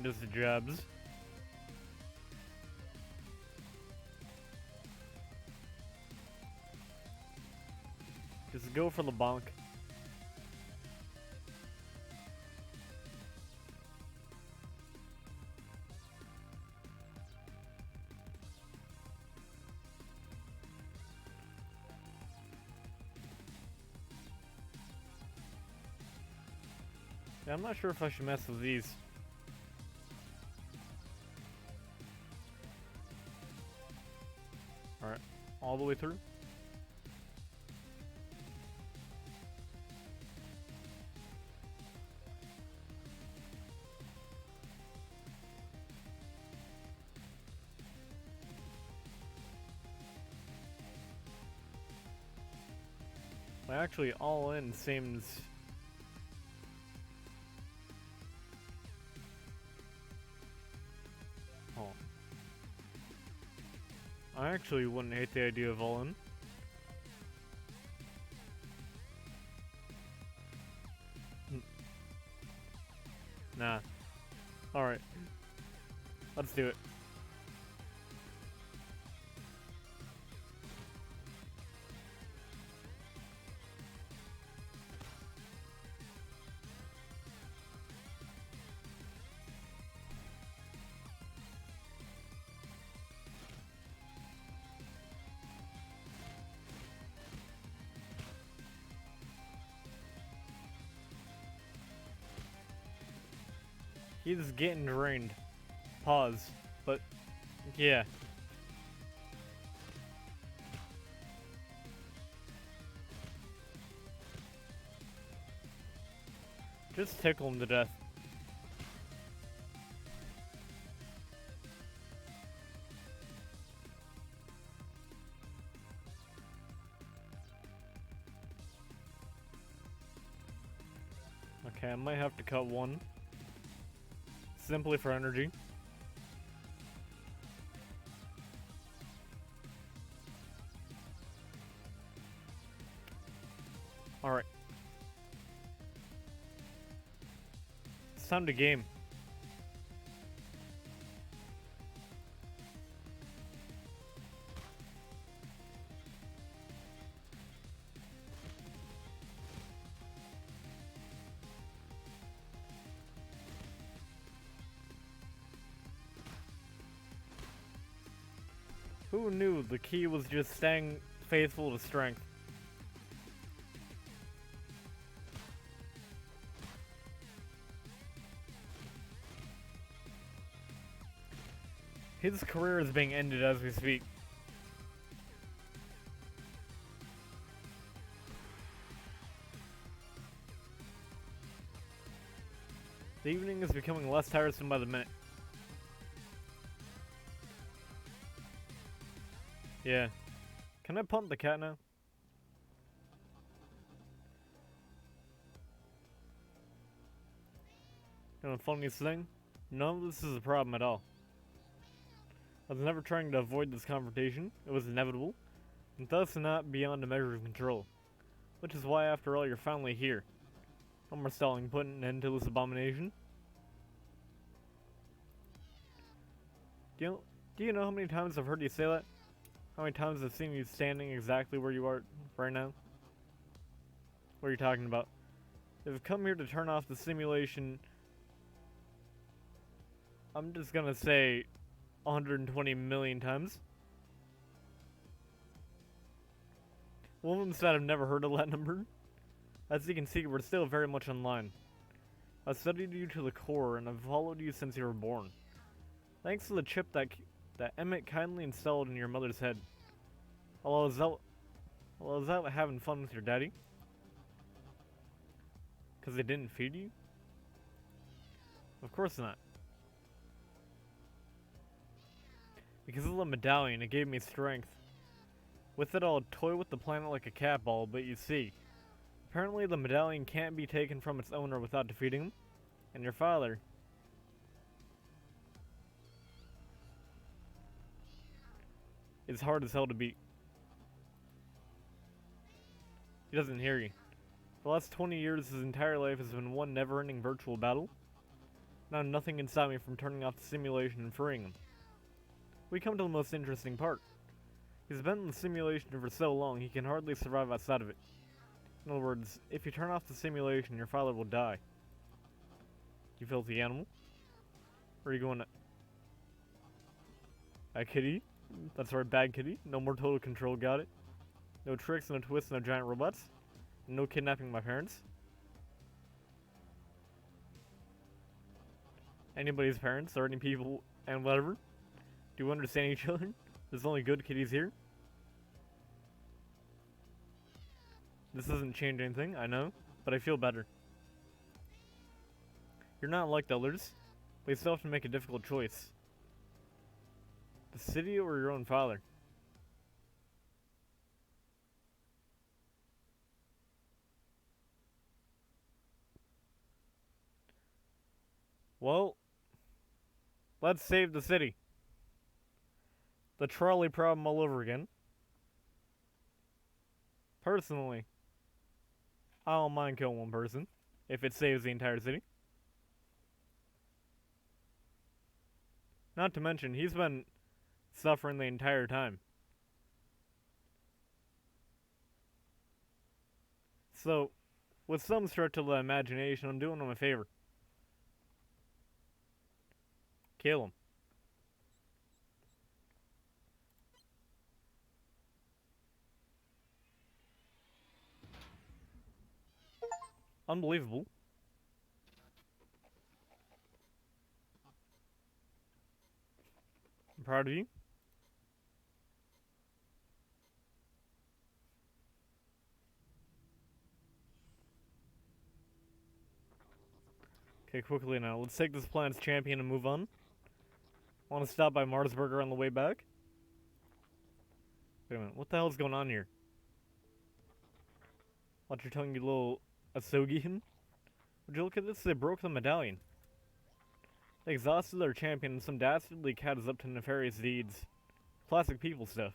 Just the jabs. Just go for the bonk. Yeah, I'm not sure if I should mess with these. Alright, all the way through. Well, actually, all in seems... Oh. I actually wouldn't hate the idea of all in. Nah. Alright. Let's do it. He's getting drained. Pause. But, yeah. Just tickle him to death. Okay, I might have to cut one. Simply for energy. Alright. It's time to game. Who knew the key was just staying faithful to strength? His career is being ended as we speak. The evening is becoming less tiresome by the minute. Yeah. Can I punt the cat now? You know the funniest thing? None of this is a problem at all. I was never trying to avoid this confrontation. It was inevitable, and thus not beyond a measure of control. Which is why, after all, you're finally here. No more stalling, putting an end to this abomination. Do you know how many times I've heard you say that? How many times I've seen you standing exactly where you are right now? What are you talking about? If I've come here to turn off the simulation, I'm just gonna say 120 million times. Woman said I've never heard of that number. As you can see, we're still very much online. I've studied you to the core, and I've followed you since you were born. Thanks to the chip that Emmett kindly installed in your mother's head. Although, is that having fun with your daddy? Because they didn't feed you? Of course not. Because of the medallion, it gave me strength. With it, I'll toy with the planet like a cat ball, but you see, apparently the medallion can't be taken from its owner without defeating him, and your father is hard as hell to beat. He doesn't hear you. The last 20 years, his entire life has been one never-ending virtual battle. Now nothing can stop me from turning off the simulation and freeing him. We come to the most interesting part. He's been in the simulation for so long, he can hardly survive outside of it. In other words, if you turn off the simulation, your father will die. You filthy animal? Where are you going to... Bad kitty? That's right, bad kitty. No more total control, got it? No tricks, no twists, no giant robots. No kidnapping my parents. Anybody's parents, or any people, and whatever. Do you understand each other? There's only good kitties here. This doesn't change anything, I know, but I feel better. You're not like the others, but you still have to make a difficult choice. The city or your own father? Well, let's save the city. The trolley problem all over again. Personally, I don't mind killing one person if it saves the entire city. Not to mention, he's been suffering the entire time. So, with some stretch of the imagination, I'm doing him a favor. Kill him. Unbelievable. I'm proud of you. Okay, quickly now. Let's take this planet's champion and move on. Want to stop by Marsburger on the way back? Wait a minute. What the hell's going on here? Watch your tongue, you little Asogian. Would you look at this? They broke the medallion. They exhausted their champion, and some dastardly cat is up to nefarious deeds. Classic people stuff.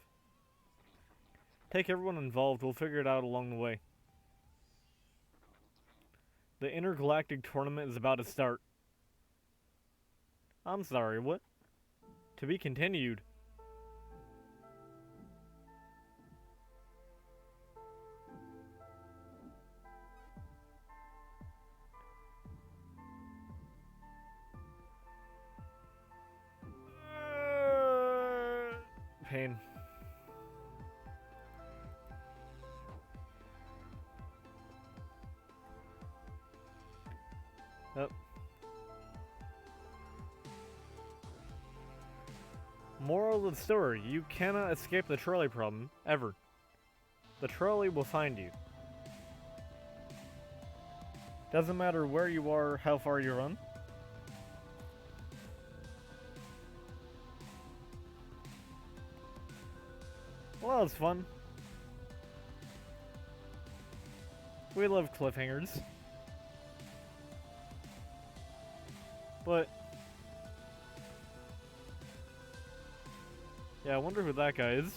Take everyone involved, we'll figure it out along the way. The intergalactic tournament is about to start. I'm sorry, what? To be continued. Pain. Yep. Moral of the story, you cannot escape the trolley problem, ever. The trolley will find you. Doesn't matter where you are, how far you run. Well, that was fun. We love cliffhangers. But... yeah, I wonder who that guy is.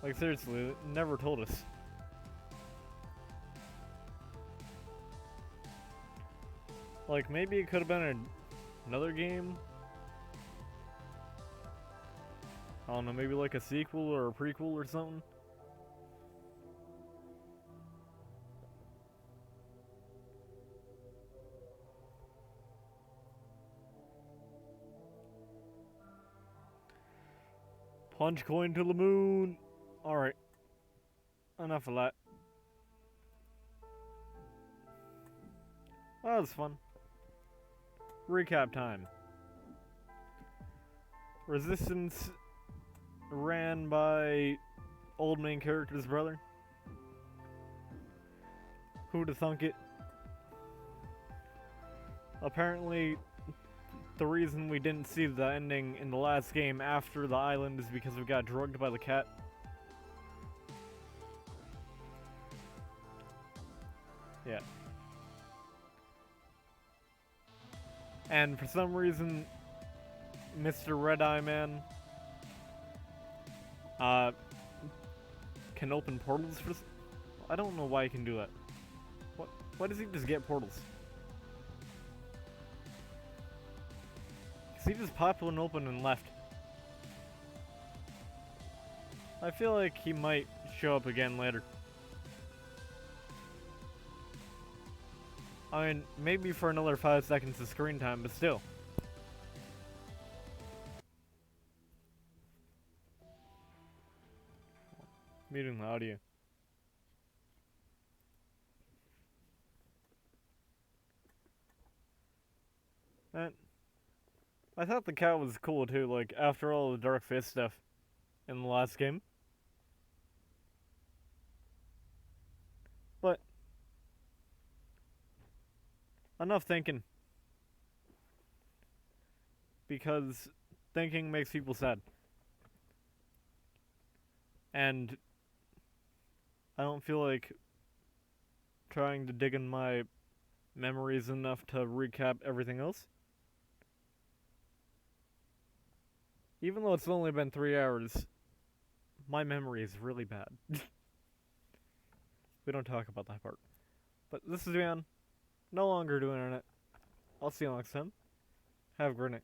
Like, seriously, it never told us. Like, maybe it could have been another game? I don't know, maybe like a sequel or a prequel or something? Punch coin to the moon! Alright. Enough of that. That was fun. Recap time. Resistance ran by old main character's brother, Who'd have thunk it? Apparently, the reason we didn't see the ending in the last game after the island is because we got drugged by the cat. Yeah. And for some reason, Mr. Red Eye Man can open portals for. I don't know why he can do that. What? Why does he just get portals? Cause he just popped one open and left. I feel like he might show up again later. I mean, maybe for another 5 seconds of screen time, but still. Muting the audio. And I thought the cat was cool too, like, after all the Dark Fist stuff in the last game. But enough thinking. Because thinking makes people sad. And I don't feel like trying to dig in my memories enough to recap everything else. Even though it's only been 3 hours, my memory is really bad. We don't talk about that part. But this is Bman, no longer doing internet. I'll see you next time. Have a great night.